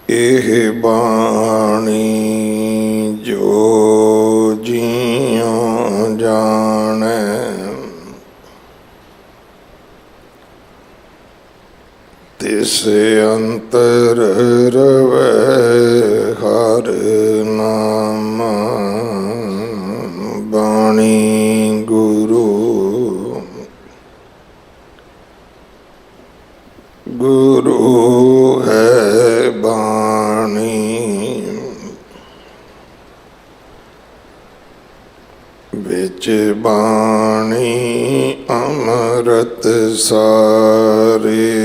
ਇਹ ਬਾਣੀ ਜੋ ਜੀਉ ਜਾਣੈ, ਤਿਸ ਅੰਤਰ ਰਵੈ ਹਰਿ ਨਾਮ। ਬਾਣੀ ਗੁਰੂ ਗੁਰੂ ਹੈ ਬਾਣੀ, ਵਿੱਚ ਬਾਣੀ ਅੰਮ੍ਰਿਤ ਸਾਰੇ।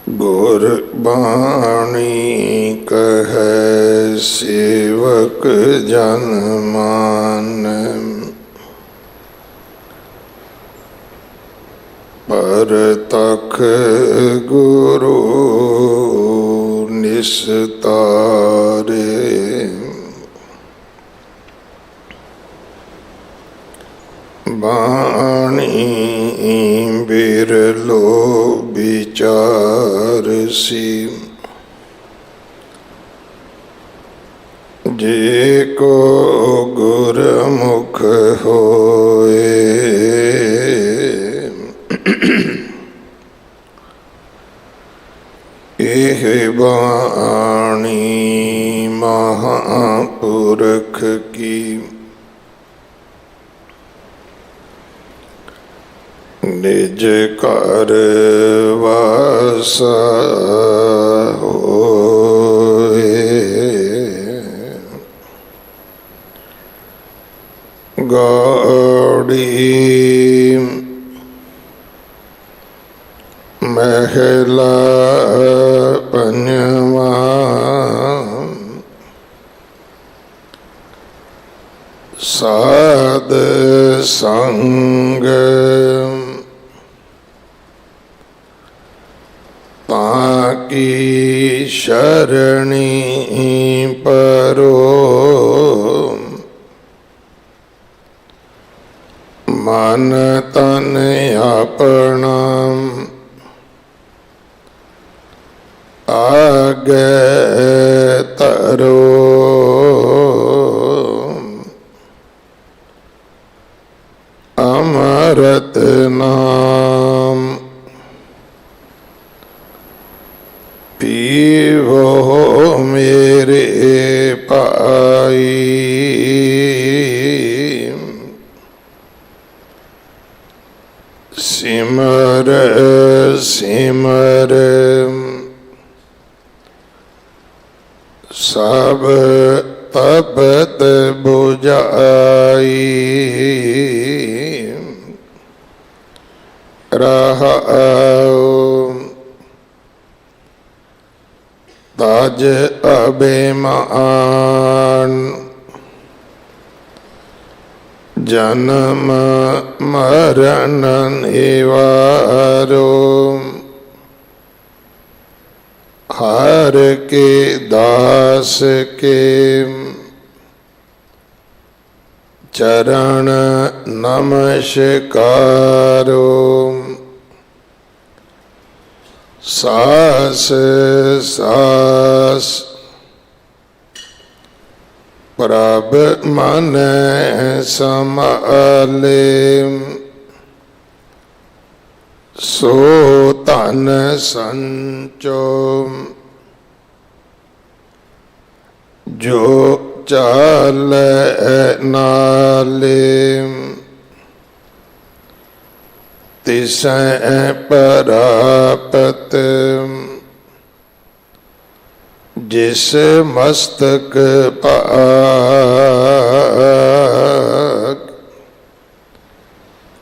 ਗੁਰ ਬਾਣੀ ਕਹੈ ਸੇਵਕ ਜਨ ਮਾਨੈ, ਪਰਤਖ ਗੁਰੂ ਨਿਸਤਾਰੇ। ਬਾਣੀ ਬਿਰਲੋ ਵਿਚਾਰਸੀ, ਜੇ ਕੋ ਗੁਰਮੁਖ ਹੋਏ। ਇਹ ਬਾਣੀ ਮਹਾਂਪੁਰਖ ਕੀ, ਨਿਜ ਘਰ ਵਾਸਾ ਹੋਏ। ਗੌੜੀ ਮਹਿਲਾ ਪੰਜਵਾ, ਸਾਧ ਸੰਗ ਤਾਕੀ ਸ਼ਰਣੀ ਪਰੋ। ਮਨ ਤਨ ਆਪਣਾ ਆਗੇ ਤਰੋ। ਅੰਮ੍ਰਿਤ ਨਾਮ ਪੀਵੋ ਮੇਰੇ ਭਾਈ, ਸਿਮਰ ਸਿਮਰ ਸਭ ਤਪਤ ਬੁਝਾਈ। ਰਹਾਉ ਤਜ ਅਭਿਮਾਨ, ਜਨਮ ਮਰਨ ਨਿਵਾਰੋ। ਹਰ ਕੇ ਦਾਸ ਕੇ ਚਰਨ ਨਮਸਕਾਰੋ। ਸਾਸ ਸਾਸ ਪ੍ਰਭ ਮਨ ਸਮਾਲੇ, ਸੋ ਧਨ ਸੰਚੋ ਜੋ ਚਾਲੈ ਨਾਲੇ। ਤਿਸੈ ਪ੍ਰਾਪਤ ਜਿਸ ਮਸਤਕ ਭਾਗ।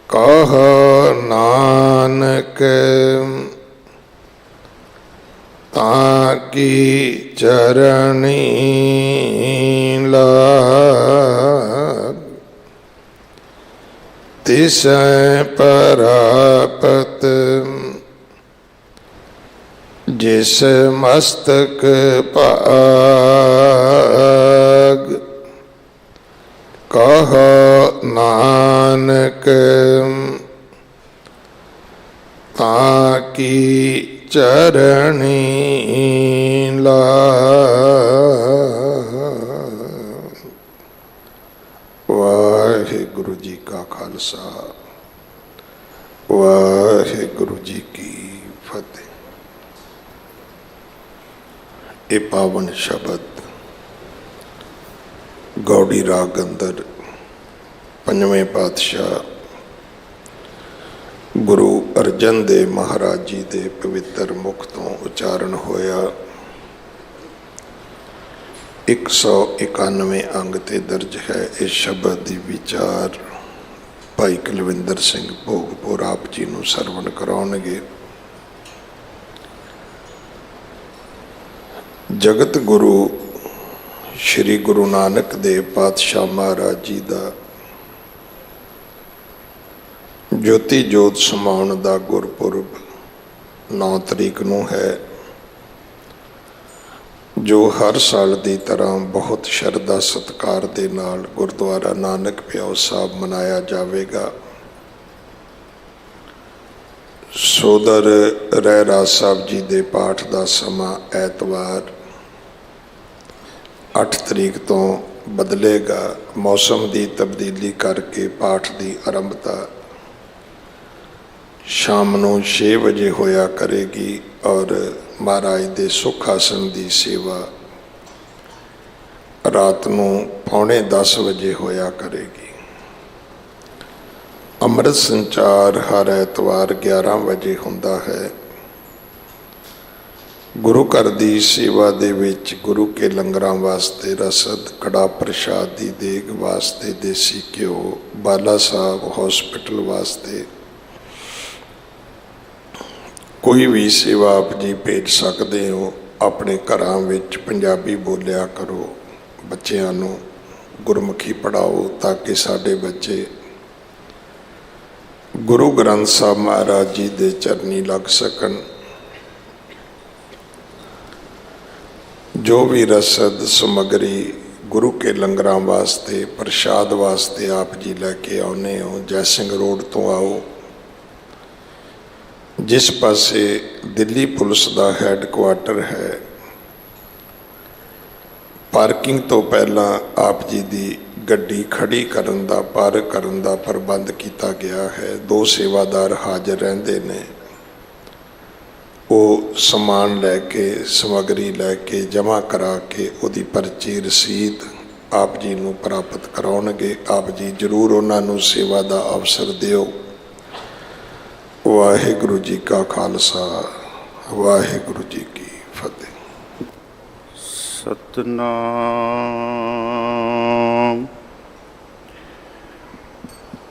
ਕਹੋ ਨਾਨਕ ਤਾਕੀ ਚਰਣੀ ਲਾਗ। ਤਿਸੈ ਪ੍ਰਾਪਤ ਜਿਸ ਮਸਤਕ ਭਾਗ। ਕਹੋ ਨਾਨਕ ताकी चरणी लाज। वाहिगुरु जी का खालसा, वाहिगुरु जी की फतेह। ये पावन शब्द गौड़ी राग अंदर पंजवें पातशाह गुरु अर्जन देव महाराज जी के पवित्र मुख तो उचारण होया। 191 अंग ते दर्ज है। इस शब्द की विचार भाई कुलविंदर सिंह भोगपुर आप जी नूं सरवण कराउणगे। जगत गुरु श्री गुरु नानक देव पातशाह महाराज जी का ज्योति जोत समाउण का गुरपुरब 9 तरीक नूं है, जो हर साल की तरह बहुत शरधा सत्कार दे नाल गुरुद्वारा नानक प्याओ साहब मनाया जाएगा। सोदर रहराज साहब जी के पाठ का समा ऐतवार 8 तरीक तो बदलेगा। मौसम की तब्दीली करके पाठ की आरंभता शाम को 6 बजे होया करेगी और महाराज के सुख आसन की सेवा रात को 9:45 बजे होया करेगी। अमृत संचार हर ऐतवार 11 बजे होंदा है। गुरु घर की सेवा दे विच गुरु के लंगरां वास्ते रसद, कड़ा प्रसाद की देग वास्ते देसी घ्यो, बाला साहब हॉस्पिटल वास्ते कोई भी सेवा आप जी भेज सकते हो। अपने घरां विच पंजाबी बोलिया करो, बच्चों नूं गुरमुखी पढ़ाओ ताकि साडे बच्चे गुरु ग्रंथ साहब महाराज जी दे चरनी लग सकन। जो भी रसद समग्री गुरु के लंगरां वास्ते प्रसाद वास्ते आप जी लैके आने हो, जयसिंह रोड तो आओ। जिस पासे दिल्ली पुलिस का हैडक्वार्टर है, पार्किंग तो पहला आप जी की गड्डी खड़ी करन दा, पार्क करन दा प्रबंध किया गया है। 2 सेवादार हाजिर रहंदे ने। वो समान लैके समग्री लैके जमा करा के उहदी पर्ची रसीद आप जी नूं प्राप्त कराउणगे। आप जी जरूर उन्होंने सेवा का अवसर दिओ। वाहिगुरु जी का खालसा, वाहिगुरु जी की फतेह। सतनाम।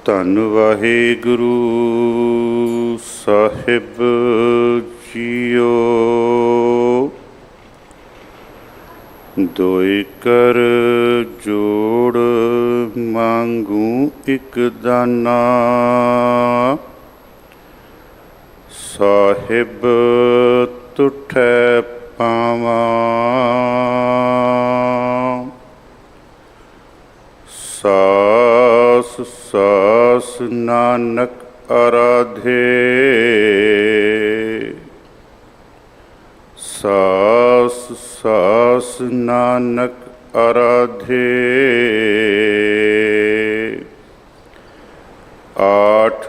धन वाहिगुरु साहिब जियो, दोई कर जोड़ मांगू एक दाना, साहिब तुठै पावा। सास सास नानक आराधे, सास सास नानक आराधे। 8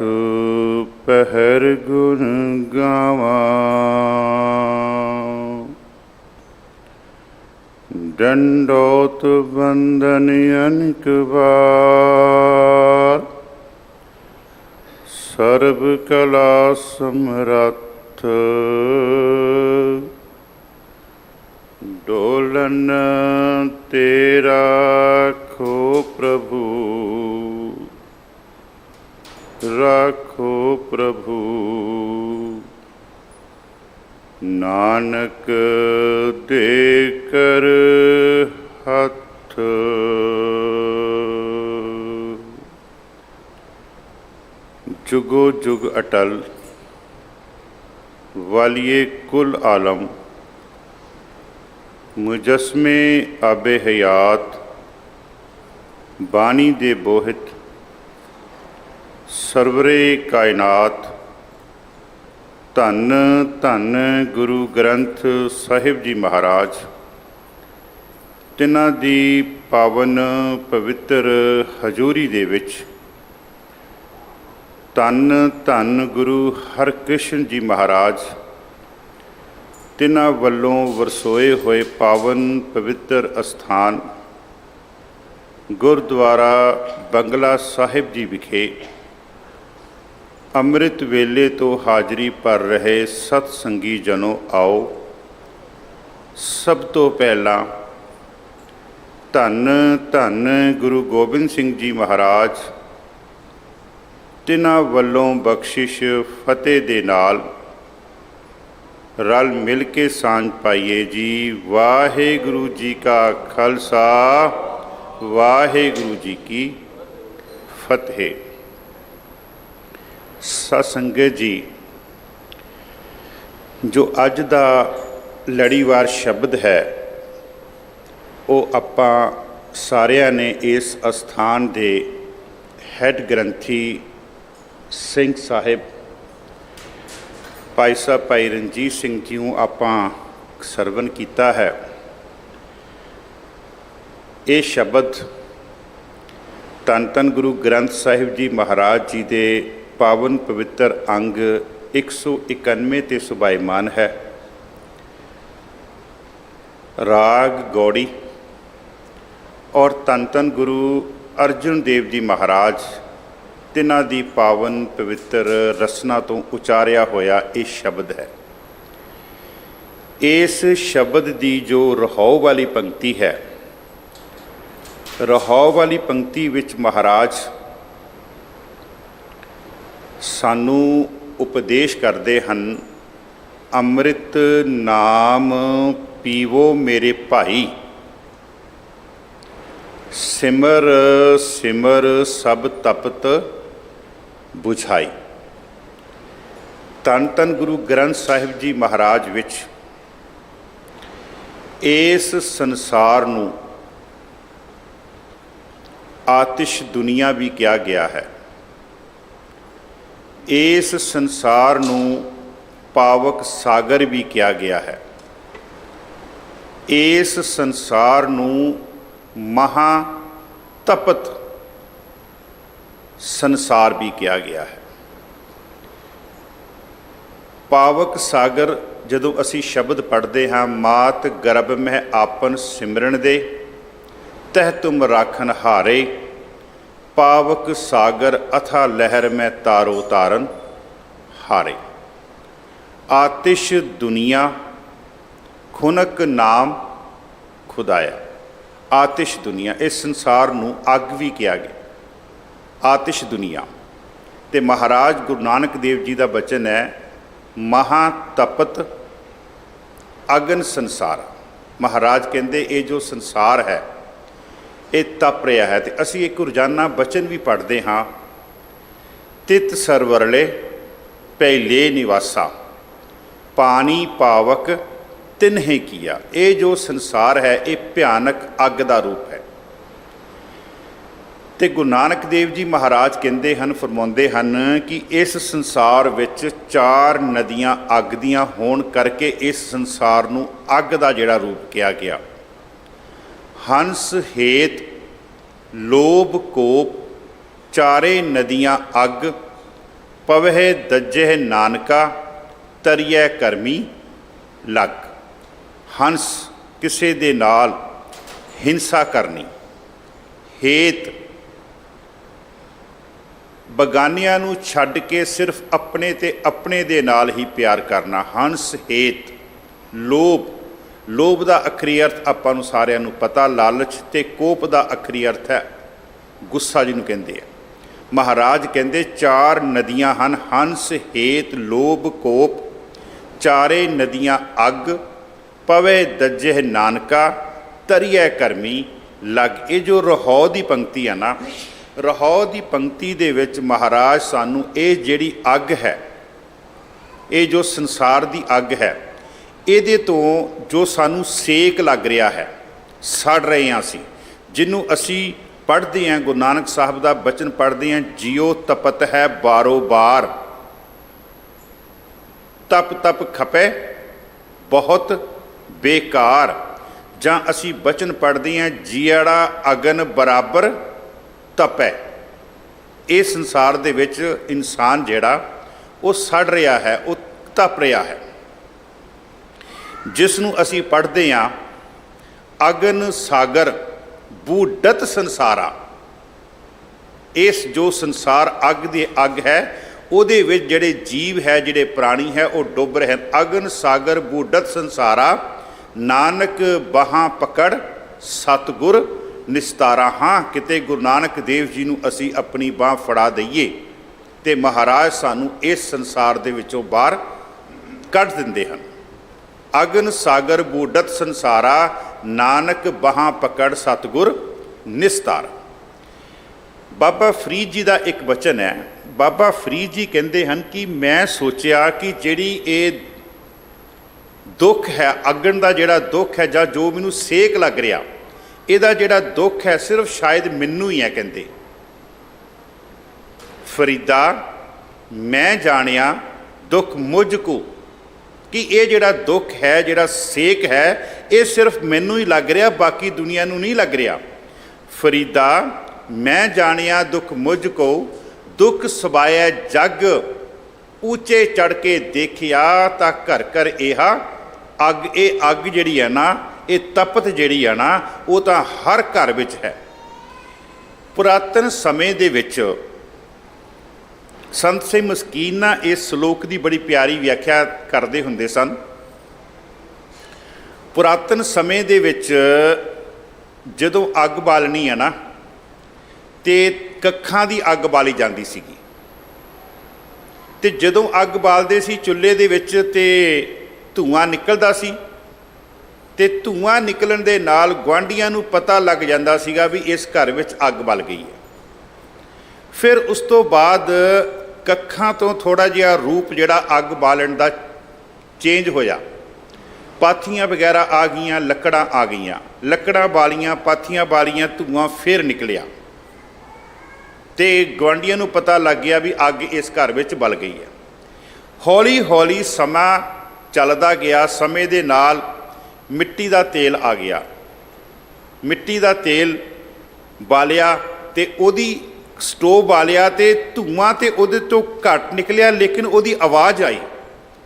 पहर गुण गावा, दंडोत बंदन अनेक बार। सर्व कला समरथ, डोलन तेरा खो प्रभु, राखो प्रभु। नानक दे कर हथ, जुगो जुग अटल। वालिए कुल आलम, मुजस्मे आबे हयात, बानी दे बोहित, सरवरे कायनात, ਧੰਨ ਧੰਨ ਗੁਰੂ ਗ੍ਰੰਥ ਸਾਹਿਬ ਜੀ ਮਹਾਰਾਜ, ਤਿਨਾਂ ਦੀ ਪਾਵਨ ਪਵਿੱਤਰ ਹਜ਼ੂਰੀ ਦੇ ਵਿੱਚ ਧੰਨ ਧੰਨ ਗੁਰੂ ਹਰਕ੍ਰਿਸ਼ਨ ਜੀ ਮਹਾਰਾਜ, ਤਿਨਾਂ ਵੱਲੋਂ ਵਰਸੋਏ ਹੋਏ ਪਾਵਨ ਪਵਿੱਤਰ ਅਸਥਾਨ ਗੁਰਦੁਆਰਾ ਬੰਗਲਾ ਸਾਹਿਬ ਜੀ ਵਿਖੇ ਅੰਮ੍ਰਿਤ ਵੇਲੇ ਤੋਂ ਹਾਜ਼ਰੀ ਭਰ ਰਹੇ ਸਤ ਸੰਗੀ ਜਨੋ, ਆਓ ਸਭ ਤੋਂ ਪਹਿਲਾਂ ਧੰਨ ਧੰਨ ਗੁਰੂ ਗੋਬਿੰਦ ਸਿੰਘ ਜੀ ਮਹਾਰਾਜ, ਤਿਨਾਂ ਵੱਲੋਂ ਬਖਸ਼ਿਸ਼ ਫਤਿਹ ਦੇ ਨਾਲ ਰਲ ਮਿਲ ਕੇ ਸਾਂਝ ਪਾਈਏ ਜੀ। ਵਾਹਿਗੁਰੂ ਜੀ ਕਾ ਖਾਲਸਾ, ਵਾਹਿਗੁਰੂ ਜੀ ਕੀ ਫਤਿਹ। ਸਤ ਸੰਗਤ ਜੀ, ਜੋ ਅੱਜ ਦਾ ਲੜੀਵਾਰ ਸ਼ਬਦ ਹੈ ਉਹ ਆਪਾਂ ਸਾਰਿਆਂ ਨੇ ਇਸ ਅਸਥਾਨ ਦੇ ਹੈੱਡ ਗ੍ਰੰਥੀ ਸਿੰਘ ਸਾਹਿਬ ਭਾਈ ਸਾਹਿਬ ਭਾਈ ਰਣਜੀਤ ਸਿੰਘ ਜੀ ਨੂੰ ਆਪਾਂ ਸਰਵਨ ਕੀਤਾ ਹੈ। ਇਹ ਸ਼ਬਦ ਧੰਨ ਧੰਨ ਗੁਰੂ ਗ੍ਰੰਥ ਸਾਹਿਬ ਜੀ ਮਹਾਰਾਜ ਜੀ ਦੇ ਪਾਵਨ ਪਵਿੱਤਰ ਅੰਗ 191 ਤੇ ਸੁਭਾਈਮਾਨ ਹੈ। ਰਾਗ ਗੌੜੀ ਔਰ ਧੰਨ ਧੰਨ ਗੁਰੂ ਅਰਜਨ ਦੇਵ ਜੀ ਮਹਾਰਾਜ, ਤਿਨਾਂ ਦੀ ਪਾਵਨ ਪਵਿੱਤਰ ਰਸਨਾ ਤੋਂ ਉਚਾਰਿਆ ਹੋਇਆ ਇਹ ਸ਼ਬਦ ਹੈ। ਇਸ ਸ਼ਬਦ ਦੀ ਜੋ ਰਹਾਉ ਵਾਲੀ ਪੰਕਤੀ ਹੈ, ਰਹਾਉ ਵਾਲੀ ਪੰਕਤੀ ਵਿੱਚ ਮਹਾਰਾਜ ਸਾਨੂੰ ਉਪਦੇਸ਼ ਕਰਦੇ ਹਨ, ਅੰਮ੍ਰਿਤ ਨਾਮ ਪੀਵੋ ਮੇਰੇ ਭਾਈ, ਸਿਮਰ ਸਿਮਰ ਸਭ ਤਪਤ ਬੁਝਾਈ। ਧੰਨ ਧੰਨ ਗੁਰੂ ਗ੍ਰੰਥ ਸਾਹਿਬ ਜੀ ਮਹਾਰਾਜ ਵਿੱਚ ਇਸ ਸੰਸਾਰ ਨੂੰ ਆਤਿਸ਼ ਦੁਨੀਆ ਵੀ ਕਿਹਾ ਗਿਆ ਹੈ। ਇਸ ਸੰਸਾਰ ਨੂੰ ਪਾਵਕ ਸਾਗਰ ਵੀ ਕਿਹਾ ਗਿਆ ਹੈ। ਇਸ ਸੰਸਾਰ ਨੂੰ ਮਹਾ ਤਪਤ ਸੰਸਾਰ ਵੀ ਕਿਹਾ ਗਿਆ ਹੈ। ਪਾਵਕ ਸਾਗਰ ਜਦੋਂ ਅਸੀਂ ਸ਼ਬਦ ਪੜ੍ਹਦੇ ਹਾਂ, ਮਾਤ ਗਰਭ ਮਹਿ ਆਪਨ ਸਿਮਰਨ ਦੇ, ਤਹਿ ਤੁਮ ਰਾਖਨ ਹਾਰੇ, ਪਾਵਕ ਸਾਗਰ ਅਥਾ ਲਹਿਰ ਮੈਂ ਤਾਰੋ ਤਾਰਨ ਹਾਰੇ। ਆਤਿਸ਼ ਦੁਨੀਆ ਖੁਨਕ ਨਾਮ ਖੁਦਾਇਆ। ਆਤਿਸ਼ ਦੁਨੀਆ, ਇਸ ਸੰਸਾਰ ਨੂੰ ਅੱਗ ਵੀ ਕਿਹਾ ਗਿਆ, ਆਤਿਸ਼ ਦੁਨੀਆ। ਤੇ ਮਹਾਰਾਜ ਗੁਰੂ ਨਾਨਕ ਦੇਵ ਜੀ ਦਾ ਬਚਨ ਹੈ, ਮਹਾ ਤਪਤ ਅਗਨ ਸੰਸਾਰ। ਮਹਾਰਾਜ ਕਹਿੰਦੇ ਇਹ ਜੋ ਸੰਸਾਰ ਹੈ ਇਹ ਤਪ ਰਿਹਾ ਹੈ। ਤੇ ਅਸੀਂ ਇੱਕ ਰੋਜ਼ਾਨਾ ਬਚਨ ਵੀ ਪੜ੍ਹਦੇ ਹਾਂ, ਤਿਤ ਸਰਵਰਲੇ ਪਹਿਲੇ ਨਿਵਾਸਾ, ਪਾਣੀ ਪਾਵਕ ਤਿਨਹੇ ਕੀਆ। ਇਹ ਜੋ ਸੰਸਾਰ ਹੈ ਇਹ ਭਿਆਨਕ ਅੱਗ ਦਾ ਰੂਪ ਹੈ। ਤੇ ਗੁਰੂ ਨਾਨਕ ਦੇਵ ਜੀ ਮਹਾਰਾਜ ਕਹਿੰਦੇ ਹਨ, ਫਰਮਾਉਂਦੇ ਹਨ ਕਿ ਇਸ ਸੰਸਾਰ ਵਿੱਚ 4 ਨਦੀਆਂ ਅੱਗ ਦੀਆਂ ਹੋਣ ਕਰਕੇ ਇਸ ਸੰਸਾਰ ਨੂੰ ਅੱਗ ਦਾ ਜਿਹੜਾ ਰੂਪ ਕਿਹਾ ਗਿਆ। ਹੰਸ ਹੇਤ ਲੋਭ ਕੋਪ, ਚਾਰੇ ਨਦੀਆਂ ਅੱਗ, ਪਵਹਿ ਦੱਜਹਿ ਨਾਨਕਾ, ਤਰੀਐ ਕਰਮੀ ਲੱਗ। ਹੰਸ ਕਿਸੇ ਦੇ ਨਾਲ ਹਿੰਸਾ ਕਰਨੀ, ਹੇਤ ਬਗਾਨਿਆਂ ਨੂੰ ਛੱਡ ਕੇ ਸਿਰਫ ਆਪਣੇ ਤੇ ਆਪਣੇ ਦੇ ਨਾਲ ਹੀ ਪਿਆਰ ਕਰਨਾ। ਹੰਸ ਹੇਤ ਲੋਭ, ਲੋਭ ਦਾ ਅਖਰੀ ਅਰਥ ਆਪਾਂ ਨੂੰ ਸਾਰਿਆਂ ਨੂੰ ਪਤਾ, ਲਾਲਚ। ਤੇ ਕੋਪ ਦਾ ਅਖਰੀ ਅਰਥ ਹੈ ਗੁੱਸਾ, ਜਿਹਨੂੰ ਕਹਿੰਦੇ ਆ। ਮਹਾਰਾਜ ਕਹਿੰਦੇ 4 ਨਦੀਆਂ ਹਨ, ਹੰਸ ਹੇਤ ਲੋਭ ਕੋਪ, ਚਾਰੇ ਨਦੀਆਂ ਅੱਗ, ਪਵੇ ਦੱਜਹਿ ਨਾਨਕਾ, ਤਰੀਐ ਕਰਮੀ ਲੱਗ। ਇਹ ਜੋ ਰਹਾਉ ਦੀ ਪੰਕਤੀ ਹੈ ਨਾ, ਰਹਾਉ ਦੀ ਪੰਕਤੀ ਦੇ ਵਿੱਚ ਮਹਾਰਾਜ ਸਾਨੂੰ ਇਹ ਜਿਹੜੀ ਅੱਗ ਹੈ, ਇਹ ਜੋ ਸੰਸਾਰ ਦੀ ਅੱਗ ਹੈ, ਇਹਦੇ ਤੋਂ ਜੋ ਸਾਨੂੰ ਸੇਕ ਲੱਗ ਰਿਹਾ ਹੈ, ਸੜ ਰਹੇ ਹਾਂ ਅਸੀਂ, ਜਿਹਨੂੰ ਅਸੀਂ ਪੜ੍ਹਦੇ ਹਾਂ, ਗੁਰੂ ਨਾਨਕ ਸਾਹਿਬ ਦਾ ਬਚਨ ਪੜ੍ਹਦੇ ਹਾਂ, ਜਿਉ ਤਪਤ ਹੈ ਬਾਰੋ ਬਾਰ। ਤਪ ਤਪ ਖਪੈ ਬਹੁਤ ਬੇਕਾਰ। ਜਾਂ ਅਸੀਂ ਬਚਨ ਪੜ੍ਹਦੇ ਹਾਂ, ਜੀੜਾ ਅਗਨ ਬਰਾਬਰ ਤਪੈ। ਇਸ ਸੰਸਾਰ ਦੇ ਵਿੱਚ ਇਨਸਾਨ ਜਿਹੜਾ ਉਹ ਸੜ ਰਿਹਾ ਹੈ, ਉਹ ਤਪ ਰਿਹਾ ਹੈ। ਜਿਸ ਨੂੰ ਅਸੀਂ ਪੜ੍ਹਦੇ ਹਾਂ, ਅਗਨ ਸਾਗਰ ਬੂਡਤ ਸੰਸਾਰਾ। ਇਸ ਜੋ ਸੰਸਾਰ ਅੱਗ ਦੀ ਅੱਗ ਹੈ, ਉਹਦੇ ਵਿੱਚ ਜਿਹੜੇ ਜੀਵ ਹੈ, ਜਿਹੜੇ ਪ੍ਰਾਣੀ ਹੈ, ਉਹ ਡੁੱਬ ਰਹੇ ਹਨ। ਅਗਨ ਸਾਗਰ ਬੂਡਤ ਸੰਸਾਰਾ, ਨਾਨਕ ਬਾਹਾਂ ਪਕੜ ਸਤਿਗੁਰ ਨਿਸਤਾਰਾ। ਹਾਂ, ਕਿਤੇ ਗੁਰੂ ਨਾਨਕ ਦੇਵ ਜੀ ਨੂੰ ਅਸੀਂ ਆਪਣੀ ਬਾਂਹ ਫੜਾ ਦਈਏ ਤੇ ਮਹਾਰਾਜ ਸਾਨੂੰ ਇਸ ਸੰਸਾਰ ਦੇ ਵਿੱਚੋਂ ਬਾਹਰ ਕੱਢ ਦਿੰਦੇ ਹਨ। ਅਗਨ ਸਾਗਰ ਬੂਡਤ ਸੰਸਾਰਾ, ਨਾਨਕ ਬਾਹਾਂ ਪਕੜ ਸਤਿਗੁਰ ਨਿਸਤਾਰਾ। ਬਾਬਾ ਫਰੀਦ ਜੀ ਦਾ ਇੱਕ ਬਚਨ ਹੈ। ਬਾਬਾ ਫਰੀਦ ਜੀ ਕਹਿੰਦੇ ਹਨ ਕਿ ਮੈਂ ਸੋਚਿਆ ਕਿ ਜਿਹੜੀ ਇਹ ਦੁੱਖ ਹੈ, ਅਗਨ ਦਾ ਜਿਹੜਾ ਦੁੱਖ ਹੈ, ਜਾਂ ਜੋ ਮੈਨੂੰ ਸੇਕ ਲੱਗ ਰਿਹਾ, ਇਹਦਾ ਜਿਹੜਾ ਦੁੱਖ ਹੈ ਸਿਰਫ ਸ਼ਾਇਦ ਮੈਨੂੰ ਹੀ ਹੈ। ਕਹਿੰਦੇ, ਫਰੀਦਾ ਮੈਂ ਜਾਣਿਆ ਦੁੱਖ ਮੁਝ ਕੋ, ਕਿ ਇਹ ਜਿਹੜਾ ਦੁੱਖ ਹੈ, ਜਿਹੜਾ ਸੇਕ ਹੈ, ਇਹ ਸਿਰਫ ਮੈਨੂੰ ਹੀ ਲੱਗ ਰਿਹਾ, ਬਾਕੀ ਦੁਨੀਆ ਨੂੰ ਨਹੀਂ ਲੱਗ ਰਿਹਾ। ਫਰੀਦਾ ਮੈਂ ਜਾਣਿਆ ਦੁੱਖ ਮੁਝ ਕੋ, ਦੁੱਖ ਸਬਾਇਆ ਜਗ, ਉੱਚੇ ਚੜ ਕੇ ਦੇਖਿਆ ਤਾਂ ਘਰ ਘਰ ਇਹਾ ਅੱਗ। ਇਹ ਅੱਗ ਜਿਹੜੀ ਹੈ ਨਾ, ਇਹ ਤਪਤ ਜਿਹੜੀ ਹੈ ਨਾ, ਉਹ ਤਾਂ ਹਰ ਘਰ ਵਿੱਚ ਹੈ। ਪੁਰਾਤਨ ਸਮੇਂ ਦੇ ਵਿੱਚ ਸੰਤ ਸਿੰਘ ਮਸਕੀਨ ਨਾ ਇਸ ਸ਼ਲੋਕ ਦੀ ਬੜੀ ਪਿਆਰੀ ਵਿਆਖਿਆ ਕਰਦੇ ਹੁੰਦੇ ਸਨ। ਪੁਰਾਤਨ ਸਮੇਂ ਦੇ ਵਿੱਚ ਜਦੋਂ ਅੱਗ ਬਾਲਣੀ ਹੈ ਨਾ, ਤੇ ਕੱਖਾਂ ਦੀ ਅੱਗ ਬਾਲੀ ਜਾਂਦੀ ਸੀਗੀ। ਤੇ ਜਦੋਂ ਅੱਗ ਬਾਲਦੇ ਸੀ ਚੁੱਲ੍ਹੇ ਦੇ ਵਿੱਚ, ਤੇ ਧੂੰਆਂ ਨਿਕਲਦਾ ਸੀ, ਤੇ ਧੂੰਆਂ ਨਿਕਲਣ ਦੇ ਨਾਲ ਗੁਆਂਢੀਆਂ ਨੂੰ ਪਤਾ ਲੱਗ ਜਾਂਦਾ ਸੀਗਾ ਵੀ ਇਸ ਘਰ ਵਿੱਚ ਅੱਗ ਬਲ ਗਈ ਹੈ। ਫਿਰ ਉਸ ਤੋਂ ਬਾਅਦ ਕੱਖਾਂ ਤੋਂ ਥੋੜ੍ਹਾ ਜਿਹਾ ਰੂਪ ਜਿਹੜਾ ਅੱਗ ਬਾਲਣ ਦਾ ਚੇਂਜ ਹੋਇਆ। ਪਾਥੀਆਂ ਵਗੈਰਾ ਆ ਗਈਆਂ, ਲੱਕੜਾਂ ਆ ਗਈਆਂ, ਲੱਕੜਾਂ ਬਾਲੀਆਂ, ਪਾਥੀਆਂ ਬਾਲੀਆਂ, ਧੂੰਆਂ ਫਿਰ ਨਿਕਲਿਆ, ਤੇ ਗੁਆਂਢੀਆਂ ਨੂੰ ਪਤਾ ਲੱਗ ਗਿਆ ਵੀ ਅੱਗ ਇਸ ਘਰ ਵਿੱਚ ਬਲ ਗਈ ਹੈ। ਹੌਲੀ ਹੌਲੀ ਸਮਾਂ ਚੱਲਦਾ ਗਿਆ, ਸਮੇਂ ਦੇ ਨਾਲ ਮਿੱਟੀ ਦਾ ਤੇਲ ਆ ਗਿਆ। ਮਿੱਟੀ ਦਾ ਤੇਲ ਬਾਲਿਆ ਤੇ ਉਹਦੀ ਸਟੋਵ ਬਾਲਿਆ, ਤੇ ਧੂੰਆਂ ਤੇ ਉਹਦੇ ਤੋਂ ਘੱਟ ਨਿਕਲਿਆ, ਲੇਕਿਨ ਉਹਦੀ ਆਵਾਜ਼ ਆਈ।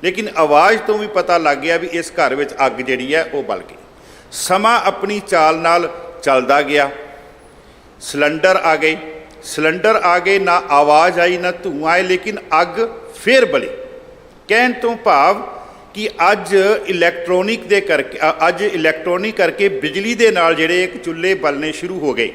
ਲੇਕਿਨ ਆਵਾਜ਼ ਤੋਂ ਵੀ ਪਤਾ ਲੱਗ ਗਿਆ ਵੀ ਇਸ ਘਰ ਵਿੱਚ ਅੱਗ ਜਿਹੜੀ ਹੈ ਉਹ ਬਲ ਗਈ। ਸਮਾਂ ਆਪਣੀ ਚਾਲ ਨਾਲ ਚੱਲਦਾ ਗਿਆ। ਸਿਲੰਡਰ ਆ ਗਏ, ਸਿਲੰਡਰ ਆ ਗਏ, ਨਾ ਆਵਾਜ਼ ਆਈ ਨਾ ਧੂੰਆਂ ਆਏ, ਲੇਕਿਨ ਅੱਗ ਫੇਰ ਬਲੀ। ਕਹਿਣ ਤੋਂ ਭਾਵ ਕਿ ਅੱਜ ਇਲੈਕਟ੍ਰੋਨਿਕ ਕਰਕੇ ਬਿਜਲੀ ਦੇ ਨਾਲ ਜਿਹੜੇ ਇੱਕ ਚੁੱਲ੍ਹੇ ਬਲਣੇ ਸ਼ੁਰੂ ਹੋ ਗਏ।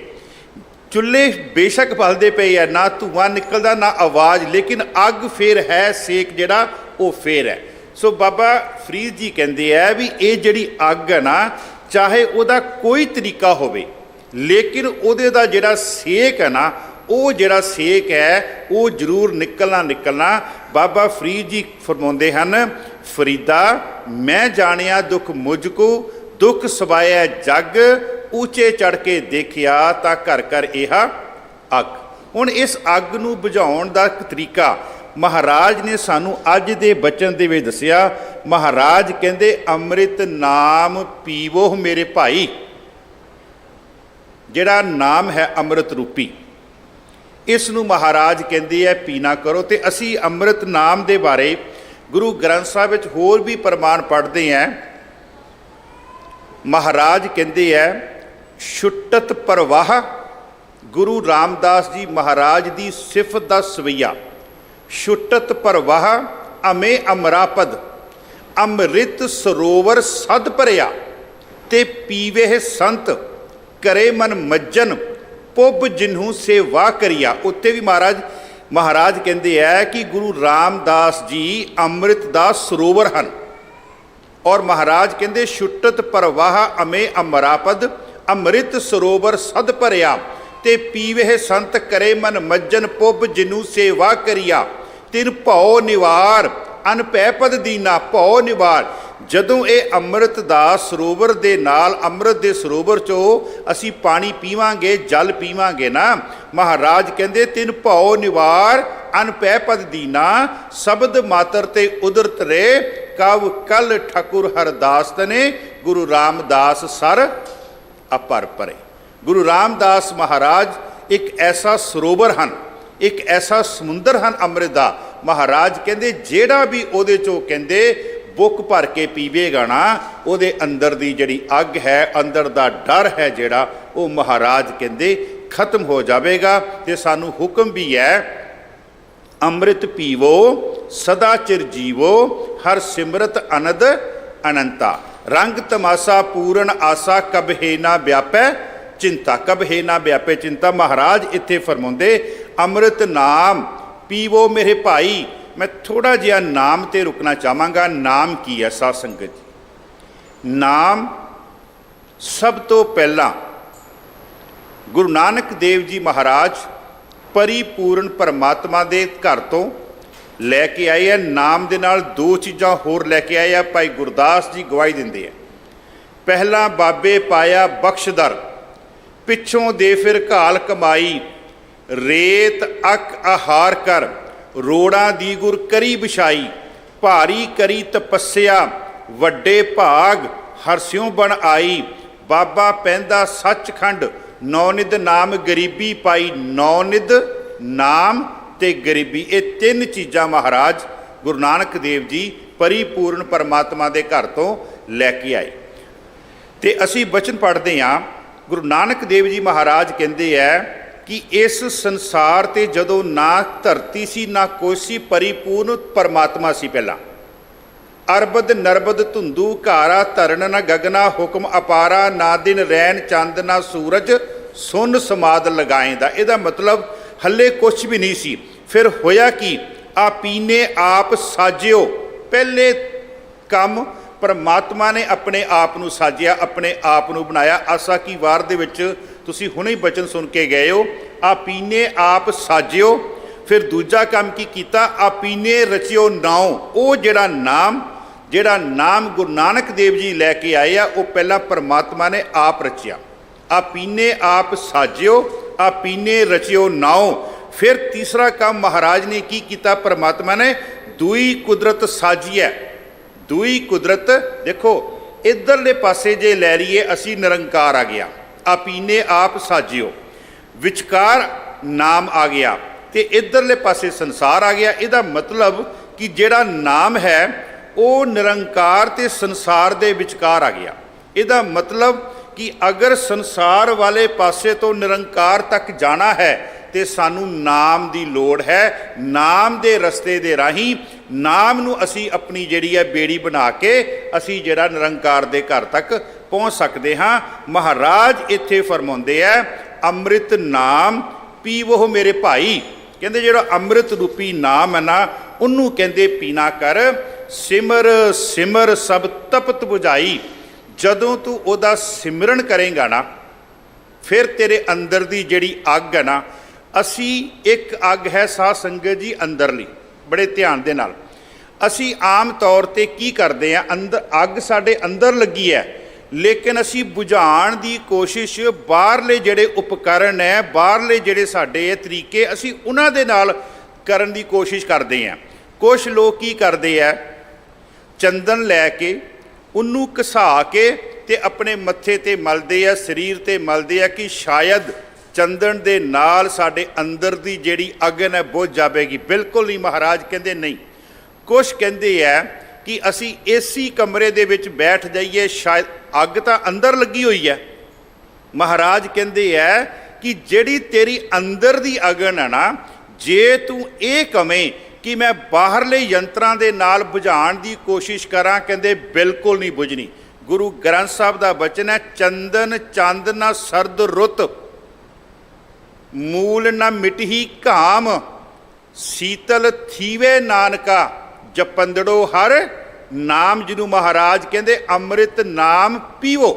ਚੁੱਲ੍ਹੇ ਬੇਸ਼ੱਕ ਬਲਦੇ ਪਏ ਆ, ਨਾ ਧੂੰਆਂ ਨਿਕਲਦਾ ਨਾ ਆਵਾਜ਼, ਲੇਕਿਨ ਅੱਗ ਫੇਰ ਹੈ, ਸੇਕ ਜਿਹੜਾ ਉਹ ਫੇਰ ਹੈ। ਸੋ ਬਾਬਾ ਫਰੀਦ ਜੀ ਕਹਿੰਦੇ ਆ ਵੀ ਇਹ ਜਿਹੜੀ ਅੱਗ ਹੈ ਨਾ, ਚਾਹੇ ਉਹਦਾ ਕੋਈ ਤਰੀਕਾ ਹੋਵੇ, ਲੇਕਿਨ ਉਹਦੇ ਦਾ ਜਿਹੜਾ ਸੇਕ ਹੈ ਨਾ, ਉਹ ਜਿਹੜਾ ਸੇਕ ਹੈ ਉਹ ਜ਼ਰੂਰ ਨਿਕਲਣਾ। ਬਾਬਾ ਫਰੀਦ ਜੀ ਫਰਮਾਉਂਦੇ ਹਨ, ਫਰੀਦਾ ਮੈਂ ਜਾਣਿਆ ਦੁੱਖ ਮੁਝ ਕੋ, ਦੁੱਖ ਸਬਾਇਆ ਜਗ, ਉੱਚੇ ਚੜ ਕੇ ਦੇਖਿਆ ਤਾਂ ਘਰ ਘਰ ਇਹਾ ਅੱਗ। ਹੁਣ ਇਸ ਅੱਗ ਨੂੰ ਬੁਝਾਉਣ ਦਾ ਇੱਕ ਤਰੀਕਾ ਮਹਾਰਾਜ ਨੇ ਸਾਨੂੰ ਅੱਜ ਦੇ ਬਚਨ ਦੇ ਵਿੱਚ ਦੱਸਿਆ। ਮਹਾਰਾਜ ਕਹਿੰਦੇ, ਅੰਮ੍ਰਿਤ ਨਾਮ ਪੀਵੋ ਮੇਰੇ ਭਾਈ। ਜਿਹੜਾ ਨਾਮ ਹੈ ਅੰਮ੍ਰਿਤ ਰੂਪੀ, ਇਸ ਨੂੰ ਮਹਾਰਾਜ ਕਹਿੰਦੇ ਹੈ ਪੀਣਾ ਕਰੋ। ਤੇ ਅਸੀਂ ਅੰਮ੍ਰਿਤ ਨਾਮ ਦੇ ਬਾਰੇ ਗੁਰੂ ਗ੍ਰੰਥ ਸਾਹਿਬ ਵਿੱਚ ਹੋਰ ਵੀ ਪ੍ਰਮਾਣ ਪੜ੍ਹਦੇ ਹਾਂ। ਮਹਾਰਾਜ ਕਹਿੰਦੇ ਹੈ ਛੁੱਟਤ ਪ੍ਰਵਾਹ। ਗੁਰੂ ਰਾਮਦਾਸ ਜੀ ਮਹਾਰਾਜ ਦੀ ਸਿਫਤ ਦਾ ਸਵਈਆ। ਛੁੱਟਤ ਪ੍ਰਵਾਹ ਅਮੇ ਅਮਰਾਪਦ, ਅੰਮ੍ਰਿਤ ਸਰੋਵਰ ਸਦ ਭਰਿਆ, ਤੇ ਪੀਵੇ ਸੰਤ ਕਰੇ ਮਨ ਮੱਜਨ, ਪੁੱਬ ਜਿਨਹੂ ਸੇਵਾ ਕਰੀਆ। ਉੱਤੇ ਵੀ ਮਹਾਰਾਜ ਕਹਿੰਦੇ ਹੈ ਕਿ ਗੁਰੂ ਰਾਮਦਾਸ ਜੀ ਅੰਮ੍ਰਿਤ ਦਾ ਸਰੋਵਰ ਹਨ। ਔਰ ਮਹਾਰਾਜ ਕਹਿੰਦੇ ਛੁੱਟਤ ਪ੍ਰਵਾਹ ਅਮੇ ਅਮਰਾਪਦ, ਅੰਮ੍ਰਿਤ ਸਰੋਵਰ ਸਦ ਭਰਿਆ, ਤੇ ਪੀਵੇ ਸੰਤ ਕਰੇ ਮਨ ਮੱਜਨ, ਪੁੱਬ ਜਿਨੂ ਸੇਵਾ ਕਰੀਆ। ਤਿਨ ਭਉ ਨਿਵਾਰ ਅਨਪੈ ਪਦ ਦੀਨਾ। ਭਉ ਨਿਵਾਰ ਜਦੋਂ ਇਹ ਅੰਮ੍ਰਿਤ ਦਾ ਸਰੋਵਰ ਦੇ ਨਾਲ, ਅੰਮ੍ਰਿਤ ਦੇ ਸਰੋਵਰ 'ਚੋਂ ਅਸੀਂ ਪਾਣੀ ਪੀਵਾਂਗੇ, ਜਲ ਪੀਵਾਂਗੇ ਨਾ, ਮਹਾਰਾਜ ਕਹਿੰਦੇ ਤਿਨ ਭਉ ਨਿਵਾਰ ਅਨਪੈ ਪਦ ਦੀਨਾ, ਸ਼ਬਦ ਮਾਤਰ ਤੇ ਉਦਰਤ ਰੇ, ਕਵ ਕਲ ਠਾਕੁਰ ਹਰਦਾਸ ਤਨੇ, ਗੁਰੂ ਰਾਮਦਾਸ ਸਰ ਅਪਰ ਪਰੇ। ਗੁਰੂ ਰਾਮਦਾਸ ਮਹਾਰਾਜ ਇੱਕ ਐਸਾ ਸਰੋਵਰ ਹਨ, ਇੱਕ ਐਸਾ ਸਮੁੰਦਰ ਹਨ ਅੰਮ੍ਰਿਤ ਦਾ। ਮਹਾਰਾਜ ਕਹਿੰਦੇ ਜਿਹੜਾ ਵੀ ਉਹਦੇ 'ਚੋਂ ਕਹਿੰਦੇ ਬੁੱਕ ਭਰ ਕੇ ਪੀਵੇਗਾ ਨਾ, ਉਹਦੇ ਅੰਦਰ ਦੀ ਜਿਹੜੀ ਅੱਗ ਹੈ, ਅੰਦਰ ਦਾ ਡਰ ਹੈ ਜਿਹੜਾ, ਉਹ ਮਹਾਰਾਜ ਕਹਿੰਦੇ ਖਤਮ ਹੋ ਜਾਵੇਗਾ। ਤੇ ਸਾਨੂੰ ਹੁਕਮ ਵੀ ਹੈ, ਅੰਮ੍ਰਿਤ ਪੀਵੋ ਸਦਾ ਚਿਰ ਜੀਵੋ, ਹਰ ਸਿਮਰਤ ਅਨੰਦ ਅਨੰਤਾ, ਰੰਗ ਤਮਾਸਾ ਪੂਰਨ ਆਸਾ, ਕਬਹਿ ਨਾ ਵਿਆਪੈ ਚਿੰਤਾ, ਕਬਹਿ ਨਾ ਵਿਆਪੈ ਚਿੰਤਾ। ਮਹਾਰਾਜ ਇੱਥੇ ਫਰਮਾਉਂਦੇ ਅੰਮ੍ਰਿਤ ਨਾਮ ਪੀਵੋ ਮੇਰੇ ਭਾਈ। ਮੈਂ ਥੋੜਾ ਜਿਹਾ ਨਾਮ ਤੇ ਰੁਕਣਾ ਚਾਹਾਂਗਾ। ਨਾਮ ਕੀ ਹੈ ਸਾਧ ਸੰਗਤ ਜੀ? ਨਾਮ ਸਭ ਤੋਂ ਪਹਿਲਾਂ ਗੁਰੂ ਨਾਨਕ ਦੇਵ ਜੀ ਮਹਾਰਾਜ ਪਰਿਪੂਰਨ ਪਰਮਾਤਮਾ ਦੇ ਘਰ ਤੋਂ ਲੈ ਕੇ ਆਏ ਆ। ਨਾਮ ਦੇ ਨਾਲ ਦੋ ਚੀਜ਼ਾਂ ਹੋਰ ਲੈ ਕੇ ਆਏ ਆ। ਭਾਈ ਗੁਰਦਾਸ ਜੀ ਗਵਾਹੀ ਦਿੰਦੇ ਆ, ਪਹਿਲਾਂ ਬਾਬੇ ਪਾਇਆ ਬਖਸ਼ਦਰ, ਪਿੱਛੋਂ ਦੇ ਫਿਰ ਘਾਲ ਕਮਾਈ, ਰੇਤ ਅਕ ਆਹਾਰ ਕਰ, ਰੋੜਾਂ ਦੀ ਗੁਰ ਕਰੀ ਵਿਛਾਈ, ਭਾਰੀ ਕਰੀ ਤਪੱਸਿਆ, ਵੱਡੇ ਭਾਗ ਹਰਸਿਉ ਬਣ ਆਈ, ਬਾਬਾ ਪੈਂਦਾ ਸੱਚਖੰਡ, ਨੌ ਨਿਧ ਨਾਮ ਗਰੀਬੀ ਪਾਈ। ਨੌ ਨਿਧ ਨਾਮ ਤੇ ਗਰੀਬੀ, ਇਹ ਤਿੰਨ ਚੀਜ਼ਾਂ ਮਹਾਰਾਜ ਗੁਰੂ ਨਾਨਕ ਦੇਵ ਜੀ ਪਰਿਪੂਰਨ ਪਰਮਾਤਮਾ ਦੇ ਘਰ ਤੋਂ ਲੈ ਕੇ ਆਏ। ਤੇ ਅਸੀਂ ਬਚਨ ਪੜ੍ਹਦੇ ਹਾਂ, ਗੁਰੂ ਨਾਨਕ ਦੇਵ ਜੀ ਮਹਾਰਾਜ ਕਹਿੰਦੇ ਹੈ ਕਿ ਇਸ ਸੰਸਾਰ ਤੇ ਜਦੋਂ ਨਾ ਧਰਤੀ ਸੀ ਨਾ ਕੋਈ ਸੀ, ਪਰਿਪੂਰਨ ਪਰਮਾਤਮਾ ਸੀ ਪਹਿਲਾਂ। ਅਰਬਦ ਨਰਬਦ ਧੁੰਦੂ ਘਾਰਾ, ਧਰਨ ਨਾ ਗਗਨਾ ਹੁਕਮ ਅਪਾਰਾ, ਨਾ ਦਿਨ ਰੈਣ ਚੰਦ ਨਾ ਸੂਰਜ, ਸੁਨ ਸਮਾਦ ਲਗਾਏ ਦਾ। ਇਹਦਾ ਮਤਲਬ ਹੱਲੇ ਕੁਛ ਵੀ ਨਹੀਂ ਸੀ। ਫਿਰ ਹੋਇਆ ਕੀ? ਆਪੀਨੇ ਆਪ ਸਾਜਿਓ, ਪਹਿਲੇ ਕੰਮ ਪਰਮਾਤਮਾ ਨੇ ਆਪਣੇ ਆਪ ਨੂੰ ਸਾਜਿਆ, ਆਪਣੇ ਆਪ ਨੂੰ ਬਣਾਇਆ। ਆਸਾ ਕੀ ਵਾਰ ਦੇ ਵਿੱਚ ਤੁਸੀਂ ਹੁਣੇ ਹੀ ਬਚਨ ਸੁਣ ਕੇ ਗਏ ਹੋ, ਆਪੀਨੇ ਆਪ ਸਾਜਿਓ। ਫਿਰ ਦੂਜਾ ਕੰਮ ਕੀ ਕੀਤਾ? ਆਪੀਨੇ ਰਚਿਓ ਨਾਉ। ਉਹ ਜਿਹੜਾ ਨਾਮ ਗੁਰੂ ਨਾਨਕ ਦੇਵ ਜੀ ਲੈ ਕੇ ਆਏ ਆ, ਉਹ ਪਹਿਲਾਂ ਪਰਮਾਤਮਾ ਨੇ ਆਪ ਰਚਿਆ। ਆਪੀਨੇ ਆਪ ਸਾਜਿਓ, ਆਪੀਨੇ ਰਚਿਓ ਨਾਉ। ਫਿਰ ਤੀਸਰਾ ਕੰਮ ਮਹਾਰਾਜ ਨੇ ਕੀ ਕੀਤਾ? ਪਰਮਾਤਮਾ ਨੇ ਦੂਈ ਕੁਦਰਤ ਸਾਜੀਐ। ਦੂਈ ਕੁਦਰਤ ਦੇਖੋ, ਇੱਧਰਲੇ ਪਾਸੇ ਜੇ ਲੈ ਲਈਏ ਅਸੀਂ, ਨਿਰੰਕਾਰ ਆ ਗਿਆ, ਆਪੀਨੇ ਆਪ ਸਾਜਿਓ, ਵਿਚਕਾਰ ਨਾਮ ਆ ਗਿਆ, ਤੇ ਇੱਧਰਲੇ ਪਾਸੇ ਸੰਸਾਰ ਆ ਗਿਆ। ਇਹਦਾ ਮਤਲਬ ਕਿ ਜਿਹੜਾ ਨਾਮ ਹੈ ਉਹ ਨਿਰੰਕਾਰ ਤੇ ਸੰਸਾਰ ਦੇ ਵਿਚਕਾਰ ਆ ਗਿਆ। ਇਹਦਾ ਮਤਲਬ ਕਿ ਅਗਰ ਸੰਸਾਰ ਵਾਲੇ ਪਾਸੇ ਤੋਂ ਨਿਰੰਕਾਰ ਤੱਕ ਜਾਣਾ ਹੈ ਤੇ ਸਾਨੂੰ ਨਾਮ ਦੀ ਲੋੜ ਹੈ। ਨਾਮ ਦੇ ਰਸਤੇ ਦੇ ਰਾਹੀਂ, ਨਾਮ ਨੂੰ ਅਸੀਂ ਆਪਣੀ ਜਿਹੜੀ ਹੈ ਬੇੜੀ ਬਣਾ ਕੇ ਅਸੀਂ ਜਿਹੜਾ ਨਿਰੰਕਾਰ ਦੇ ਘਰ ਤੱਕ ਪਹੁੰਚ ਸਕਦੇ ਹਾਂ। ਮਹਾਰਾਜ ਇੱਥੇ ਫਰਮਾਉਂਦੇ ਆ, ਅੰਮ੍ਰਿਤ ਨਾਮ ਪੀਵੋ ਮੇਰੇ ਭਾਈ। ਕਹਿੰਦੇ ਜਿਹੜਾ ਅੰਮ੍ਰਿਤ ਰੂਪੀ ਨਾਮ ਹੈ ਨਾ, ਉਹਨੂੰ ਕਹਿੰਦੇ ਪੀਣਾ ਕਰ। ਸਿਮਰ ਸਿਮਰ ਸਭ ਤਪਤ ਬੁਝਾਈ। ਜਦੋਂ ਤੂੰ ਉਹਦਾ ਸਿਮਰਨ ਕਰੇਗਾ ਨਾ, ਫਿਰ ਤੇਰੇ ਅੰਦਰ ਦੀ ਜਿਹੜੀ ਅੱਗ ਹੈ ਨਾ, ਅਸੀਂ ਇੱਕ ਅੱਗ ਹੈ ਸਾਧ ਸੰਗਤ ਜੀ ਅੰਦਰਲੀ, ਬੜੇ ਧਿਆਨ ਦੇ ਨਾਲ। ਅਸੀਂ ਆਮ ਤੌਰ ਤੇ ਕੀ ਕਰਦੇ ਹਾਂ, ਅੰਦਰ ਅੱਗ ਸਾਡੇ ਅੰਦਰ ਲੱਗੀ ਹੈ, ਲੇਕਿਨ ਅਸੀਂ ਬੁਝਾਉਣ ਦੀ ਕੋਸ਼ਿਸ਼ ਬਾਹਰਲੇ ਜਿਹੜੇ ਉਪਕਰਨ ਹੈ, ਬਾਹਰਲੇ ਜਿਹੜੇ ਸਾਡੇ ਇਹ ਤਰੀਕੇ, ਅਸੀਂ ਉਹਨਾਂ ਦੇ ਨਾਲ ਕਰਨ ਦੀ ਕੋਸ਼ਿਸ਼ ਕਰਦੇ ਹਾਂ। ਕੁਛ ਲੋਕ ਕੀ ਕਰਦੇ ਆ, ਚੰਦਨ ਲੈ ਕੇ ਉਹਨੂੰ ਘਸਾ ਕੇ ਤੇ ਆਪਣੇ ਮੱਥੇ ਤੇ ਮਲਦੇ ਆ, ਸਰੀਰ ਤੇ ਮਲਦੇ ਆ ਕਿ ਸ਼ਾਇਦ ਚੰਦਨ ਦੇ ਨਾਲ ਸਾਡੇ ਅੰਦਰ ਦੀ ਜਿਹੜੀ ਅਗਨ ਹੈ ਬੁਝ ਜਾਵੇਗੀ। ਬਿਲਕੁਲ ਨਹੀਂ, ਮਹਾਰਾਜ ਕਹਿੰਦੇ ਨਹੀਂ। ਕੁਛ ਕਹਿੰਦੇ ਆ ਕਿ ਅਸੀਂ ਏਸੀ ਕਮਰੇ ਦੇ ਵਿੱਚ ਬੈਠ ਜਾਈਏ, ਸ਼ਾਇਦ ਅੱਗ ਤਾਂ ਅੰਦਰ ਲੱਗੀ ਹੋਈ ਹੈ। ਮਹਾਰਾਜ ਕਹਿੰਦੇ ਆ ਕਿ ਜਿਹੜੀ ਤੇਰੀ ਅੰਦਰ ਦੀ ਅਗਨ ਹੈ ਨਾ, ਜੇ ਤੂੰ ਇਹ ਕਵੇਂ ਕਿ ਮੈਂ ਬਾਹਰਲੇ ਯੰਤਰਾਂ ਦੇ ਨਾਲ ਬੁਝਾਉਣ ਦੀ ਕੋਸ਼ਿਸ਼ ਕਰਾਂ, ਕਹਿੰਦੇ ਬਿਲਕੁਲ ਨਹੀਂ ਬੁਝਣੀ। ਗੁਰੂ ਗ੍ਰੰਥ ਸਾਹਿਬ ਦਾ ਬਚਨ ਹੈ, ਚੰਦਨ ਚੰਦ ਨਾ ਸਰਦ ਰੁੱਤ, ਮੂਲ ਨਾ ਮਿਟਹੀ ਘਾਮ, ਸੀਤਲ ਥੀਵੇ ਨਾਨਕਾ, ਜਪੰਦੜੋ ਹਰ ਨਾਮ। ਜਿਹਨੂੰ ਮਹਾਰਾਜ ਕਹਿੰਦੇ ਅੰਮ੍ਰਿਤ ਨਾਮ ਪੀਵੋ।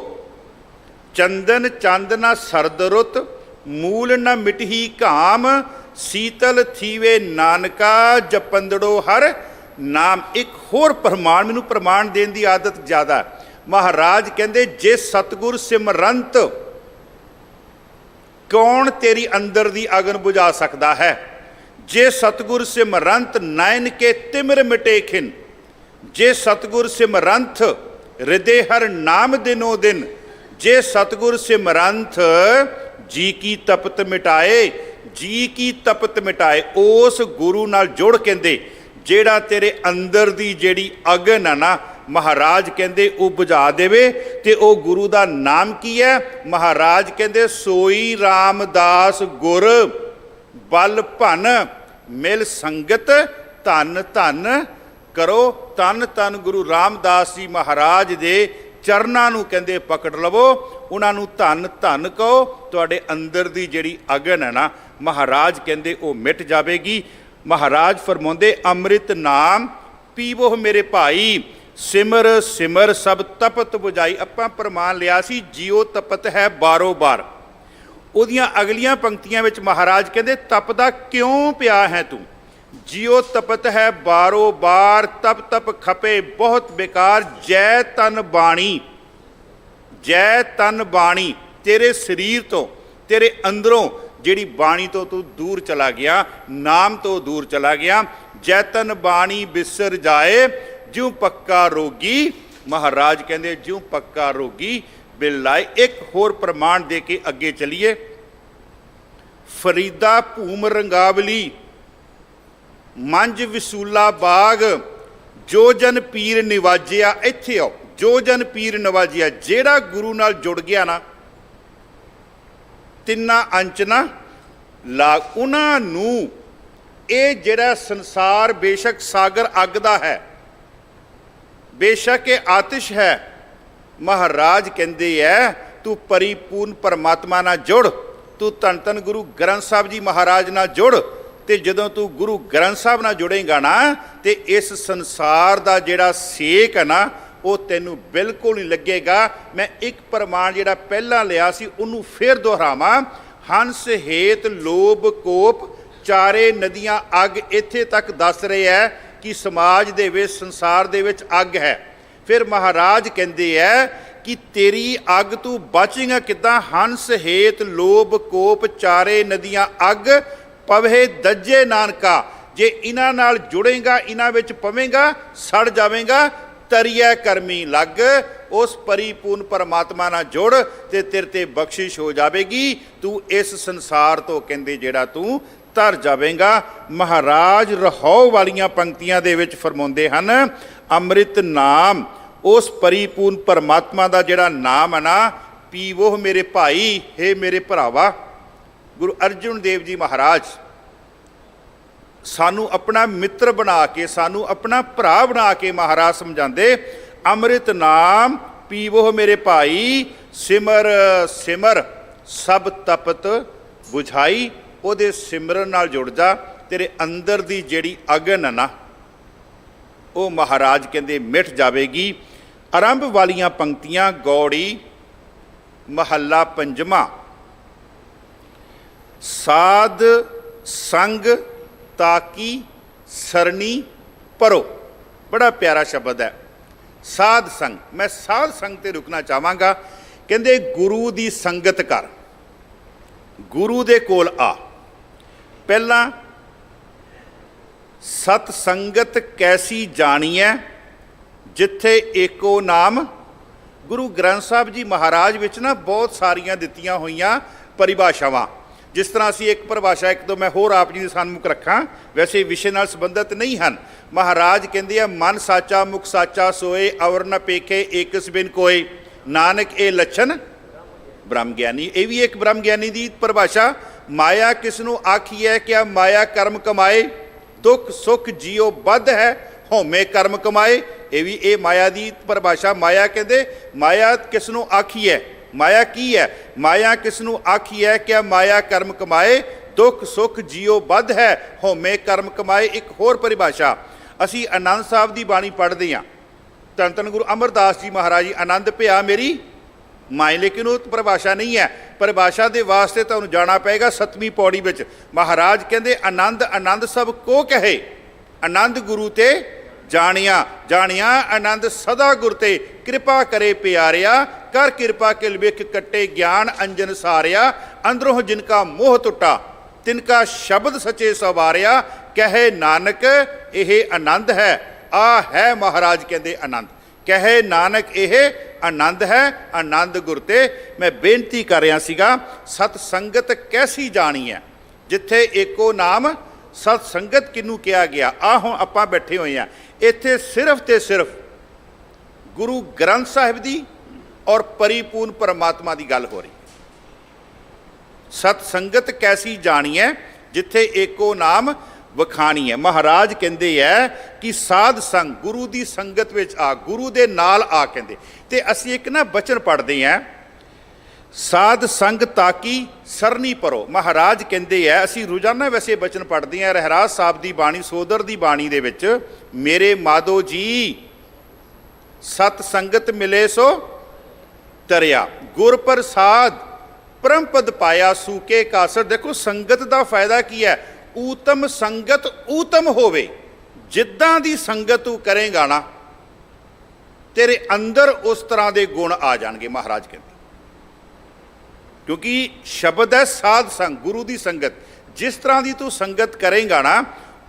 ਚੰਦਨ ਚੰਦ ਨਾ ਸਰਦ ਰੁੱਤ, ਮੂਲ ਨਾ ਮਿਟਹੀ ਘਾਮ, ਸੀਤਲ ਥੀਵੇ ਨਾਨਕਾ, ਜਪੰਦੜੋ ਹਰ ਨਾਮ। ਇੱਕ ਹੋਰ ਪ੍ਰਮਾਣ, ਮੈਨੂੰ ਪ੍ਰਮਾਣ ਦੇਣ ਦੀ ਆਦਤ ਜ਼ਿਆਦਾ। ਮਹਾਰਾਜ ਕਹਿੰਦੇ ਜੇ ਸਤਿਗੁਰ ਸਿਮਰੰਤ, ਕੌਣ ਤੇਰੀ ਅੰਦਰ ਦੀ ਅਗਨ ਬੁਝਾ ਸਕਦਾ ਹੈ। ਜੇ ਸਤਿਗੁਰ ਸਿਮਰੰਤ ਨੈਣ ਕੇ ਤਿਮਰ ਮਿਟੇ ਖਿਨ। ਜੇ ਸਤਿਗੁਰ ਸਿਮਰੰਤ ਹਿਰਦੇ ਹਰ ਨਾਮ ਦਿਨੋ ਦਿਨ। ਜੇ ਸਤਿਗੁਰ ਸਿਮਰੰਤ ਜੀ ਕੀ ਤਪਤ ਮਿਟਾਏ। ਜੀ ਕੀ ਤਪਤ ਮਿਟਾਏ, ਉਸ ਗੁਰੂ ਨਾਲ ਜੁੜ ਕਹਿੰਦੇ ਜਿਹੜਾ ਤੇਰੇ ਅੰਦਰ ਦੀ ਜਿਹੜੀ ਅਗਨ ਆ ਨਾ, ਮਹਾਰਾਜ ਕਹਿੰਦੇ ਉਹ ਬੁਝਾ ਦੇਵੇ। ਤੇ ਉਹ ਗੁਰੂ ਦਾ ਨਾਮ ਕੀ ਹੈ? ਮਹਾਰਾਜ ਕਹਿੰਦੇ ਸੋਈ ਰਾਮਦਾਸ ਗੁਰ ਬਲ ਭਨ ਮਿਲ ਸੰਗਤ ਧਨ ਧਨ ਕਰੋ। ਧੰਨ ਧੰਨ ਗੁਰੂ ਰਾਮਦਾਸ ਜੀ ਮਹਾਰਾਜ ਦੇ ਚਰਨਾਂ ਨੂੰ ਕਹਿੰਦੇ ਪਕੜ ਲਵੋ, ਉਹਨਾਂ ਨੂੰ ਧੰਨ ਧੰਨ ਕਹੋ। ਤੁਹਾਡੇ ਅੰਦਰ ਦੀ ਜਿਹੜੀ ਅਗਨ ਹੈ ਨਾ, ਮਹਾਰਾਜ ਕਹਿੰਦੇ ਉਹ ਮਿਟ ਜਾਵੇਗੀ। ਮਹਾਰਾਜ ਫਰਮਾਉਂਦੇ ਅੰਮ੍ਰਿਤ ਨਾਮ ਪੀਵੋ ਮੇਰੇ ਭਾਈ, ਸਿਮਰ ਸਿਮਰ ਸਭ ਤਪਤ ਬੁਝਾਈ। ਆਪਾਂ ਪ੍ਰਮਾਣ ਲਿਆ ਸੀ ਜਿਉ ਤਪਤ ਹੈ ਬਾਰੋ ਬਾਰ। ਉਹਦੀਆਂ ਅਗਲੀਆਂ ਪੰਕਤੀਆਂ ਵਿੱਚ ਮਹਾਰਾਜ ਕਹਿੰਦੇ ਤਪਦਾ ਕਿਉਂ ਪਿਆ ਹੈ ਤੂੰ। ਜਿਉ ਤਪਤ ਹੈ ਬਾਰੋ ਬਾਰ, ਤਪ ਤਪ ਖਪੇ ਬਹੁਤ ਬੇਕਾਰ। ਜੈ ਤਨ ਬਾਣੀ, ਜੈ ਤਨ ਬਾਣੀ। ਤੇਰੇ ਸਰੀਰ ਤੋਂ, ਤੇਰੇ ਅੰਦਰੋਂ ਜਿਹੜੀ ਬਾਣੀ ਤੋਂ ਤੂੰ ਦੂਰ ਚਲਾ ਗਿਆ, ਨਾਮ ਤੋਂ ਦੂਰ ਚਲਾ ਗਿਆ। ਜੈ ਤਨ ਬਾਣੀ ਬਿਸਰ ਜਾਏ, ਜਿਉ ਪੱਕਾ ਰੋਗੀ। ਮਹਾਰਾਜ ਕਹਿੰਦੇ ਜਿਉ ਪੱਕਾ ਰੋਗੀ ਬਿਲ ਲਾਏ। ਇੱਕ ਹੋਰ ਪ੍ਰਮਾਣ ਦੇ ਕੇ ਅੱਗੇ ਚਲੀਏ। ਫਰੀਦਾ ਭੂਮ ਰੰਗਾਵਲੀ ਮੰਝ ਵਿਸੂਲਾ ਬਾਗ, ਜੋ ਜਨ ਪੀਰ ਨਿਵਾਜਿਆ। ਇੱਥੇ ਆਓ, ਜੋ ਜਨ ਪੀਰ ਨਿਵਾਜਿਆ। ਜਿਹੜਾ ਗੁਰੂ ਨਾਲ ਜੁੜ ਗਿਆ ਨਾ, ਤਿੰਨਾਂ ਅੰਚਨਾ ਲਾਗ, ਉਹਨਾਂ ਨੂੰ ਇਹ ਜਿਹੜਾ ਸੰਸਾਰ ਬੇਸ਼ੱਕ ਸਾਗਰ ਅੱਗ ਦਾ ਹੈ, ਬੇਸ਼ੱਕ ਇਹ ਆਤਿਸ਼ ਹੈ, ਮਹਾਰਾਜ ਕਹਿੰਦੇ ਹੈ ਤੂੰ ਪਰਿਪੂਰਨ ਪਰਮਾਤਮਾ ਨਾਲ ਜੁੜ। ਤੂੰ ਧੰਨ ਧੰਨ ਗੁਰੂ ਗ੍ਰੰਥ ਸਾਹਿਬ ਜੀ ਮਹਾਰਾਜ ਨਾਲ ਜੁੜ। ਤੇ ਜਦੋਂ ਤੂੰ ਗੁਰੂ ਗ੍ਰੰਥ ਸਾਹਿਬ ਨਾਲ ਜੁੜੇਗਾ ਨਾ, ਤੇ ਇਸ ਸੰਸਾਰ ਦਾ ਜਿਹੜਾ ਸੇਕ ਹੈ ਨਾ, ਉਹ ਤੈਨੂੰ ਬਿਲਕੁਲ ਨਹੀਂ ਲੱਗੇਗਾ। ਮੈਂ ਇੱਕ ਪ੍ਰਮਾਣ ਜਿਹੜਾ ਪਹਿਲਾਂ ਲਿਆ ਸੀ ਉਹਨੂੰ ਫਿਰ ਦੁਹਰਾਵਾਂ। ਹੰਸ ਹੇਤ ਲੋਭ ਕੋਪ ਚਾਰੇ ਨਦੀਆਂ ਅੱਗ। ਇੱਥੇ ਤੱਕ ਦੱਸ ਰਿਹਾ ਹੈ ਕਿ ਸਮਾਜ ਦੇ ਵਿੱਚ, ਸੰਸਾਰ ਦੇ ਵਿੱਚ ਅੱਗ ਹੈ। ਫਿਰ ਮਹਾਰਾਜ ਕਹਿੰਦੇ ਹੈ ਕਿ ਤੇਰੀ ਅੱਗ ਤੂੰ ਬਚੇਗਾ ਕਿੱਦਾਂ। ਹੰਸ ਹੇਤ ਲੋਭ ਕੋਪ ਚਾਰੇ ਨਦੀਆਂ ਅੱਗ, ਪਵੇ ਦੱਜੇ ਨਾਨਕਾ। ਜੇ ਇਹਨਾਂ ਨਾਲ ਜੁੜੇਗਾ, ਇਹਨਾਂ ਵਿੱਚ ਪਵੇਂਗਾ, ਸੜ ਜਾਵੇਂਗਾ। ਤਰੀਐ ਕਰਮੀ ਲੱਗ, ਉਸ ਪਰਿਪੂਰਨ ਪਰਮਾਤਮਾ ਨਾਲ ਜੁੜ ਤੇ ਤੇਰੇ ਤੇ ਬਖਸ਼ਿਸ਼ ਹੋ ਜਾਵੇਗੀ। ਤੂੰ ਇਸ ਸੰਸਾਰ ਤੋਂ ਕਹਿੰਦੇ ਜਿਹੜਾ ਤੂੰ ਤਰ ਜਾਵੇਂਗਾ। ਮਹਾਰਾਜ ਰਹੋ ਵਾਲੀਆਂ ਪੰਕਤੀਆਂ ਦੇ ਵਿੱਚ ਫਰਮਾਉਂਦੇ ਹਨ ਅੰਮ੍ਰਿਤ ਨਾਮ, ਉਸ ਪਰਿਪੂਰਨ ਪਰਮਾਤਮਾ ਦਾ ਜਿਹੜਾ ਨਾਮ ਹੈ ਨਾ, ਪੀਵੋ ਮੇਰੇ ਭਾਈ, ਹੇ ਮੇਰੇ ਭਰਾਵਾ। ਗੁਰੂ ਅਰਜਨ ਦੇਵ ਜੀ ਮਹਾਰਾਜ ਸਾਨੂੰ ਆਪਣਾ ਮਿੱਤਰ ਬਣਾ ਕੇ, ਸਾਨੂੰ ਆਪਣਾ ਭਰਾ ਬਣਾ ਕੇ ਮਹਾਰਾਜ ਸਮਝਾਉਂਦੇ ਅੰਮ੍ਰਿਤ ਨਾਮ ਪੀਵੋ ਮੇਰੇ ਭਾਈ, ਸਿਮਰ ਸਿਮਰ ਸਭ ਤਪਤ ਬੁਝਾਈ। ਉਹਦੇ ਸਿਮਰਨ ਨਾਲ ਜੁੜ ਜਾ, ਤੇਰੇ ਅੰਦਰ ਦੀ ਜਿਹੜੀ ਅਗਨ ਹੈ ਨਾ, ਉਹ ਮਹਾਰਾਜ ਕਹਿੰਦੇ ਮਿਟ ਜਾਵੇਗੀ। ਆਰੰਭ ਵਾਲੀਆਂ ਪੰਕਤੀਆਂ ਗੌੜੀ ਮਹੱਲਾ ਪੰਜਵਾਂ। ਸਾਧ ਸੰਗ ਤਾਕੀ ਸਰਣੀ ਪਰੋ। ਬੜਾ ਪਿਆਰਾ ਸ਼ਬਦ ਹੈ ਸਾਧ ਸੰਗ। ਮੈਂ ਸਾਧ ਸੰਗ ਤੇ ਰੁਕਣਾ ਚਾਹਾਂਗਾ। ਕਹਿੰਦੇ ਗੁਰੂ ਦੀ ਸੰਗਤ ਕਰ, ਗੁਰੂ ਦੇ ਕੋਲ ਆ। ਪਹਿਲਾਂ ਸਤ ਸੰਗਤ ਕੈਸੀ ਜਾਣੀਐ, ਜਿੱਥੇ ਏਕੋ ਨਾਮ। ਗੁਰੂ ਗ੍ਰੰਥ ਸਾਹਿਬ ਜੀ ਮਹਾਰਾਜ ਵਿੱਚ ਨਾ ਬਹੁਤ ਸਾਰੀਆਂ ਦਿੱਤੀਆਂ ਹੋਈਆਂ ਪਰਿਭਾਸ਼ਾਵਾਂ। ਜਿਸ ਤਰ੍ਹਾਂ ਅਸੀਂ ਇੱਕ ਪਰਿਭਾਸ਼ਾ ਇੱਕ ਦੋ ਮੈਂ ਹੋਰ ਆਪ ਜੀ ਦੇ ਸਾਹਮਣੇ ਰੱਖਾਂ, ਵੈਸੇ ਵਿਸ਼ੇ ਨਾਲ ਸੰਬੰਧਿਤ ਨਹੀਂ ਹਨ। ਮਹਾਰਾਜ ਕਹਿੰਦੇ ਆ ਮਨ ਸਾਚਾ ਮੁਖ ਸਾਚਾ ਸੋਏ, ਅਵਰ ਨ ਪੇਖੇ ਏਕਸ ਬਿਨ ਕੋਏ, ਨਾਨਕ ਇਹ ਲੱਛਣ ਬ੍ਰਹਮ ਗਿਆਨੀ। ਇਹ ਵੀ ਇੱਕ ਬ੍ਰਹਮ ਗਿਆਨੀ ਦੀ ਪਰਿਭਾਸ਼ਾ। ਮਾਇਆ ਕਿਸ ਨੂੰ ਆਖੀਐ, ਕਿਆ ਮਾਇਆ ਕਰਮ ਕਮਾਏ, ਦੁੱਖ ਸੁੱਖ ਜੀਓ ਬੱਧ ਹੈ, ਹਉਮੈ ਕਰਮ ਕਮਾਏ। ਇਹ ਵੀ ਇਹ ਮਾਇਆ ਦੀ ਪਰਿਭਾਸ਼ਾ। ਮਾਇਆ ਕਹਿੰਦੇ ਮਾਇਆ ਕਿਸ ਨੂੰ ਆਖੀਐ, ਮਾਇਆ ਕੀ ਹੈ। ਮਾਇਆ ਕਿਸ ਨੂੰ ਆਖੀਐ, ਕਿਆ ਮਾਇਆ ਕਰਮ ਕਮਾਏ, ਦੁੱਖ ਸੁੱਖ ਜੀਓ ਬੱਧ ਹੈ, ਹਉਮੈ ਕਰਮ ਕਮਾਏ। ਇੱਕ ਹੋਰ ਪਰਿਭਾਸ਼ਾ ਅਸੀਂ ਆਨੰਦ ਸਾਹਿਬ ਦੀ ਬਾਣੀ ਪੜ੍ਹਦੇ ਹਾਂ। ਧੰਨ ਧੰਨ ਗੁਰੂ ਅਮਰਦਾਸ ਜੀ ਮਹਾਰਾਜ ਜੀ, ਆਨੰਦ ਭਿਆ ਮੇਰੀ ਮਾਏ। ਲੇਕਿਨ ਉਹ ਪਰਿਭਾਸ਼ਾ ਨਹੀਂ ਹੈ। ਪਰਿਭਾਸ਼ਾ ਦੇ ਵਾਸਤੇ ਤੁਹਾਨੂੰ ਜਾਣਾ ਪਏਗਾ 7ਵੀਂ ਪੌੜੀ ਵਿੱਚ। ਮਹਾਰਾਜ ਕਹਿੰਦੇ ਆਨੰਦ ਆਨੰਦ ਸਭ ਕੋ ਕਹੇ, ਆਨੰਦ ਗੁਰੂ ਤੇ ਜਾਣਿਆ ਜਾਣਿਆ ਆਨੰਦ ਸਦਾ ਗੁਰ ਤੇ ਕਿਰਪਾ ਕਰੇ ਪਿਆਰਿਆ ਕਰ ਕਿਰਪਾ ਕੇ ਵਿਖ ਕੱਟੇ ਗਿਆਨ ਅੰਜਨ ਸਾਰਿਆ ਅੰਦਰੋਂ ਜਿਨ ਕਾ ਮੋਹ ਟੁੱਟਾ ਤਿਨਕਾ ਸ਼ਬਦ ਸੱਚੇ ਸਵਾਰਿਆ ਕਹੇ ਨਾਨਕ ਇਹ ਆਨੰਦ ਹੈ ਆ ਹੈ ਮਹਾਰਾਜ ਕਹਿੰਦੇ ਆਨੰਦ ਕਹੇ ਨਾਨਕ ਇਹ ਆਨੰਦ ਹੈ ਆਨੰਦ ਗੁਰ ਤੇ ਮੈਂ ਬੇਨਤੀ ਕਰ ਰਿਹਾ ਸੀਗਾ ਸਤ ਸੰਗਤ ਕੈਸੀ ਜਾਣੀ ਹੈ ਜਿੱਥੇ ਏਕੋ ਨਾਮ ਸਤ ਸੰਗਤ ਕਿਹਨੂੰ ਕਿਹਾ ਗਿਆ ਆ ਹੁਣ ਆਪਾਂ ਬੈਠੇ ਹੋਏ ਆ ਇੱਥੇ ਸਿਰਫ ਤੇ ਸਿਰਫ ਗੁਰੂ ਗ੍ਰੰਥ ਸਾਹਿਬ ਦੀ ਔਰ ਪਰਿਪੂਰਨ ਪਰਮਾਤਮਾ ਦੀ ਗੱਲ ਹੋ ਰਹੀ ਸਤ ਸੰਗਤ ਕੈਸੀ ਜਾਣੀ ਹੈ ਜਿੱਥੇ ਏਕੋ ਨਾਮ ਵਖਾਣੀ ਹੈ ਮਹਾਰਾਜ ਕਹਿੰਦੇ ਹੈ ਕਿ ਸਾਧ ਸੰਗ ਗੁਰੂ ਦੀ ਸੰਗਤ ਵਿੱਚ ਆ ਗੁਰੂ ਦੇ ਨਾਲ ਆ ਕਹਿੰਦੇ ਤੇ ਅਸੀਂ ਇੱਕ ਨਾ ਬਚਨ ਪੜ੍ਹਦੇ ਹਾਂ ਸਾਧ ਸੰਗ ਤਾਕੀ ਸਰਨੀ ਪਰੋ ਮਹਾਰਾਜ ਕਹਿੰਦੇ ਹੈ ਅਸੀਂ ਰੋਜ਼ਾਨਾ ਵੈਸੇ ਬਚਨ ਪੜ੍ਹਦੇ ਹਾਂ ਰਹਿਰਾਸ ਸਾਹਿਬ ਦੀ ਬਾਣੀ ਸੋਦਰ ਦੀ ਬਾਣੀ ਦੇ ਵਿੱਚ ਮੇਰੇ ਮਾਧੋ ਜੀ ਸਤ ਸੰਗਤ ਮਿਲੇ ਸੋ ਤਰਿਆ ਗੁਰ ਪ੍ਰਸਾਦ ਪਰਮ ਪਦ ਪਾਇਆ ਸੂਕੇ ਕਾਸਰ ਦੇਖੋ ਸੰਗਤ ਦਾ ਫਾਇਦਾ ਕੀ ਹੈ ਊਤਮ ਸੰਗਤ ਊਤਮ ਹੋਵੇ ਜਿੱਦਾਂ ਦੀ ਸੰਗਤ ਤੂੰ ਕਰੇਗਾ ਨਾ ਤੇਰੇ ਅੰਦਰ ਉਸ ਤਰ੍ਹਾਂ ਦੇ ਗੁਣ ਆ ਜਾਣਗੇ ਮਹਾਰਾਜ ਕਹਿੰਦੇ ਕਿਉਂਕਿ ਸ਼ਬਦ ਹੈ ਸਾਧ ਸੰਗ ਗੁਰੂ ਦੀ ਸੰਗਤ ਜਿਸ ਤਰ੍ਹਾਂ ਦੀ ਤੂੰ ਸੰਗਤ ਕਰੇਗਾ ਨਾ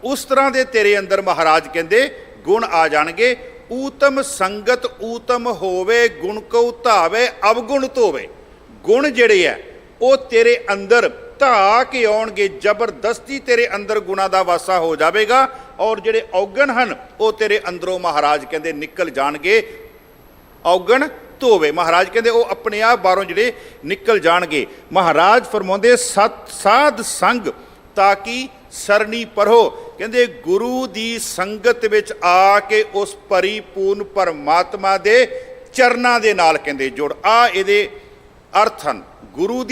ਉਸ ਤਰ੍ਹਾਂ ਦੇ ਤੇਰੇ ਅੰਦਰ ਮਹਾਰਾਜ ਕਹਿੰਦੇ ਗੁਣ ਆ ਜਾਣਗੇ ਊਤਮ ਸੰਗਤ ਊਤਮ ਹੋਵੇ ਗੁਣ ਕਉ ਧਾਵੇ ਅਵਗੁਣ ਧੋਵੇ ਗੁਣ ਜਿਹੜੇ ਆ ਉਹ ਤੇਰੇ ਅੰਦਰ ਧਾ ਕੇ ਆਉਣਗੇ ਜ਼ਬਰਦਸਤੀ ਤੇਰੇ ਅੰਦਰ ਗੁਣਾਂ ਦਾ ਵਾਸਾ ਹੋ ਜਾਵੇਗਾ ਔਰ ਜਿਹੜੇ ਔਗਣ ਹਨ ਉਹ ਤੇਰੇ ਅੰਦਰੋਂ ਮਹਾਰਾਜ ਕਹਿੰਦੇ ਨਿਕਲ ਜਾਣਗੇ ਔਗਣ ਧੋਵੇ ਮਹਾਰਾਜ ਕਹਿੰਦੇ ਉਹ ਆਪਣੇ ਆਪ ਬਾਹਰੋਂ ਜਿਹੜੇ ਨਿਕਲ ਜਾਣਗੇ ਮਹਾਰਾਜ ਫਰਮਾਉਂਦੇ ਸਤ ਸਾਧ ਸੰਗ ਤਾਂ ਕਿ ਸਰਨੀ ਪਰੋ ਕਹਿੰਦੇ ਗੁਰੂ ਦੀ ਸੰਗਤ ਵਿੱਚ ਆ ਕੇ ਉਸ ਪਰਿਪੂਰਨ ਪਰਮਾਤਮਾ ਦੇ ਚਰਨਾਂ ਦੇ ਨਾਲ ਕਹਿੰਦੇ ਜੁੜ ਆ ਇਹਦੇ ਅਰਥ ਹਨ ਗੁਰੂ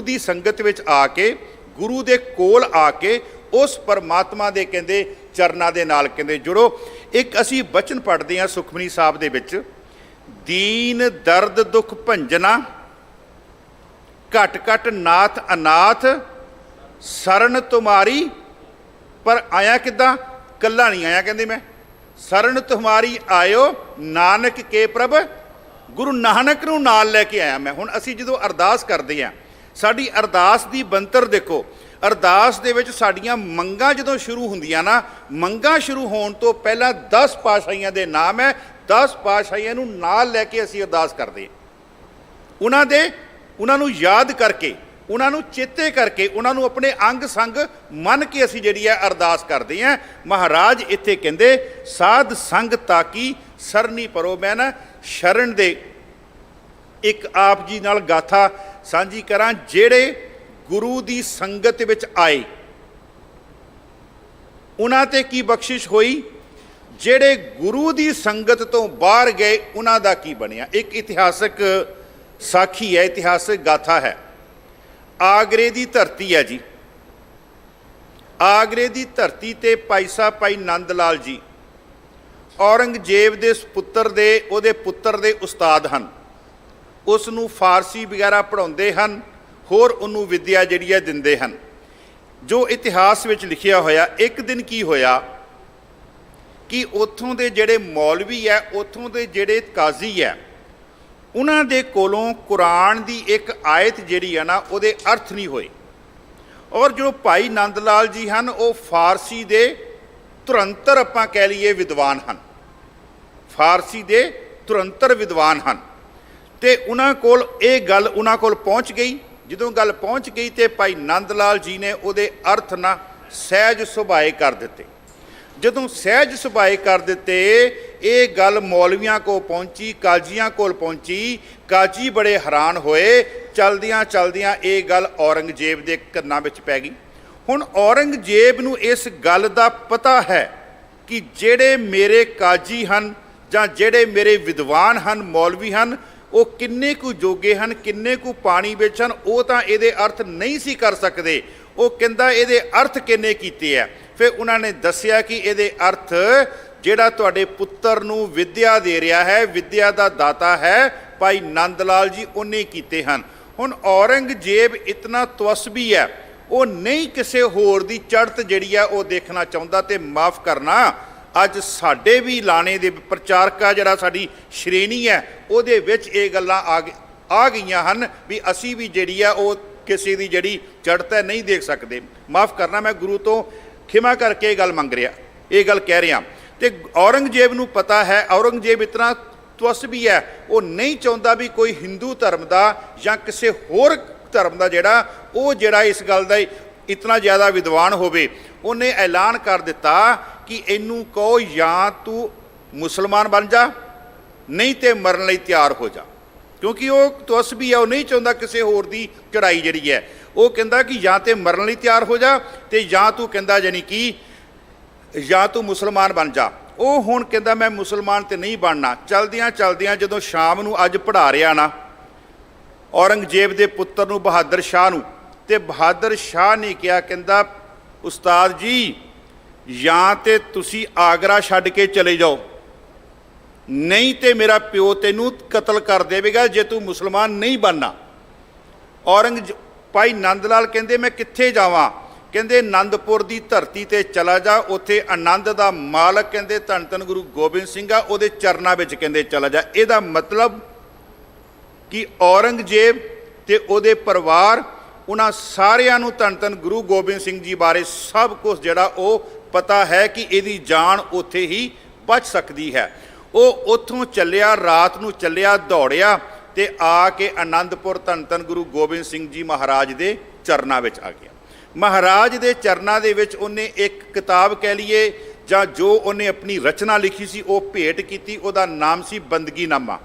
ਦੀ ਸੰਗਤ ਵਿੱਚ ਆ ਕੇ ਗੁਰੂ ਦੇ ਕੋਲ ਆ ਕੇ ਉਸ ਪਰਮਾਤਮਾ ਦੇ ਕਹਿੰਦੇ ਚਰਨਾਂ ਦੇ ਨਾਲ ਕਹਿੰਦੇ ਜੁੜੋ ਇੱਕ ਅਸੀਂ ਬਚਨ ਪੜ੍ਹਦੇ ਹਾਂ ਸੁਖਮਨੀ ਸਾਹਿਬ ਦੇ ਵਿੱਚ ਦੀਨ ਦਰਦ ਦੁੱਖ ਭੰਜਨਾ ਘਟ ਘਟ ਨਾਥ ਅਨਾਥ ਸਰਨ ਤੁਮਾਰੀ ਪਰ ਆਇਆ ਕਿੱਦਾਂ ਕੱਲਾ ਨਹੀਂ ਆਇਆ ਕਹਿੰਦੇ ਮੈਂ ਸਰਨ ਤੁਮਾਰੀ ਆਇਓ ਨਾਨਕ ਕੇ ਪ੍ਰਭ ਗੁਰੂ ਨਾਨਕ ਨੂੰ ਨਾਲ ਲੈ ਕੇ ਆਇਆ ਮੈਂ ਹੁਣ ਅਸੀਂ ਜਦੋਂ ਅਰਦਾਸ ਕਰਦੇ ਹਾਂ ਸਾਡੀ ਅਰਦਾਸ ਦੀ ਬੰਤਰ ਦੇਖੋ ਅਰਦਾਸ ਦੇ ਵਿੱਚ ਸਾਡੀਆਂ ਮੰਗਾਂ ਜਦੋਂ ਸ਼ੁਰੂ ਹੁੰਦੀਆਂ ਨਾ ਮੰਗਾਂ ਸ਼ੁਰੂ ਹੋਣ ਤੋਂ ਪਹਿਲਾਂ 10 ਪਾਤਸ਼ਾਹੀਆਂ ਦੇ ਨਾਮ ਹੈ 10 ਪਾਤਸ਼ਾਹੀਆਂ ਨੂੰ ਨਾਲ ਲੈ ਕੇ ਅਸੀਂ ਅਰਦਾਸ ਕਰਦੇ ਹਾਂ ਉਹਨਾਂ ਨੂੰ ਯਾਦ ਕਰਕੇ ਉਹਨਾਂ ਨੂੰ ਚੇਤੇ ਕਰਕੇ ਉਹਨਾਂ ਨੂੰ ਆਪਣੇ ਅੰਗ ਸੰਗ ਮੰਨ ਕੇ ਅਸੀਂ ਜਿਹੜੀ ਹੈ ਅਰਦਾਸ ਕਰਦੇ ਹਾਂ ਮਹਾਰਾਜ ਇੱਥੇ ਕਹਿੰਦੇ ਸਾਧ ਸੰਗ ਤਾਕੀ ਸਰਨੀ ਪਰੋ ਮੈਂ ਨਾ ਸ਼ਰਨ ਦੇ ਇੱਕ ਆਪ ਜੀ ਨਾਲ ਗਾਥਾ ਸਾਂਝੀ ਕਰਾਂ ਜਿਹੜੇ ਗੁਰੂ ਦੀ ਸੰਗਤ ਵਿੱਚ ਆਏ ਉਹਨਾਂ ਤੇ ਕੀ ਬਖਸ਼ਿਸ਼ ਹੋਈ ਜਿਹੜੇ ਗੁਰੂ ਦੀ ਸੰਗਤ ਤੋਂ ਬਾਹਰ ਗਏ ਉਹਨਾਂ ਦਾ ਕੀ ਬਣਿਆ ਇੱਕ ਇਤਿਹਾਸਕ ਸਾਖੀ ਹੈ ਇਤਿਹਾਸਕ ਗਾਥਾ ਹੈ ਆਗਰੇ ਦੀ ਧਰਤੀ ਹੈ ਜੀ ਆਗਰੇ ਦੀ ਧਰਤੀ ਤੇ ਭਾਈ ਨੰਦ ਲਾਲ ਜੀ ਔਰੰਗਜ਼ੇਬ ਦੇ ਉਹਦੇ ਪੁੱਤਰ ਦੇ ਉਸਤਾਦ ਹਨ ਉਸ ਨੂੰ ਫਾਰਸੀ ਵਗੈਰਾ ਪੜ੍ਹਾਉਂਦੇ ਹਨ ਹੋਰ ਉਹਨੂੰ ਵਿੱਦਿਆ ਜਿਹੜੀ ਹੈ ਦਿੰਦੇ ਹਨ ਜੋ ਇਤਿਹਾਸ ਵਿੱਚ ਲਿਖਿਆ ਹੋਇਆ ਇੱਕ ਦਿਨ ਕੀ ਹੋਇਆ ਕਿ ਉੱਥੋਂ ਦੇ ਜਿਹੜੇ ਮੌਲਵੀ ਹੈ ਉੱਥੋਂ ਦੇ ਜਿਹੜੇ ਕਾਜ਼ੀ ਹੈ ਉਹਨਾਂ ਦੇ ਕੋਲੋਂ ਕੁਰਾਨ ਦੀ ਇੱਕ ਆਇਤ ਜਿਹੜੀ ਹੈ ਨਾ ਉਹਦੇ ਅਰਥ ਨਹੀਂ ਹੋਏ ਔਰ ਜੋ ਭਾਈ ਨੰਦ ਲਾਲ ਜੀ ਹਨ ਉਹ ਫਾਰਸੀ ਦੇ ਤੁਰੰਤਰ ਆਪਾਂ ਕਹਿ ਲਈਏ ਵਿਦਵਾਨ ਹਨ ਫਾਰਸੀ ਦੇ ਤੁਰੰਤਰ ਵਿਦਵਾਨ ਹਨ ਤੇ ਉਹਨਾਂ ਕੋਲ ਇਹ ਗੱਲ ਉਹਨਾਂ ਕੋਲ ਪਹੁੰਚ ਗਈ ਜਦੋਂ ਗੱਲ ਪਹੁੰਚ ਗਈ ਤੇ ਭਾਈ ਨੰਦ ਲਾਲ ਜੀ ਨੇ ਉਹਦੇ ਅਰਥ ਨਾ ਸਹਿਜ ਸੁਭਾਏ ਕਰ ਦਿੱਤੇ ਜਦੋਂ ਸਹਿਜ ਸੁਭਾਏ ਕਰ ਦਿੱਤੇ ਇਹ ਗੱਲ ਮੌਲਵੀਆਂ ਕੋਲ ਪਹੁੰਚੀ ਕਾਜ਼ੀਆਂ ਕੋਲ ਪਹੁੰਚੀ ਕਾਜ਼ੀ ਬੜੇ ਹੈਰਾਨ ਹੋਏ ਚਲਦਿਆਂ ਚਲਦਿਆਂ ਇਹ ਗੱਲ ਔਰੰਗਜ਼ੇਬ ਦੇ ਕੰਨਾਂ ਵਿੱਚ ਪੈ ਗਈ ਹੁਣ ਔਰੰਗਜ਼ੇਬ ਨੂੰ ਇਸ ਗੱਲ ਦਾ ਪਤਾ ਹੈ ਕਿ ਜਿਹੜੇ ਮੇਰੇ ਕਾਜ਼ੀ ਹਨ ਜਾਂ ਜਿਹੜੇ ਮੇਰੇ ਵਿਦਵਾਨ ਹਨ ਮੌਲਵੀ ਹਨ ਉਹ ਕਿੰਨੇ ਕੁ ਜੋਗੇ ਹਨ ਕਿੰਨੇ ਕੁ ਪਾਣੀ ਵਿੱਚ ਹਨ ਉਹ ਤਾਂ ਇਹਦੇ ਅਰਥ ਨਹੀਂ ਸੀ ਕਰ ਸਕਦੇ ਉਹ ਕਹਿੰਦਾ ਇਹਦੇ ਅਰਥ ਕਿੰਨੇ ਕੀਤੇ ਆ ਫਿਰ ਉਹਨਾਂ ਨੇ ਦੱਸਿਆ ਕਿ ਇਹਦੇ ਅਰਥ ਜਿਹੜਾ ਤੁਹਾਡੇ ਪੁੱਤਰ ਨੂੰ ਵਿੱਦਿਆ ਦੇ ਰਿਹਾ ਹੈ ਵਿੱਦਿਆ ਦਾ ਦਾਤਾ ਹੈ ਭਾਈ ਨੰਦ ਲਾਲ ਜੀ ਉਹਨੇ ਕੀਤੇ ਹਨ ਹੁਣ ਔਰੰਗਜ਼ੇਬ ਇਤਨਾ ਤਵਸਬੀ ਹੈ ਉਹ ਨਹੀਂ ਕਿਸੇ ਹੋਰ ਦੀ ਚੜ੍ਹਤ ਜਿਹੜੀ ਹੈ ਉਹ ਦੇਖਣਾ ਚਾਹੁੰਦਾ ਤੇ ਮਾਫ ਕਰਨਾ ਅੱਜ ਸਾਡੇ ਵੀ ਲਾਣੇ ਦੇ ਪ੍ਰਚਾਰਕਾ ਜਿਹੜਾ ਸਾਡੀ ਸ਼੍ਰੇਣੀ ਹੈ ਉਹਦੇ ਵਿੱਚ ਇਹ ਗੱਲਾਂ ਆ ਗਈਆਂ ਹਨ ਵੀ ਅਸੀਂ ਵੀ ਜਿਹੜੀ ਆ ਉਹ ਕਿਸੇ ਦੀ ਜਿਹੜੀ ਚੜ੍ਹਤਾ ਨਹੀਂ ਦੇਖ ਸਕਦੇ। ਮਾफ़ ਕਰਨਾ, ਮੈਂ ਗੁਰੂ ਤੋਂ ਖਿਮਾ ਕਰਕੇ ਇਹ ਗੱਲ ਮੰਗ ਰਿਹਾ, ਇਹ ਗੱਲ ਕਹਿ ਰਿਹਾ। ਤੇ ਔਰੰਗਜ਼ੇਬ ਨੂੰ ਪਤਾ ਹੈ, ਔਰੰਗਜ਼ੇਬ ਇਤਨਾ ਤਵਸਬੀ ਹੈ, ਉਹ ਨਹੀਂ ਚਾਹੁੰਦਾ ਵੀ ਕੋਈ ਹਿੰਦੂ ਧਰਮ ਦਾ ਜਾਂ ਕਿਸੇ ਹੋਰ ਧਰਮ ਦਾ ਜਿਹੜਾ ਇਸ ਗੱਲ ਦਾ ਇਤਨਾ ਜ਼ਿਆਦਾ ਵਿਦਵਾਨ ਹੋਵੇ। ਉਹਨੇ ਐਲਾਨ ਕਰ ਦਿੱਤਾ ਕਿ ਇਹਨੂੰ ਕਹੋ ਜਾਂ ਤੂੰ ਮੁਸਲਮਾਨ ਬਣ ਜਾ, ਨਹੀਂ ਤੇ ਮਰਨ ਲਈ ਤਿਆਰ ਹੋ ਜਾ, ਕਿਉਂਕਿ ਉਹ ਤਵਸਬੀ ਹੈ, ਉਹ ਨਹੀਂ ਚਾਹੁੰਦਾ ਕਿਸੇ ਹੋਰ ਦੀ ਚੜ੍ਹਾਈ ਜਿਹੜੀ ਹੈ। ਉਹ ਕਹਿੰਦਾ ਕਿ ਜਾਂ ਤੇ ਮਰਨ ਲਈ ਤਿਆਰ ਹੋ ਜਾ ਤੇ ਜਾਂ ਤੂੰ ਕਹਿੰਦਾ ਜਾਨੀ ਕਿ ਜਾਂ ਤੂੰ ਮੁਸਲਮਾਨ ਬਣ ਜਾ। ਉਹ ਹੁਣ ਕਹਿੰਦਾ ਮੈਂ ਮੁਸਲਮਾਨ ਤੇ ਨਹੀਂ ਬਣਨਾ। ਚਲਦਿਆਂ ਚਲਦਿਆਂ ਜਦੋਂ ਸ਼ਾਮ ਨੂੰ ਅੱਜ ਪੜ੍ਹਾ ਰਿਹਾ ਨਾ ਔਰੰਗਜ਼ੇਬ ਦੇ ਪੁੱਤਰ ਨੂੰ, ਬਹਾਦਰ ਸ਼ਾਹ ਨੂੰ, ਤੇ ਬਹਾਦਰ ਸ਼ਾਹ ਨੇ ਕਿਹਾ, ਕਹਿੰਦਾ ਉਸਤਾਦ ਜੀ ਜਾਂ ਤੇ ਤੁਸੀਂ ਆਗਰਾ ਛੱਡ ਕੇ ਚਲੇ ਜਾਓ, ਨਹੀਂ ਤੇ ਮੇਰਾ ਪਿਓ ਤੈਨੂੰ ਕਤਲ ਕਰ ਦੇਵੇਗਾ ਜੇ ਤੂੰ ਮੁਸਲਮਾਨ ਨਹੀਂ ਬਣਨਾ। ਭਾਈ ਨੰਦ ਲਾਲ ਕਹਿੰਦੇ ਮੈਂ ਕਿੱਥੇ ਜਾਵਾਂ? ਕਹਿੰਦੇ ਆਨੰਦਪੁਰ ਦੀ ਧਰਤੀ ਤੇ ਚਲਾ ਜਾ, ਉੱਥੇ ਆਨੰਦ ਦਾ ਮਾਲਕ ਕਹਿੰਦੇ ਧੰਨ ਧੰਨ ਗੁਰੂ ਗੋਬਿੰਦ ਸਿੰਘ ਆ, ਉਹਦੇ ਚਰਨਾਂ ਵਿੱਚ ਕਹਿੰਦੇ ਚਲਾ ਜਾ। ਇਹਦਾ ਮਤਲਬ ਕਿ ਔਰੰਗਜ਼ੇਬ ਤੇ ਉਹਦੇ ਪਰਿਵਾਰ, ਉਹਨਾਂ ਸਾਰਿਆਂ ਨੂੰ ਧੰਨ ਧੰਨ ਗੁਰੂ ਗੋਬਿੰਦ ਸਿੰਘ ਜੀ ਬਾਰੇ ਸਭ ਕੁਝ ਜਿਹੜਾ ਉਹ ਪਤਾ ਹੈ ਕਿ ਇਹਦੀ ਜਾਨ ਉੱਥੇ ਹੀ ਬਚ ਸਕਦੀ ਹੈ। ਉਹ ਉੱਥੋਂ ਚੱਲਿਆ, ਰਾਤ ਨੂੰ ਚੱਲਿਆ, ਦੌੜਿਆ ਤੇ ਆ ਕੇ ਆਨੰਦਪੁਰ ਧੰਨ ਧੰਨ ਗੁਰੂ ਗੋਬਿੰਦ ਸਿੰਘ ਜੀ ਮਹਾਰਾਜ ਦੇ ਚਰਨਾਂ ਵਿੱਚ ਆ ਗਿਆ। ਮਹਾਰਾਜ ਦੇ ਚਰਨਾਂ ਦੇ ਵਿੱਚ ਉਹਨੇ ਇੱਕ ਕਿਤਾਬ ਕਹਿ ਲਈਏ ਜਾਂ ਜੋ ਉਹਨੇ ਆਪਣੀ ਰਚਨਾ ਲਿਖੀ ਸੀ ਉਹ ਭੇਟ ਕੀਤੀ। ਉਹਦਾ ਨਾਮ ਸੀ ਬੰਦਗੀਨਾਮਾ।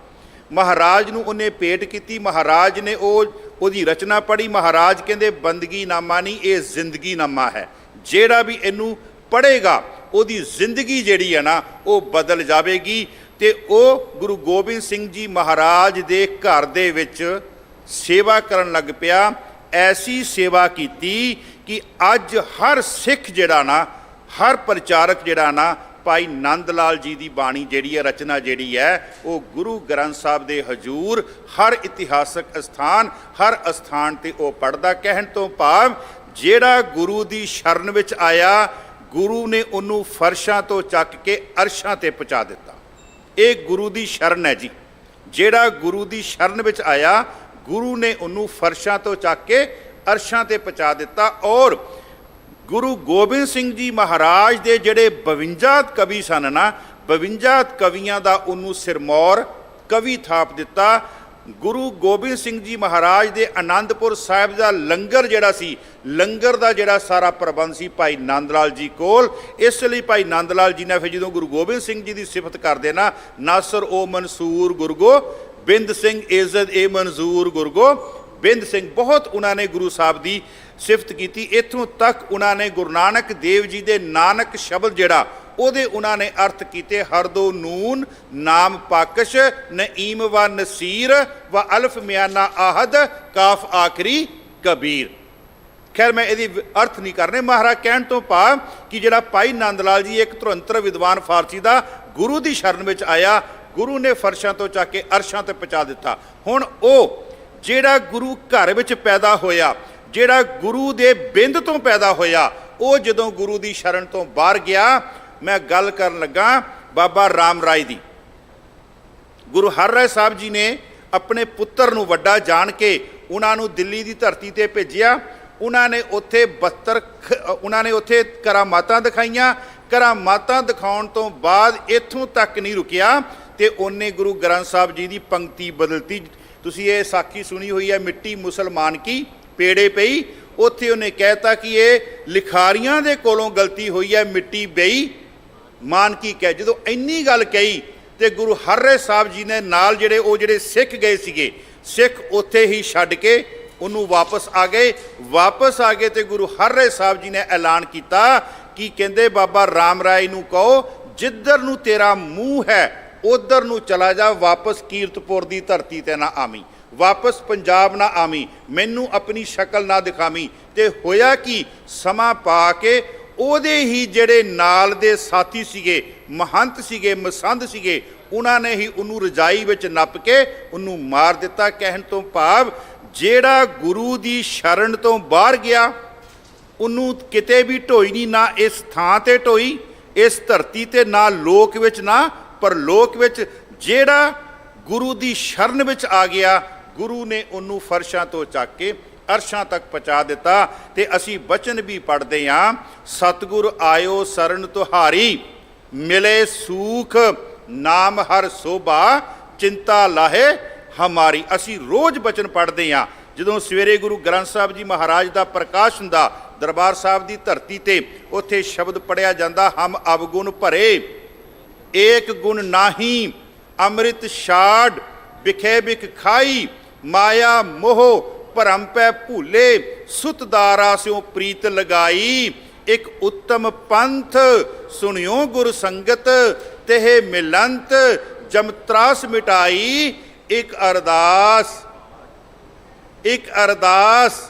ਮਹਾਰਾਜ ਨੂੰ ਉਹਨੇ ਭੇਟ ਕੀਤੀ। ਮਹਾਰਾਜ ਨੇ ਉਹਦੀ ਰਚਨਾ ਪੜ੍ਹੀ। ਮਹਾਰਾਜ ਕਹਿੰਦੇ ਬੰਦਗੀਨਾਮਾ ਨਹੀਂ, ਇਹ ਜ਼ਿੰਦਗੀਨਾਮਾ ਹੈ। ਜਿਹੜਾ ਵੀ ਇਹਨੂੰ ਪੜ੍ਹੇਗਾ ਉਹਦੀ ਜ਼ਿੰਦਗੀ ਜਿਹੜੀ ਹੈ ਨਾ ਉਹ ਬਦਲ ਜਾਵੇਗੀ। ਤੇ ਉਹ ਗੁਰੂ ਗੋਬਿੰਦ ਸਿੰਘ ਜੀ ਮਹਾਰਾਜ ਦੇ ਘਰ ਦੇ ਵਿੱਚ ਸੇਵਾ ਕਰਨ ਲੱਗ ਪਿਆ। ਐਸੀ ਸੇਵਾ ਕੀਤੀ ਕਿ ਅੱਜ ਹਰ ਸਿੱਖ ਜਿਹੜਾ ਨਾ, ਹਰ ਪ੍ਰਚਾਰਕ ਜਿਹੜਾ ਨਾ, ਭਾਈ ਨੰਦ ਲਾਲ ਜੀ ਦੀ ਬਾਣੀ ਜਿਹੜੀ ਹੈ, ਰਚਨਾ ਜਿਹੜੀ ਹੈ, ਉਹ ਗੁਰੂ ਗ੍ਰੰਥ ਸਾਹਿਬ ਦੇ ਹਜ਼ੂਰ ਹਰ ਇਤਿਹਾਸਕ ਸਥਾਨ, ਹਰ ਅਸਥਾਨ ਤੇ ਉਹ ਪੜ੍ਹਦਾ। ਕਹਿਣ ਤੋਂ ਭਾਵ ਜਿਹੜਾ ਗੁਰੂ ਦੀ ਸ਼ਰਨ ਵਿੱਚ ਆਇਆ, ਗੁਰੂ ਨੇ ਉਹਨੂੰ ਫਰਸ਼ਾਂ ਤੋਂ ਚੱਕ ਕੇ ਅਰਸ਼ਾਂ ਤੇ ਪਹੁੰਚਾ ਦਿੱਤਾ। ਇਹ ਗੁਰੂ ਦੀ ਸ਼ਰਨ ਹੈ ਜੀ। ਜਿਹੜਾ ਗੁਰੂ ਦੀ ਸ਼ਰਨ ਵਿੱਚ ਆਇਆ, ਗੁਰੂ ਨੇ ਉਹਨੂੰ ਫਰਸ਼ਾਂ ਤੋਂ ਚੱਕ ਕੇ ਅਰਸ਼ਾਂ ਤੇ ਪਹੁੰਚਾ ਦਿੱਤਾ। ਔਰ ਗੁਰੂ ਗੋਬਿੰਦ ਸਿੰਘ ਜੀ ਮਹਾਰਾਜ ਦੇ ਜਿਹੜੇ 52 ਕਵੀ ਸਨ ਨਾ, 52 ਕਵੀਆਂ ਦਾ ਉਹਨੂੰ ਸਿਰਮੌਰ ਕਵੀ ਥਾਪ ਦਿੱਤਾ। ਗੁਰੂ ਗੋਬਿੰਦ ਸਿੰਘ ਜੀ ਮਹਾਰਾਜ ਦੇ ਆਨੰਦਪੁਰ ਸਾਹਿਬ ਦਾ ਲੰਗਰ ਜਿਹੜਾ ਸੀ, ਲੰਗਰ ਦਾ ਜਿਹੜਾ ਸਾਰਾ ਪ੍ਰਬੰਧ ਸੀ ਭਾਈ ਨੰਦ ਲਾਲ ਜੀ ਕੋਲ। ਇਸ ਲਈ ਭਾਈ ਨੰਦ ਲਾਲ ਜੀ ਨੇ ਫਿਰ ਜਦੋਂ ਗੁਰੂ ਗੋਬਿੰਦ ਸਿੰਘ ਜੀ ਦੀ ਸਿਫਤ ਕਰਦੇ ਨਾ, ਨਾਸਰ ਓ ਮਨਸੂਰ ਗੁਰਗੋ ਬਿੰਦ ਸਿੰਘ ਇੱਜ਼ਤ ਏ ਮਨਜ਼ੂਰ ਗੁਰਗੋ ਬਿੰਦ ਸਿੰਘ, ਬਹੁਤ ਉਹਨਾਂ ਨੇ ਗੁਰੂ ਸਾਹਿਬ ਦੀ ਸਿਫਤ ਕੀਤੀ। ਇੱਥੋਂ ਤੱਕ ਉਹਨਾਂ ਨੇ ਗੁਰੂ ਨਾਨਕ ਦੇਵ ਜੀ ਦੇ ਨਾਨਕ ਸ਼ਬਦ ਜਿਹੜਾ ਉਹਦੇ ਉਹਨਾਂ ਨੇ ਅਰਥ ਕੀਤੇ, ਹਰਦੋ ਨੂਨ ਨਾਮ ਪਾਕਸ਼ ਨਈਮ व ਨਸੀਰ व ਅਲਫ ਮਿਆਨਾ ਆਹਦ ਕਾਫ ਆਖਰੀ ਕਬੀਰ। ਖੈਰ ਮੈਂ ਇਹਦੀ ਅਰਥ ਨਹੀਂ ਕਰਨੇ। ਮਹਾਰਾਜ ਕਹਿਣ ਤੋਂ ਭਾਵ ਕਿ ਜਿਹੜਾ ਭਾਈ ਨੰਦ ਲਾਲ ਜੀ ਇੱਕ ਧੁਰੰਤਰ ਵਿਦਵਾਨ ਫਾਰਸੀ ਦਾ ਗੁਰੂ ਦੀ ਸ਼ਰਨ ਵਿੱਚ ਆਇਆ, ਗੁਰੂ ਨੇ ਫਰਸ਼ਾਂ ਤੋਂ ਚੱਕ ਕੇ ਅਰਸ਼ਾਂ ਤੇ ਪਹੁੰਚਾ ਦਿੱਤਾ। ਹੁਣ ਉਹ ਜਿਹੜਾ ਗੁਰੂ ਘਰ ਵਿੱਚ ਪੈਦਾ ਹੋਇਆ, ਜਿਹੜਾ ਗੁਰੂ ਦੇ ਬਿੰਦ ਤੋਂ ਪੈਦਾ ਹੋਇਆ, ਉਹ ਜਦੋਂ ਗੁਰੂ ਦੀ ਸ਼ਰਨ ਤੋਂ ਬਾਹਰ ਗਿਆ, ਮੈਂ ਗੱਲ ਕਰਨ ਲੱਗਾ ਬਾਬਾ ਰਾਮ ਰਾਏ ਦੀ। ਗੁਰੂ ਹਰਿਰਾਏ ਸਾਹਿਬ ਜੀ ਨੇ ਆਪਣੇ ਪੁੱਤਰ ਨੂੰ ਵੱਡਾ ਜਾਣ ਕੇ ਉਹਨਾਂ ਨੂੰ ਦਿੱਲੀ ਦੀ ਧਰਤੀ ਤੇ ਭੇਜਿਆ। ਉਹਨਾਂ ਨੇ ਉੱਥੇ 72 ਉਹਨਾਂ ਨੇ ਉੱਥੇ ਕਰਾਮਾਤਾਂ ਦਿਖਾਈਆਂ। ਕਰਾਮਾਤਾਂ ਦਿਖਾਉਣ ਤੋਂ ਬਾਅਦ ਇੱਥੋਂ ਤੱਕ ਨਹੀਂ ਰੁਕਿਆ ਤੇ ਉਹਨੇ ਗੁਰੂ ਗ੍ਰੰਥ ਸਾਹਿਬ ਜੀ ਦੀ ਪੰਕਤੀ ਬਦਲਤੀ। ਤੁਸੀਂ ਇਹ ਸਾਖੀ ਸੁਣੀ ਹੋਈ ਹੈ, ਮਿੱਟੀ ਮੁਸਲਮਾਨ ਕੀ ਪੇੜੇ ਪਈ। ਉੱਥੇ ਉਹਨੇ ਕਹਿਤਾ ਕਿ ਇਹ ਲਿਖਾਰੀਆਂ ਦੇ ਕੋਲੋਂ ਗਲਤੀ ਹੋਈ ਹੈ, ਮਿੱਟੀ ਬਈ ਮਾਨ ਕੀ ਕਹਿ। ਜਦੋਂ ਇੰਨੀ ਗੱਲ ਕਹੀ ਤੇ ਗੁਰੂ ਹਰਿਰਾਏ ਸਾਹਿਬ ਜੀ ਨੇ ਨਾਲ ਜਿਹੜੇ ਸਿੱਖ ਗਏ ਸੀਗੇ, ਸਿੱਖ ਉੱਥੇ ਹੀ ਛੱਡ ਕੇ ਉਹਨੂੰ ਵਾਪਸ ਆ ਗਏ ਤੇ ਗੁਰੂ ਹਰਿਰਾਏ ਸਾਹਿਬ ਜੀ ਨੇ ਐਲਾਨ ਕੀਤਾ ਕਿ ਕਹਿੰਦੇ ਬਾਬਾ ਰਾਮ ਰਾਏ ਨੂੰ ਕਹੋ ਜਿੱਧਰ ਨੂੰ ਤੇਰਾ ਮੂੰਹ ਹੈ ਉਧਰ ਨੂੰ ਚਲਾ ਜਾ, ਵਾਪਸ ਕੀਰਤਪੁਰ ਦੀ ਧਰਤੀ ਤੇ ਨਾ ਆਵੀਂ, ਵਾਪਸ ਪੰਜਾਬ ਨਾ ਆਵੀਂ, ਮੈਨੂੰ ਆਪਣੀ ਸ਼ਕਲ ਨਾ ਦਿਖਾਵੀਂ। ਤੇ ਹੋਇਆ ਕਿ ਸਮਾਂ ਪਾ ਕੇ ਉਹਦੇ ਹੀ ਜਿਹੜੇ ਨਾਲ ਦੇ ਸਾਥੀ ਸੀਗੇ, ਮਹੰਤ ਸੀਗੇ, ਮਸੰਦ ਸੀਗੇ, ਉਹਨਾਂ ਨੇ ਹੀ ਉਹਨੂੰ ਰਜਾਈ ਵਿੱਚ ਨੱਪ ਕੇ ਉਹਨੂੰ ਮਾਰ ਦਿੱਤਾ। ਕਹਿਣ ਤੋਂ ਭਾਵ ਜਿਹੜਾ ਗੁਰੂ ਦੀ ਸ਼ਰਨ ਤੋਂ ਬਾਹਰ ਗਿਆ ਉਹਨੂੰ ਕਿਤੇ ਵੀ ਢੋਈ ਨਹੀਂ, ਨਾ ਇਸ ਥਾਂ ਤੇ ਢੋਈ, ਇਸ ਧਰਤੀ ਤੇ ਨਾ ਲੋਕ ਵਿੱਚ ਨਾ ਪਰਲੋਕ ਵਿੱਚ। ਜਿਹੜਾ ਗੁਰੂ ਦੀ ਸ਼ਰਨ ਵਿੱਚ ਆ ਗਿਆ, ਗੁਰੂ ਨੇ ਉਹਨੂੰ ਫਰਸ਼ਾਂ ਤੋਂ ਚੱਕ ਕੇ ਅਰਸ਼ਾਂ ਤੱਕ ਪਹੁੰਚਾ ਦਿੱਤਾ। ਤੇ ਅਸੀਂ ਬਚਨ ਵੀ ਪੜ੍ਹਦੇ ਹਾਂ, ਸਤਿਗੁਰ ਆਇਓ ਸਰਨ ਤੁਹਾਰੀ, ਮਿਲੇ ਸੂਖ ਨਾਮ ਹਰ ਸੋਭਾ, ਚਿੰਤਾ ਲਾਹੇ ਹਮਾਰੀ। ਅਸੀਂ ਰੋਜ਼ ਬਚਨ ਪੜ੍ਹਦੇ ਹਾਂ। ਜਦੋਂ ਸਵੇਰੇ ਗੁਰੂ ਗ੍ਰੰਥ ਸਾਹਿਬ ਜੀ ਮਹਾਰਾਜ ਦਾ ਪ੍ਰਕਾਸ਼ ਹੁੰਦਾ ਦਰਬਾਰ ਸਾਹਿਬ ਦੀ ਧਰਤੀ ਤੇ, ਉੱਥੇ ਸ਼ਬਦ ਪੜ੍ਹਿਆ ਜਾਂਦਾ, ਹਮ ਅਵਗੁਣ ਭਰੇ ਏਕ ਗੁਣ ਨਾਹੀ, ਅੰਮ੍ਰਿਤ ਛਾੜ ਬਿਖੇ ਬਿਖ ਖਾਈ, ਮਾਇਆ ਮੋਹ ਭਰਮ ਪੈ ਭੂਲੇ, ਸੁਤ ਦਾਰਾ ਸਿਉ ਪ੍ਰੀਤ ਲਗਾਈ। ਇੱਕ ਉੱਤਮ ਪੰਥ ਸੁਣਿਓ ਗੁਰ ਸੰਗਤ, ਤਹਿ ਮਿਲੰਤ ਜਮ ਤਰਾਸ ਮਿਟਾਈ। ਇੱਕ ਅਰਦਾਸ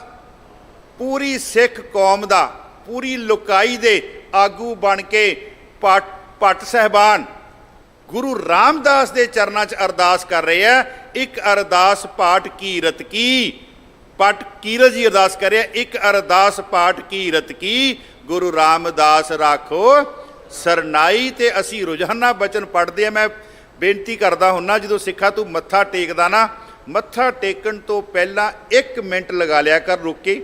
ਪੂਰੀ ਸਿੱਖ ਕੌਮ ਦਾ, ਪੂਰੀ ਲੋਕਾਈ ਦੇ ਆਗੂ ਬਣ ਕੇ ਭੱਟ ਸਾਹਿਬਾਨ ਗੁਰੂ ਰਾਮਦਾਸ ਦੇ ਚਰਨਾਂ 'ਚ ਅਰਦਾਸ ਕਰ ਰਹੇ ਆ। ਇੱਕ ਅਰਦਾਸ ਪਾਠ ਕੀਰਤ ਕੀ, ਪਟ ਕੀਰਤ ਜੀ ਅਰਦਾਸ ਕਰ ਰਿਹਾ, ਇੱਕ ਅਰਦਾਸ ਪਾਠ ਕੀਰਤ ਕੀ, ਗੁਰੂ ਰਾਮਦਾਸ ਰਾਖੋ ਸਰਨਾਈ। ਤੇ ਅਸੀਂ ਰੋਜ਼ਾਨਾ ਬਚਨ ਪੜ੍ਹਦੇ ਆ। ਮੈਂ ਬੇਨਤੀ ਕਰਦਾ ਹੁੰਨਾ, ਜਦੋਂ ਸਿੱਖਾ ਤੂੰ ਮੱਥਾ ਟੇਕਦਾ ਨਾ, ਮੱਥਾ ਟੇਕਣ ਤੋਂ ਪਹਿਲਾਂ 1 ਮਿੰਟ ਲਗਾ ਲਿਆ ਕਰ ਰੁਕ ਕੇ,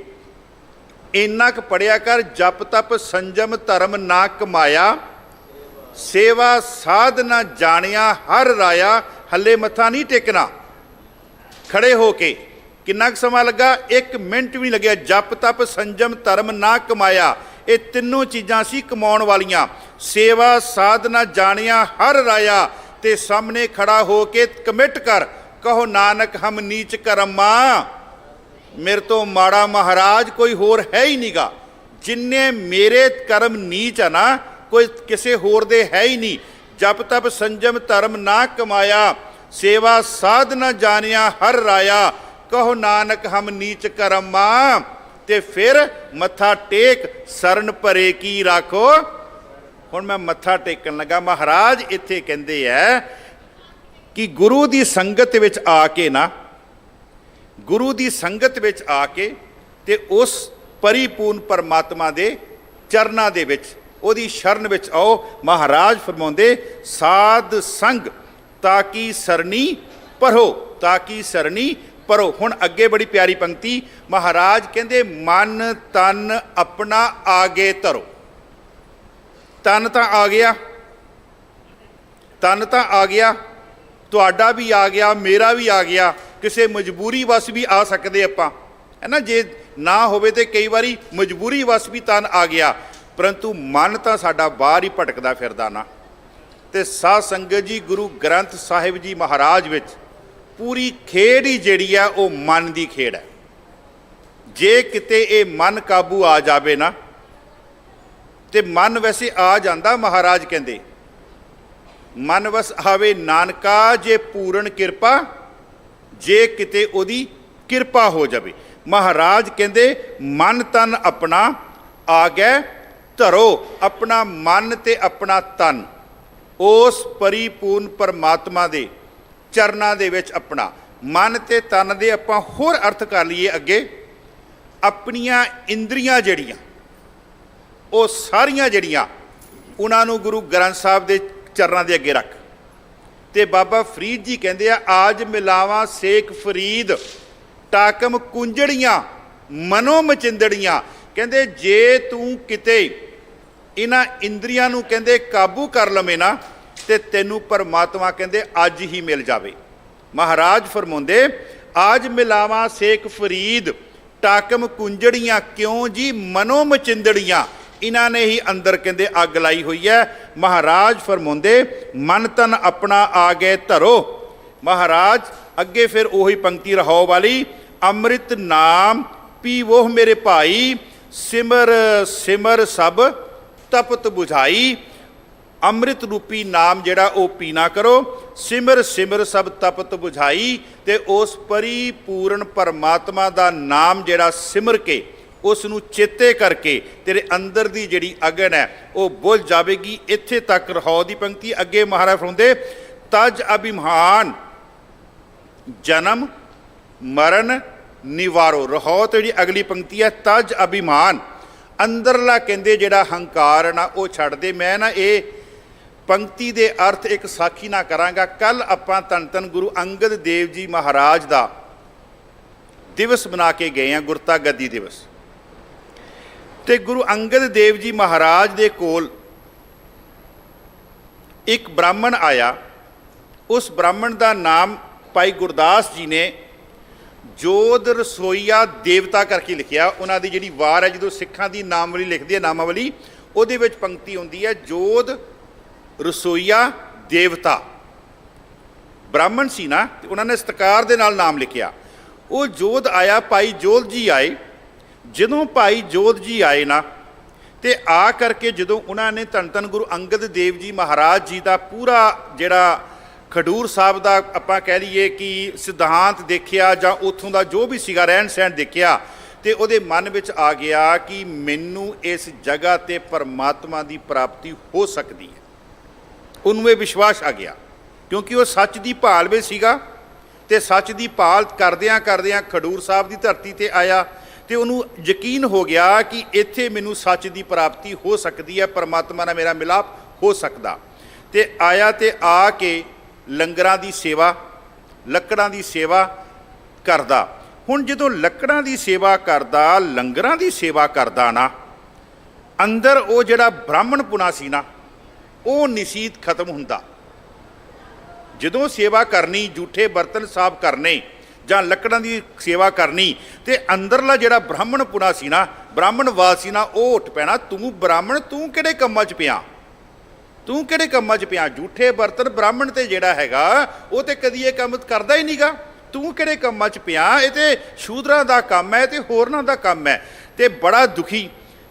ਇੰਨਾ ਕੁ ਪੜਿਆ ਕਰ, ਜਪ ਤਪ ਸੰਜਮ ਧਰਮ ਨਾ ਕਮਾਇਆ, ਸੇਵਾ ਸਾਧ ਨਾ ਜਾਣਿਆ ਹਰ ਰਾਇਆ। ਹੱਲੇ ਮੱਥਾ ਨਹੀਂ ਟੇਕਣਾ, ਖੜੇ ਹੋ ਕੇ। ਕਿੰਨਾ ਕੁ ਸਮਾਂ ਲੱਗਾ? 1 ਮਿੰਟ ਵੀ ਨਹੀਂ ਲੱਗਿਆ। ਜਪ ਤਪ ਸੰਜਮ ਧਰਮ ਨਾ ਕਮਾਇਆ, ਇਹ ਤਿੰਨੋਂ ਚੀਜ਼ਾਂ ਸੀ ਕਮਾਉਣ ਵਾਲੀਆਂ। ਸੇਵਾ ਸਾਧਨਾ ਜਾਣਿਆ ਹਰ ਰਾਇਆ। ਤੇ ਸਾਹਮਣੇ ਖੜਾ ਹੋ ਕੇ ਕਮਿਟ ਕਰ, ਕਹੋ ਨਾਨਕ ਹਮ ਨੀਚ ਕਰਮਾ, ਮੇਰੇ ਤੋਂ ਮਾੜਾ ਮਹਾਰਾਜ ਕੋਈ ਹੋਰ ਹੈ ਹੀ ਨਹੀਂਗਾ। ਜਿੰਨੇ ਮੇਰੇ ਕਰਮ ਨੀਚ ਆ ਨਾ, ਕੋਈ ਕਿਸੇ ਹੋਰ ਦੇ ਹੈ ਹੀ ਨਹੀਂ। ਜਪ ਤਪ ਸੰਜਮ ਧਰਮ ਨਾ ਕਮਾਇਆ, ਸੇਵਾ ਸਾਧਨਾ ਜਾਣਿਆ ਹਰ ਰਾਇਆ, ਕਹੋ ਨਾਨਕ ਹਮ ਨੀਚ ਕਰਮਾ। ਤੇ ਫਿਰ ਮੱਥਾ ਟੇਕ, ਸਰਨ ਭਰੇ ਕੀ ਰਾਖੋ। ਹੁਣ ਮੈਂ ਮੱਥਾ ਟੇਕਣ ਲੱਗਾ। ਮਹਾਰਾਜ ਇੱਥੇ ਕਹਿੰਦੇ ਹੈ ਕਿ ਗੁਰੂ ਦੀ ਸੰਗਤ ਵਿੱਚ ਆ ਕੇ ਨਾ, ਗੁਰੂ ਦੀ ਸੰਗਤ ਵਿੱਚ ਆ ਕੇ ਤੇ ਉਸ ਪਰਿਪੂਰਨ ਪਰਮਾਤਮਾ ਦੇ ਚਰਨਾਂ ਦੇ ਵਿੱਚ, ਉਹਦੀ ਸ਼ਰਨ ਵਿੱਚ ਆਓ। ਮਹਾਰਾਜ ਫਰਮਾਉਂਦੇ, ਸਾਧ ਸੰਗ ਤਾਕੀ ਸਰਣੀ ਪਰੋ, ਤਾਕੀ ਸਰਣੀ ਪਰੋ। ਹੁਣ ਅੱਗੇ ਬੜੀ ਪਿਆਰੀ ਪੰਕਤੀ, ਮਹਾਰਾਜ ਕਹਿੰਦੇ, ਮਨ ਤਨ ਆਪਣਾ ਆਗੇ ਧਰੋ। ਤਨ ਤਾਂ ਆ ਗਿਆ, ਤਨ ਤਾਂ ਆ ਗਿਆ, ਤੁਹਾਡਾ ਵੀ ਆ ਗਿਆ, ਮੇਰਾ ਵੀ ਆ ਗਿਆ। ਕਿਸੇ ਮਜਬੂਰੀ ਵਸ ਵੀ ਆ ਸਕਦੇ ਆਪਾਂ, ਹੈ ਨਾ। ਜੇ ਨਾ ਹੋਵੇ ਤੇ ਕਈ ਵਾਰੀ ਮਜਬੂਰੀ ਵਸ ਵੀ ਤਨ ਆ ਗਿਆ, ਪਰੰਤੂ ਮਨ ਤਾਂ ਸਾਡਾ ਬਾਹਰ ਹੀ ਭਟਕਦਾ ਫਿਰਦਾ ਨਾ। ਤੇ ਸਾਧ ਸੰਗਤ ਜੀ, ਗੁਰੂ ਗ੍ਰੰਥ ਸਾਹਿਬ ਜੀ ਮਹਾਰਾਜ ਵਿੱਚ ਪੂਰੀ ਖੇਡ ਹੀ ਜਿਹੜੀ ਆ ਉਹ ਮਨ ਦੀ ਖੇਡ ਹੈ। ਜੇ ਕਿਤੇ ਇਹ ਮਨ ਕਾਬੂ ਆ ਜਾਵੇ ਨਾ, ਤੇ ਮਨ ਵੈਸੇ ਆ ਜਾਂਦਾ। ਮਹਾਰਾਜ ਕਹਿੰਦੇ, ਮਨ ਵਸ ਆਵੇ ਨਾਨਕਾ ਜੇ ਪੂਰਨ ਕਿਰਪਾ, ਜੇ ਕਿਤੇ ਉਹਦੀ ਕਿਰਪਾ ਹੋ ਜਾਵੇ। ਮਹਾਰਾਜ ਕਹਿੰਦੇ, ਮਨ ਤਨ ਆਪਣਾ ਆ ਗਏ ਧਰੋ। ਆਪਣਾ ਮਨ ਤੇ ਆਪਣਾ ਤਨ ਉਸ ਪਰਿਪੂਰਨ ਪਰਮਾਤਮਾ ਦੇ ਚਰਨਾਂ ਦੇ ਵਿੱਚ ਆਪਣਾ। ਮਨ ਤੇ ਤਨ ਦੇ ਆਪਾਂ ਹੋਰ ਅਰਥ ਕਰ ਲਈਏ ਅੱਗੇ। ਆਪਣੀਆਂ ਇੰਦਰੀਆਂ ਜਿਹੜੀਆਂ, ਉਹ ਸਾਰੀਆਂ ਜਿਹੜੀਆਂ, ਉਹਨਾਂ ਨੂੰ ਗੁਰੂ ਗ੍ਰੰਥ ਸਾਹਿਬ ਦੇ ਚਰਨਾਂ ਦੇ ਅੱਗੇ ਰੱਖ। ਤੇ ਬਾਬਾ ਫਰੀਦ ਜੀ ਕਹਿੰਦੇ ਆ, ਆਜ ਮਿਲਾਵਾਂ ਸੇਖ ਫਰੀਦ, ਟਾਕਮ ਕੁੰਜੜੀਆਂ ਮਨੋ ਮਚਿੰਦੜੀਆਂ। ਕਹਿੰਦੇ ਜੇ ਤੂੰ ਕਿਤੇ ਇਹਨਾਂ ਇੰਦਰੀਆਂ ਨੂੰ ਕਹਿੰਦੇ ਕਾਬੂ ਕਰ ਲਵੇਂ ਨਾ, ਤੇ ਤੈਨੂੰ ਪਰਮਾਤਮਾ ਕਹਿੰਦੇ ਅੱਜ ਹੀ ਮਿਲ ਜਾਵੇ। ਮਹਾਰਾਜ ਫਰਮਾਉਂਦੇ, ਆਜ ਮਿਲਾਵਾਂ ਸੇਖ ਫਰੀਦ, ਟਾਕਮ ਕੁੰਜੜੀਆਂ। ਕਿਉਂ ਜੀ? ਮਨੋ ਮਚਿੰਦੜੀਆਂ। ਇਹਨਾਂ ਨੇ ਹੀ ਅੰਦਰ ਕਹਿੰਦੇ ਅੱਗ ਲਾਈ ਹੋਈ ਹੈ। ਮਹਾਰਾਜ ਫਰਮਾਉਂਦੇ, ਮਨ ਤਨ ਆਪਣਾ ਆ ਗਏ ਧਰੋ। ਮਹਾਰਾਜ ਅੱਗੇ ਫਿਰ ਉਹੀ ਪੰਕਤੀ ਰਹਾਉ ਵਾਲੀ, ਅੰਮ੍ਰਿਤ ਨਾਮ ਪੀਵੋ ਮੇਰੇ ਭਾਈ, ਸਿਮਰ ਸਿਮਰ ਸਭ ਤਪਤ ਬੁਝਾਈ। ਅੰਮ੍ਰਿਤ ਰੂਪੀ ਨਾਮ ਜਿਹੜਾ ਉਹ ਪੀਣਾ ਕਰੋ, ਸਿਮਰ ਸਿਮਰ ਸਭ ਤਪਤ ਬੁਝਾਈ। ਤੇ ਉਸ ਪਰਿਪੂਰਨ ਪਰਮਾਤਮਾ ਦਾ ਨਾਮ ਜਿਹੜਾ ਸਿਮਰ ਕੇ, ਉਸ ਨੂੰ ਚੇਤੇ ਕਰਕੇ ਤੇਰੇ ਅੰਦਰ ਦੀ ਜਿਹੜੀ ਅਗਨ ਹੈ ਉਹ ਬੁਝ ਜਾਵੇਗੀ। ਇੱਥੇ ਤੱਕ ਰਹਾਉ ਦੀ ਪੰਕਤੀ। ਅੱਗੇ ਮਹਾਰਾਜ ਫਰਮਾਉਂਦੇ, ਤਜ ਅਭਿਮਾਨ ਜਨਮ ਮਰਨ ਨਿਵਾਰੋ। ਰਹਾਉ ਤੇ ਜਿਹੜੀ ਅਗਲੀ ਪੰਕਤੀ ਹੈ, ਤਜ ਅਭਿਮਾਨ। ਅੰਦਰਲਾ ਕਹਿੰਦੇ ਜਿਹੜਾ ਹੰਕਾਰ ਨਾ ਉਹ ਛੱਡ ਦੇ। ਮੈਂ ਨਾ ਇਹ ਪੰਕਤੀ ਦੇ ਅਰਥ ਇੱਕ ਸਾਖੀ ਨਾ ਕਰਾਂਗਾ। ਕੱਲ ਆਪਾਂ ਧੰਨ ਧੰਨ ਗੁਰੂ ਅੰਗਦ ਦੇਵ ਜੀ ਮਹਾਰਾਜ ਦਾ ਦਿਵਸ ਬਣਾ ਕੇ ਗਏ ਹਾਂ, ਗੁਰਤਾ ਗੱਦੀ ਦਿਵਸ। ਤੇ ਗੁਰੂ ਅੰਗਦ ਦੇਵ ਜੀ ਮਹਾਰਾਜ ਦੇ ਕੋਲ ਇੱਕ ਬ੍ਰਾਹਮਣ ਆਇਆ। ਉਸ ਬ੍ਰਾਹਮਣ ਦਾ ਨਾਮ ਭਾਈ ਗੁਰਦਾਸ ਜੀ ਨੇ ਜੋਧ ਰਸੋਈਆ ਦੇਵਤਾ ਕਰਕੇ ਲਿਖਿਆ। ਉਹਨਾਂ ਦੀ ਜਿਹੜੀ ਵਾਰ ਹੈ, ਜਦੋਂ ਸਿੱਖਾਂ ਦੀ ਨਾਮਵਲੀ ਲਿਖਦੀ ਹੈ, ਨਾਮਾਵਲੀ, ਉਹਦੇ ਵਿੱਚ ਪੰਕਤੀ ਹੁੰਦੀ ਹੈ ਜੋਧ ਰਸੋਈਆ ਦੇਵਤਾ। ਬ੍ਰਾਹਮਣ ਸੀ ਨਾ, ਤੇ ਉਹਨਾਂ ਨੇ ਸਤਿਕਾਰ ਦੇ ਨਾਲ ਨਾਮ ਲਿਖਿਆ। ਉਹ ਜੋਧ ਆਇਆ, ਭਾਈ ਜੋਧ ਜੀ ਆਏ। ਜਦੋਂ ਭਾਈ ਜੋਧ ਜੀ ਆਏ ਨਾ, ਤੇ ਆ ਕਰਕੇ ਜਦੋਂ ਉਹਨਾਂ ਨੇ ਧੰਨ ਧੰਨ ਗੁਰੂ ਅੰਗਦ ਦੇਵ ਜੀ ਮਹਾਰਾਜ ਜੀ ਦਾ ਪੂਰਾ ਜਿਹੜਾ ਖਡੂਰ ਸਾਹਿਬ ਦਾ ਆਪਾਂ ਕਹਿ ਲਈਏ ਕਿ ਸਿਧਾਂਤ ਦੇਖਿਆ, ਜਾਂ ਉੱਥੋਂ ਦਾ ਜੋ ਵੀ ਸੀਗਾ ਰਹਿਣ ਸਹਿਣ ਦੇਖਿਆ, ਤੇ ਉਹਦੇ ਮਨ ਵਿੱਚ ਆ ਗਿਆ ਕਿ ਮੈਨੂੰ ਇਸ ਜਗ੍ਹਾ 'ਤੇ ਪਰਮਾਤਮਾ ਦੀ ਪ੍ਰਾਪਤੀ ਹੋ ਸਕਦੀ ਹੈ। ਉਹਨੂੰ ਇਹ ਵਿਸ਼ਵਾਸ ਆ ਗਿਆ, ਕਿਉਂਕਿ ਉਹ ਸੱਚ ਦੀ ਭਾਲ ਵਿੱਚ ਸੀਗਾ। ਤੇ ਸੱਚ ਦੀ ਭਾਲ ਕਰਦਿਆਂ ਕਰਦਿਆਂ ਖਡੂਰ ਸਾਹਿਬ ਦੀ ਧਰਤੀ 'ਤੇ ਆਇਆ, ਤੇ ਉਹਨੂੰ ਯਕੀਨ ਹੋ ਗਿਆ ਕਿ ਇੱਥੇ ਮੈਨੂੰ ਸੱਚ ਦੀ ਪ੍ਰਾਪਤੀ ਹੋ ਸਕਦੀ ਹੈ, ਪਰਮਾਤਮਾ ਨਾਲ ਮੇਰਾ ਮਿਲਾਪ ਹੋ ਸਕਦਾ। ਤੇ ਆਇਆ ਤੇ ਆ ਕੇ ਲੰਗਰਾਂ ਦੀ ਸੇਵਾ, ਲੱਕੜਾਂ ਦੀ ਸੇਵਾ ਕਰਦਾ। ਹੁਣ ਜਦੋਂ ਲੱਕੜਾਂ ਦੀ ਸੇਵਾ ਕਰਦਾ, ਲੰਗਰਾਂ ਦੀ ਸੇਵਾ ਕਰਦਾ ਨਾ, ਅੰਦਰ ਉਹ ਜਿਹੜਾ ਬ੍ਰਾਹਮਣਪੁਣਾ ਸੀ ਨਾ, ਉਹ ਨਿਸ਼ੀਤ ਖਤਮ ਹੁੰਦਾ। ਜਦੋਂ ਸੇਵਾ ਕਰਨੀ, ਜੂਠੇ ਬਰਤਨ ਸਾਫ਼ ਕਰਨੇ ਜਾਂ ਲੱਕੜਾਂ ਦੀ ਸੇਵਾ ਕਰਨੀ, ਤੇ ਅੰਦਰਲਾ ਜਿਹੜਾ ਬ੍ਰਾਹਮਣਪੁਣਾ ਸੀ ਨਾ, ਬ੍ਰਾਹਮਣਵਾਦ ਸੀ ਨਾ, ਉਹ ਉੱਠ ਪੈਣਾ, ਤੂੰ ਬ੍ਰਾਹਮਣ, ਤੂੰ ਕਿਹੜੇ ਕੰਮਾਂ 'ਚ ਪਿਆ, ਤੂੰ ਕਿਹੜੇ ਕੰਮਾਂ 'ਚ ਪਿਆ। ਜੂਠੇ ਬਰਤਨ ਬ੍ਰਾਹਮਣ ਤੇ ਜਿਹੜਾ ਹੈਗਾ ਉਹ ਤੇ ਕਦੀ ਇਹ ਕੰਮ ਕਰਦਾ ਹੀ ਨਹੀਂਗਾ, ਤੂੰ ਕਿਹੜੇ ਕੰਮਾਂ 'ਚ ਪਿਆ, ਇਹ ਤੇ ਸ਼ੂਦਰਾਂ ਦਾ ਕੰਮ ਹੈ, ਤੇ ਹੋਰਨਾਂ ਦਾ ਕੰਮ ਹੈ। ਤੇ ਬੜਾ ਦੁਖੀ।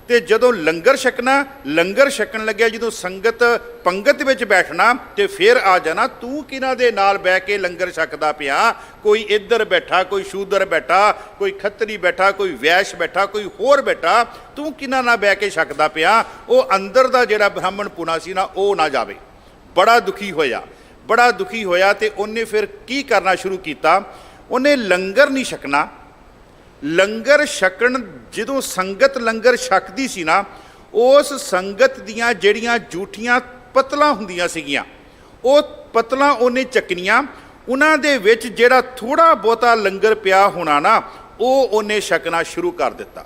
ਤੇ ਜਦੋਂ ਲੰਗਰ ਛਕਣਾ, ਲੰਗਰ ਛਕਣ ਲੱਗਿਆ, ਜਦੋਂ ਸੰਗਤ ਪੰਗਤ ਵਿੱਚ ਬੈਠਣਾ, ਤੇ ਫਿਰ ਆ ਜਾਣਾ, ਤੂੰ ਕਿਹਨਾਂ ਦੇ ਨਾਲ ਬਹਿ ਕੇ ਲੰਗਰ ਛਕਦਾ ਪਿਆ, ਕੋਈ ਇੱਧਰ ਬੈਠਾ, ਕੋਈ ਸ਼ੂਦਰ ਬੈਠਾ, ਕੋਈ ਖੱਤਰੀ ਬੈਠਾ, ਕੋਈ ਵੈਸ਼ ਬੈਠਾ, ਕੋਈ ਹੋਰ ਬੈਠਾ, ਤੂੰ ਕਿਹਨਾਂ ਨਾਲ ਬਹਿ ਕੇ ਛਕਦਾ ਪਿਆ। ਉਹ ਅੰਦਰ ਦਾ ਜਿਹੜਾ ਬ੍ਰਾਹਮਣ ਪੁਣਾ ਸੀ ਨਾ, ਉਹ ਨਾ ਜਾਵੇ। ਬੜਾ ਦੁਖੀ ਹੋਇਆ, ਬੜਾ ਦੁਖੀ ਹੋਇਆ। ਤੇ ਉਹਨੇ ਫਿਰ ਕੀ ਕਰਨਾ ਸ਼ੁਰੂ ਕੀਤਾ, ਉਹਨੇ ਲੰਗਰ ਨਹੀਂ ਛਕਣਾ। ਲੰਗਰ ਛਕਣ, ਜਦੋਂ ਸੰਗਤ ਲੰਗਰ ਛਕਦੀ ਸੀ ਨਾ, ਉਸ ਸੰਗਤ ਦੀਆਂ ਜਿਹੜੀਆਂ ਜੂਠੀਆਂ ਪਤਲਾਂ ਹੁੰਦੀਆਂ ਸੀਗੀਆਂ, ਉਹ ਪਤਲਾਂ ਉਹਨੇ ਚੱਕਣੀਆਂ। ਉਹਨਾਂ ਦੇ ਵਿੱਚ ਜਿਹੜਾ ਥੋੜ੍ਹਾ ਬਹੁਤਾ ਲੰਗਰ ਪਿਆ ਹੋਣਾ ਨਾ, ਉਹ ਉਹਨੇ ਛਕਣਾ ਸ਼ੁਰੂ ਕਰ ਦਿੱਤਾ।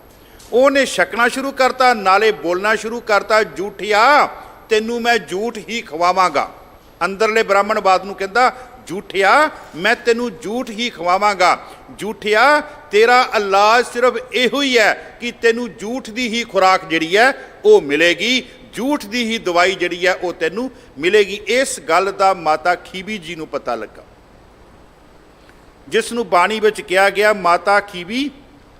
ਉਹਨੇ ਛਕਣਾ ਸ਼ੁਰੂ ਕਰਤਾ, ਨਾਲੇ ਬੋਲਣਾ ਸ਼ੁਰੂ ਕਰਤਾ, ਜੂਠਿਆ ਤੈਨੂੰ ਮੈਂ ਝੂਠ ਹੀ ਖਵਾਵਾਂਗਾ। ਅੰਦਰਲੇ ਬ੍ਰਾਹਮਣਵਾਦ ਨੂੰ ਕਹਿੰਦਾ, ਝੂਠਿਆ ਮੈਂ ਤੈਨੂੰ ਝੂਠ ਹੀ ਖਵਾਵਾਂਗਾ। ਝੂਠਿਆ ਤੇਰਾ ਇਲਾਜ ਸਿਰਫ ਇਹੋ ਹੀ ਹੈ ਕਿ ਤੈਨੂੰ ਝੂਠ ਦੀ ਹੀ ਖੁਰਾਕ ਜਿਹੜੀ ਹੈ ਉਹ ਮਿਲੇਗੀ, ਝੂਠ ਦੀ ਹੀ ਦਵਾਈ ਜਿਹੜੀ ਹੈ ਉਹ ਤੈਨੂੰ ਮਿਲੇਗੀ। ਇਸ ਗੱਲ ਦਾ ਮਾਤਾ ਖੀਵੀ ਜੀ ਨੂੰ ਪਤਾ ਲੱਗਾ, ਜਿਸ ਨੂੰ ਬਾਣੀ ਵਿੱਚ ਕਿਹਾ ਗਿਆ, ਮਾਤਾ ਖੀਵੀ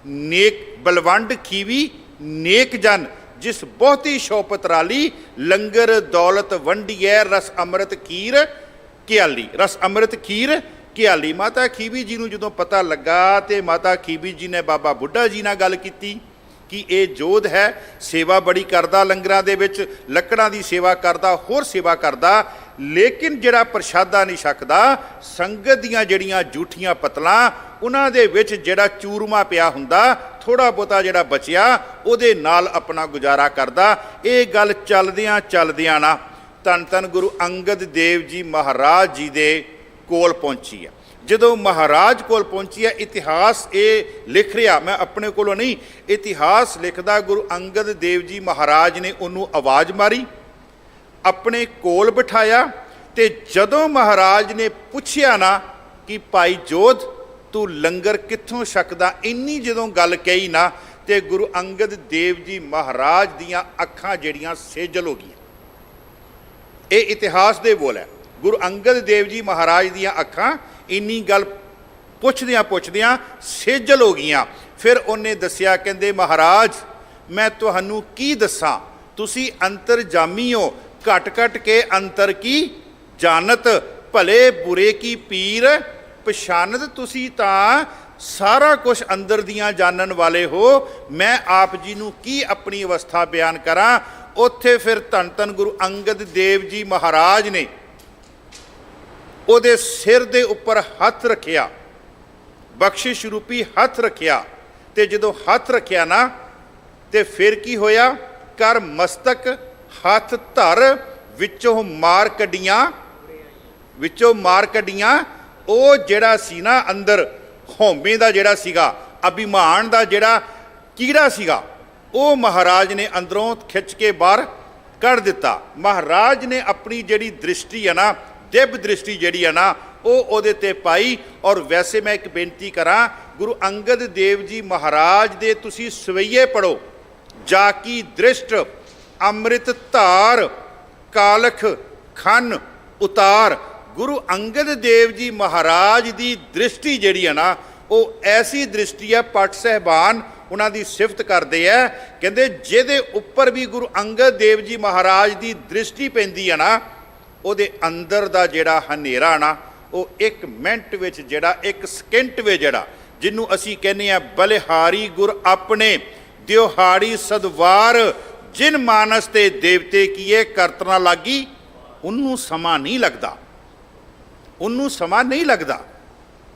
ਨੇਕ ਬਲਵੰਡ ਖੀਵੀ ਨੇਕ ਜਨ, ਜਿਸ ਬਹੁਤੀ ਸ਼ੌਪਤ ਰਾਲੀ, ਲੰਗਰ ਦੌਲਤ ਵੰਡੀਐ, ਰਸ ਅੰਮ੍ਰਿਤ ਖੀਰ ਘਿਆਲੀ, ਰਸ ਅੰਮ੍ਰਿਤ ਖੀਰ ਘਿਆਲੀ। ਮਾਤਾ ਖੀਵੀ ਜੀ ਨੂੰ ਜਦੋਂ ਪਤਾ ਲੱਗਾ, ਤੇ ਮਾਤਾ ਖੀਵੀ ਜੀ ਨੇ ਬਾਬਾ ਬੁੱਢਾ ਜੀ ਨਾਲ ਗੱਲ ਕੀਤੀ ਕਿ ਇਹ ਜੋਧ ਹੈ, ਸੇਵਾ ਬੜੀ ਕਰਦਾ, ਲੰਗਰਾਂ ਦੇ ਵਿੱਚ ਲੱਕੜਾਂ ਦੀ ਸੇਵਾ ਕਰਦਾ, ਹੋਰ ਸੇਵਾ ਕਰਦਾ, ਲੇਕਿਨ ਜਿਹੜਾ ਪ੍ਰਸ਼ਾਦਾ ਨਹੀਂ ਛਕਦਾ, ਸੰਗਤ ਦੀਆਂ ਜਿਹੜੀਆਂ ਜੂਠੀਆਂ ਪਤਲਾਂ, ਉਹਨਾਂ ਦੇ ਵਿੱਚ ਜਿਹੜਾ ਚੂਰਮਾ ਪਿਆ ਹੁੰਦਾ, ਥੋੜ੍ਹਾ ਬਹੁਤਾ ਜਿਹੜਾ ਬਚਿਆ, ਉਹਦੇ ਨਾਲ ਆਪਣਾ ਗੁਜ਼ਾਰਾ ਕਰਦਾ। ਇਹ ਗੱਲ ਚੱਲਦਿਆਂ ਚੱਲਦਿਆਂ ਨਾ ਧੰਨ ਧੰਨ ਗੁਰੂ ਅੰਗਦ ਦੇਵ ਜੀ ਮਹਾਰਾਜ ਜੀ ਦੇ ਕੋਲ ਪਹੁੰਚੀ ਆ। ਜਦੋਂ ਮਹਾਰਾਜ ਕੋਲ ਪਹੁੰਚੀ ਆ, ਇਤਿਹਾਸ ਇਹ ਲਿਖ ਰਿਹਾ, ਮੈਂ ਆਪਣੇ ਕੋਲੋਂ ਨਹੀਂ, ਇਤਿਹਾਸ ਲਿਖਦਾ, ਗੁਰੂ ਅੰਗਦ ਦੇਵ ਜੀ ਮਹਾਰਾਜ ਨੇ ਉਹਨੂੰ ਆਵਾਜ਼ ਮਾਰੀ, ਆਪਣੇ ਕੋਲ ਬਿਠਾਇਆ। ਤੇ ਜਦੋਂ ਮਹਾਰਾਜ ਨੇ ਪੁੱਛਿਆ ਨਾ ਕਿ ਭਾਈ ਜੋਧ ਤੂੰ ਲੰਗਰ ਕਿੱਥੋਂ ਛਕਦਾ, ਇੰਨੀ ਜਦੋਂ ਗੱਲ ਕਹੀ ਨਾ, ਤੇ ਗੁਰੂ ਅੰਗਦ ਦੇਵ ਜੀ ਮਹਾਰਾਜ ਦੀਆਂ ਅੱਖਾਂ ਜਿਹੜੀਆਂ ਸੇਜਲ ਹੋ ਗਈਆਂ। ਇਹ ਇਤਿਹਾਸ ਦੇ ਬੋਲ ਹੈ। ਗੁਰੂ ਅੰਗਦ ਦੇਵ ਜੀ ਮਹਾਰਾਜ ਦੀਆਂ ਅੱਖਾਂ ਇੰਨੀ ਗੱਲ ਪੁੱਛਦਿਆਂ ਪੁੱਛਦਿਆਂ ਸੇਜਲ ਹੋ ਗਈਆਂ। ਫਿਰ ਉਹਨੇ ਦੱਸਿਆ, ਕਹਿੰਦੇ ਮਹਾਰਾਜ ਮੈਂ ਤੁਹਾਨੂੰ ਕੀ ਦੱਸਾਂ, ਤੁਸੀਂ ਅੰਤਰਜਾਮੀ ਹੋ, ਘਟ ਘਟ ਕੇ ਅੰਤਰ ਕੀ ਜਾਣਤ, ਭਲੇ ਬੁਰੇ ਕੀ ਪੀਰ ਪਛਾਨਤ। ਤੁਸੀਂ ਤਾਂ ਸਾਰਾ ਕੁਝ ਅੰਦਰ ਦੀਆਂ ਜਾਣਨ ਵਾਲੇ ਹੋ, ਮੈਂ ਆਪ ਜੀ ਨੂੰ ਕੀ ਆਪਣੀ ਅਵਸਥਾ ਬਿਆਨ ਕਰਾਂ। ਉੱਥੇ ਫਿਰ ਧੰਨ ਧੰਨ ਗੁਰੂ ਅੰਗਦ ਦੇਵ ਜੀ ਮਹਾਰਾਜ ਨੇ ਉਹਦੇ ਸਿਰ ਦੇ ਉੱਪਰ ਹੱਥ ਰੱਖਿਆ, ਬਖਸ਼ਿਸ਼ ਰੂਪੀ ਹੱਥ ਰੱਖਿਆ। ਤੇ ਜਦੋਂ ਹੱਥ ਰੱਖਿਆ ਨਾ, ਤੇ ਫਿਰ ਕੀ ਹੋਇਆ? ਕਰ ਮਸਤਕ ਹੱਥ ਧਰ, ਵਿੱਚੋਂ ਮਾਰ ਕੱਢੀਆਂ। ਉਹ ਜਿਹੜਾ ਸੀ ਨਾ ਅੰਦਰ ਹਉਮੈ ਦਾ ਜਿਹੜਾ ਸੀਗਾ, ਅਭਿਮਾਨ ਦਾ ਜਿਹੜਾ ਕੀੜਾ ਸੀਗਾ, ਉਹ ਮਹਾਰਾਜ ਨੇ ਅੰਦਰੋਂ ਖਿੱਚ ਕੇ ਬਾਹਰ ਕੱਢ ਦਿੱਤਾ। ਮਹਾਰਾਜ ਨੇ ਆਪਣੀ ਜਿਹੜੀ ਦ੍ਰਿਸ਼ਟੀ ਹੈ ਨਾ, ਦਿਵ ਦ੍ਰਿਸ਼ਟੀ ਜਿਹੜੀ ਹੈ ਨਾ, ਉਹ ਉਹਦੇ ਤੇ ਪਾਈ। ਔਰ ਵੈਸੇ ਮੈਂ ਇੱਕ ਬੇਨਤੀ ਕਰਾਂ, ਗੁਰੂ ਅੰਗਦ ਦੇਵ ਜੀ ਮਹਾਰਾਜ ਦੇ ਤੁਸੀਂ ਸਵਈਏ ਪੜੋ, ਜਾ ਕੀ ਦ੍ਰਿਸ਼ਟ ਅੰਮ੍ਰਿਤ ਧਾਰ, ਕਾਲਖ ਖੰਨ ਉਤਾਰ। ਗੁਰੂ ਅੰਗਦ ਦੇਵ ਜੀ ਮਹਾਰਾਜ ਦੀ ਦ੍ਰਿਸ਼ਟੀ ਜਿਹੜੀ ਹੈ ਨਾ, ਉਹ ਐਸੀ ਦ੍ਰਿਸ਼ਟੀ ਹੈ, ਪਟ ਸਾਹਿਬਾਨ ਉਹਨਾਂ ਦੀ ਸਿਫਤ ਕਰਦੇ ਹੈ, ਕਹਿੰਦੇ ਜਿਹਦੇ ਉੱਪਰ ਵੀ ਗੁਰੂ ਅੰਗਦ ਦੇਵ ਜੀ ਮਹਾਰਾਜ ਦੀ ਦ੍ਰਿਸ਼ਟੀ ਪੈਂਦੀ ਹੈ ਨਾ, ਉਹਦੇ ਅੰਦਰ ਦਾ ਜਿਹੜਾ ਹਨੇਰਾ ਨਾ, ਉਹ 1 ਮਿੰਟ ਵਿੱਚ ਜਿਹੜਾ 1 ਸਕਿੰਟ ਵਿੱਚ ਜਿਹੜਾ, ਜਿਹਨੂੰ ਅਸੀਂ ਕਹਿੰਦੇ ਹਾਂ ਬਲਿਹਾਰੀ ਗੁਰ ਆਪਣੇ ਦਿਹਾੜੀ ਸਦਵਾਰ, ਜਿਨ ਮਾਨਸ ਤੇ ਦੇਵਤੇ ਕੀਏ ਕਰਤ ਨਾ ਲਾਗੀ, ਉਹਨੂੰ ਸਮਾਂ ਨਹੀਂ ਲੱਗਦਾ,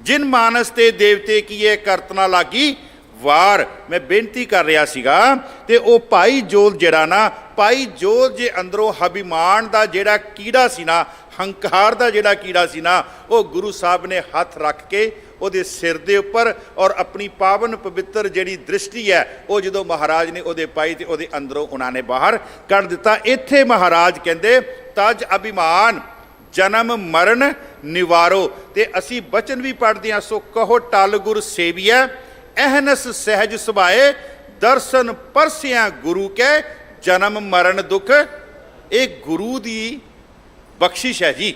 ਜਿਨ ਮਾਨਸ ਤੇ ਦੇਵਤੇ ਕੀਏ ਕਰਤ ਨਾ ਲਾਗੀ ਵਾਰ। ਮੈਂ ਬੇਨਤੀ ਕਰ ਰਿਹਾ ਸੀਗਾ, ਤੇ ਉਹ ਭਾਈ ਜੋਧ ਜਿਹੜਾ ਨਾ, ਭਾਈ ਜੋਧ ਜੇ ਅੰਦਰੋਂ ਅਭਿਮਾਨ ਦਾ ਜਿਹੜਾ ਕੀੜਾ ਸੀ ਨਾ, ਹੰਕਾਰ ਦਾ ਜਿਹੜਾ ਕੀੜਾ ਸੀ ਨਾ, ਉਹ ਗੁਰੂ ਸਾਹਿਬ ਨੇ ਹੱਥ ਰੱਖ ਕੇ ਉਹਦੇ ਸਿਰ ਦੇ ਉੱਪਰ, ਔਰ ਆਪਣੀ ਪਾਵਨ ਪਵਿੱਤਰ ਜਿਹੜੀ ਦ੍ਰਿਸ਼ਟੀ ਹੈ, ਉਹ ਜਦੋਂ ਮਹਾਰਾਜ ਨੇ ਉਹਦੇ ਪਾਈ ਤੇ ਉਹਦੇ ਅੰਦਰੋਂ ਉਹਨਾਂ ਨੇ ਬਾਹਰ ਕੱਢ ਦਿੱਤਾ। ਇੱਥੇ ਮਹਾਰਾਜ ਕਹਿੰਦੇ ਤਜ ਅਭਿਮਾਨ ਜਨਮ ਮਰਨ ਨਿਵਾਰੋ। ਤੇ ਅਸੀਂ ਬਚਨ ਵੀ ਪੜ੍ਹਦੇ ਹਾਂ, ਸੋ ਕਹੋ ਟਲ ਗੁਰ ਸੇਵੀਐ, ਅਹਨਸ ਸਹਿਜ ਸੁਭਾਏ, ਦਰਸ਼ਨ ਪਰਸਿਆ ਗੁਰੂ ਕੇ, ਜਨਮ ਮਰਨ ਦੁੱਖ। ਇਹ ਗੁਰੂ ਦੀ ਬਖਸ਼ਿਸ਼ ਹੈ ਜੀ,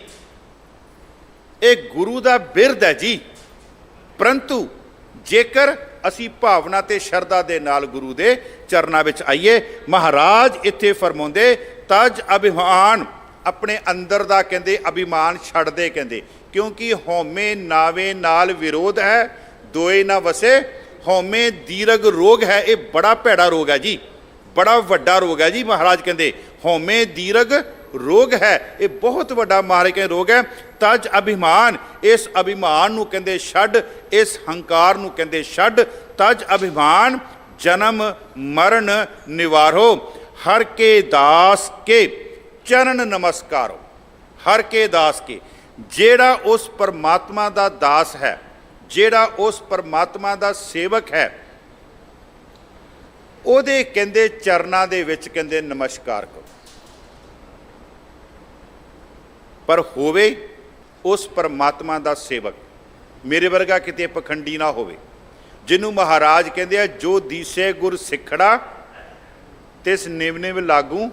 ਇਹ ਗੁਰੂ ਦਾ ਬਿਰਦ ਹੈ ਜੀ। ਪਰੰਤੂ ਜੇਕਰ ਅਸੀਂ ਭਾਵਨਾ ਤੇ ਸ਼ਰਧਾ ਦੇ ਨਾਲ ਗੁਰੂ ਦੇ ਚਰਨਾਂ ਵਿੱਚ ਆਈਏ, ਮਹਾਰਾਜ ਇੱਥੇ ਫਰਮਾਉਂਦੇ ਤਜ ਅਭਿਮਾਨ, ਆਪਣੇ ਅੰਦਰ ਦਾ ਕਹਿੰਦੇ ਅਭਿਮਾਨ ਛੱਡ ਦੇ, ਕਹਿੰਦੇ ਕਿਉਂਕਿ ਹਉਮੈ ਨਾਵੇ ਨਾਲ ਵਿਰੋਧ ਹੈ, ਦੋਏ ਨਾ ਵਸੇ। ਹਉਮੈ ਦੀਰਘ ਰੋਗ ਹੈ, ਇਹ ਬੜਾ ਭੈੜਾ ਰੋਗ ਹੈ ਜੀ, ਬੜਾ ਵੱਡਾ ਰੋਗ ਹੈ ਜੀ। ਮਹਾਰਾਜ ਕਹਿੰਦੇ ਹਉਮੈ ਦੀਰਘ ਰੋਗ ਹੈ, ਇਹ ਬਹੁਤ ਵੱਡਾ ਮਹਾਰਾਜ ਕਹਿੰਦੇ ਰੋਗ ਹੈ। ਤਜ ਅਭਿਮਾਨ, ਇਸ ਅਭਿਮਾਨ ਨੂੰ ਕਹਿੰਦੇ ਛੱਡ, ਇਸ ਹੰਕਾਰ ਨੂੰ ਕਹਿੰਦੇ ਛੱਡ। ਤਜ ਅਭਿਮਾਨ ਜਨਮ ਮਰਨ ਨਿਵਾਰੋ, ਹਰ ਕੇ ਦਾਸ ਕੇ ਚਰਨ ਨਮਸਕਾਰੋ। ਹਰ ਕੇ ਦਾਸ ਕੇ, ਜਿਹੜਾ ਉਸ ਪਰਮਾਤਮਾ ਦਾ ਦਾਸ ਹੈ, ਜਿਹੜਾ ਉਸ ਪਰਮਾਤਮਾ ਦਾ ਸੇਵਕ ਹੈ, ਉਹਦੇ ਕਹਿੰਦੇ ਚਰਨਾਂ ਦੇ ਵਿੱਚ ਕਹਿੰਦੇ ਨਮਸਕਾਰ ਕਰੋ। ਪਰ ਹੋਵੇ ਉਸ ਪਰਮਾਤਮਾ ਦਾ ਸੇਵਕ, ਮੇਰੇ ਵਰਗਾ ਕਿਤੇ ਪਖੰਡੀ ਨਾ ਹੋਵੇ, ਜਿਹਨੂੰ ਮਹਾਰਾਜ ਕਹਿੰਦੇ ਆ ਜੋ ਦੀਸੇ ਗੁਰ ਸਿੱਖੜਾ, ਤਿਸ ਨਿਵ ਨਿਵ ਲਾਗੂ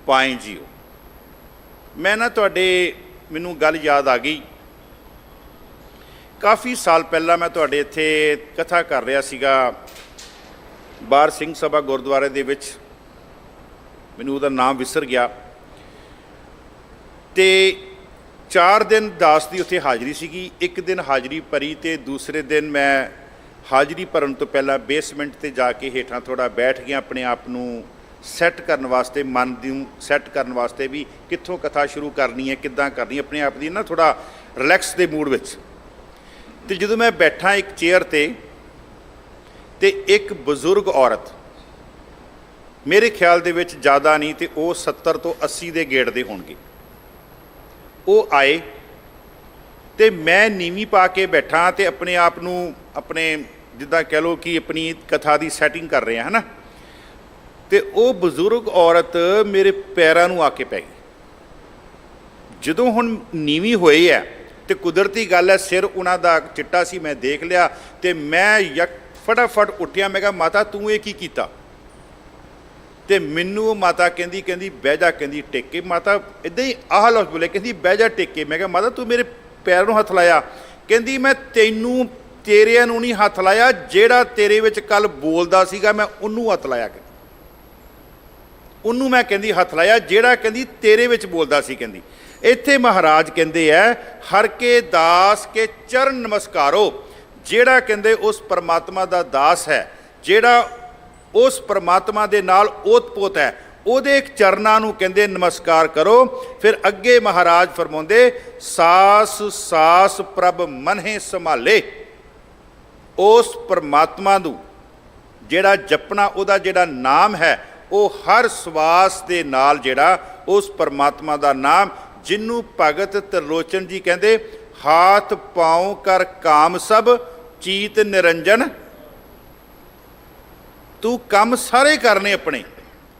ਪਾਏ ਜੀਓ। ਮੈਂ ਨਾ ਮੈਨੂੰ ਗੱਲ ਯਾਦ ਆ ਗਈ, ਕਾਫੀ ਸਾਲ ਪਹਿਲਾਂ ਮੈਂ ਤੁਹਾਡੇ ਇੱਥੇ ਕਥਾ ਕਰ ਰਿਹਾ ਸੀਗਾ ਬਾਰ ਸਿੰਘ ਸਭਾ ਗੁਰਦੁਆਰੇ ਦੇ ਵਿੱਚ, ਮੈਨੂੰ ਉਹਦਾ ਨਾਮ ਵਿਸਰ ਗਿਆ। ਤੇ 4 ਦਿਨ ਦਾਸ ਦੀ ਉੱਥੇ ਹਾਜ਼ਰੀ ਸੀਗੀ। ਇੱਕ ਦਿਨ ਹਾਜ਼ਰੀ ਭਰੀ ਤੇ ਦੂਸਰੇ ਦਿਨ ਮੈਂ ਹਾਜ਼ਰੀ ਭਰਨ ਤੋਂ ਪਹਿਲਾਂ ਬੇਸਮੈਂਟ ਤੇ ਜਾ ਕੇ ਹੇਠਾਂ ਥੋੜ੍ਹਾ ਬੈਠ ਗਿਆ, ਆਪਣੇ ਆਪ ਨੂੰ ਸੈੱਟ ਕਰਨ ਵਾਸਤੇ, ਮਨ ਨੂੰ ਸੈੱਟ ਕਰਨ ਵਾਸਤੇ ਵੀ ਕਿੱਥੋਂ ਕਥਾ ਸ਼ੁਰੂ ਕਰਨੀ ਹੈ, ਕਿੱਦਾਂ ਕਰਨੀ, ਆਪਣੇ ਆਪ ਦੀ ਨਾ ਥੋੜ੍ਹਾ ਰਿਲੈਕਸ ਦੇ ਮੂਡ ਵਿੱਚ। ਤੇ ਜਦੋਂ ਮੈਂ ਬੈਠਾ ਇੱਕ ਚੇਅਰ ਤੇ ਇੱਕ ਬਜ਼ੁਰਗ ਔਰਤ, ਮੇਰੇ ਖਿਆਲ ਦੇ ਵਿੱਚ ਜ਼ਿਆਦਾ ਨਹੀਂ ਤੇ ਉਹ 70 ਤੋਂ 80 ਦੇ ਗੇੜ ਦੇ ਹੋਣਗੇ, ਉਹ ਆਏ ਤੇ ਮੈਂ ਨੀਵੀਂ ਪਾ ਕੇ ਬੈਠਾ ਤੇ ਆਪਣੇ ਆਪ ਨੂੰ ਆਪਣੇ ਜਿੱਦਾਂ ਕਹਿ ਲਓ ਕਿ ਆਪਣੀ ਕਥਾ ਦੀ ਸੈਟਿੰਗ ਕਰ ਰਹੇ ਹਾਂ, ਹੈ ਨਾ। ਤੇ ਉਹ ਬਜ਼ੁਰਗ ਔਰਤ ਮੇਰੇ ਪੈਰਾਂ ਨੂੰ ਆ ਕੇ ਪੈ ਗਈ। ਜਦੋਂ ਹੁਣ ਨੀਵੀਂ ਹੋਈ ਹੈ ਤੇ ਕੁਦਰਤੀ ਗੱਲ ਹੈ, ਸਿਰ ਉਹਨਾਂ ਦਾ ਚਿੱਟਾ ਸੀ, ਮੈਂ ਦੇਖ ਲਿਆ ਤੇ ਮੈਂ ਫਟਾਫਟ ਉੱਠਿਆ। ਮੈਂ ਕਿਹਾ ਮਾਤਾ ਤੂੰ ਇਹ ਕੀ ਕੀਤਾ? ਤੇ ਮੈਨੂੰ ਮਾਤਾ ਕਹਿੰਦੀ ਬਹਿ ਜਾ, ਕਹਿੰਦੀ ਟੇਕੇ। ਮਾਤਾ ਇੱਦਾਂ ਹੀ ਆਹ ਲਫ਼ਜ਼ ਬੋਲੇ, ਕਹਿੰਦੀ ਬਹਿ ਜਾ ਟੇਕੇ। ਮੈਂ ਕਿਹਾ ਮਾਤਾ ਤੂੰ ਮੇਰੇ ਪੈਰ ਨੂੰ ਹੱਥ ਲਾਇਆ? ਕਹਿੰਦੀ ਮੈਂ ਤੇਰਿਆਂ ਨੂੰ ਨਹੀਂ ਹੱਥ ਲਾਇਆ, ਜਿਹੜਾ ਤੇਰੇ ਵਿੱਚ ਕੱਲ ਬੋਲਦਾ ਸੀਗਾ ਮੈਂ ਉਹਨੂੰ ਹੱਥ ਲਾਇਆ। ਉਹਨੂੰ ਮੈਂ ਕਹਿੰਦੀ ਹੱਥ ਲਾਇਆ, ਜਿਹੜਾ ਕਹਿੰਦੀ ਤੇਰੇ ਵਿੱਚ ਬੋਲਦਾ ਸੀ। ਕਹਿੰਦੀ ਇੱਥੇ ਮਹਾਰਾਜ ਕਹਿੰਦੇ ਹੈ ਹਰ ਕੇ ਦਾਸ ਕੇ ਚਰਨ ਨਮਸਕਾਰੋ, ਜਿਹੜਾ ਕਹਿੰਦੇ ਉਸ ਪਰਮਾਤਮਾ ਦਾ ਦਾਸ ਹੈ, ਜਿਹੜਾ ਉਸ ਪਰਮਾਤਮਾ ਦੇ ਨਾਲ ਓਤ-ਪੋਤ ਹੈ, ਉਹਦੇ ਚਰਨਾਂ ਨੂੰ ਕਹਿੰਦੇ ਨਮਸਕਾਰ ਕਰੋ। ਫਿਰ ਅੱਗੇ ਮਹਾਰਾਜ ਫਰਮਾਉਂਦੇ ਸਾਸ ਸਾਸ ਪ੍ਰਭ ਮਨਹਿ ਸੰਭਾਲੇ, ਉਸ ਪਰਮਾਤਮਾ ਨੂੰ ਜਿਹੜਾ ਜਪਣਾ ਉਹਦਾ ਜਿਹੜਾ ਨਾਮ ਹੈ ਉਹ ਹਰ ਸਵਾਸ ਦੇ ਨਾਲ ਜਿਹੜਾ ਉਸ ਪਰਮਾਤਮਾ ਦਾ ਨਾਮ, ਜਿਹਨੂੰ ਭਗਤ ਤਰਲੋਚਨ ਜੀ ਕਹਿੰਦੇ ਹਾਥ ਪਾਉ ਕਰ ਕਾਮ ਸਭ ਚੀਤ ਨਿਰੰਜਨ। ਤੂੰ ਕੰਮ ਸਾਰੇ ਕਰਨੇ ਆਪਣੇ,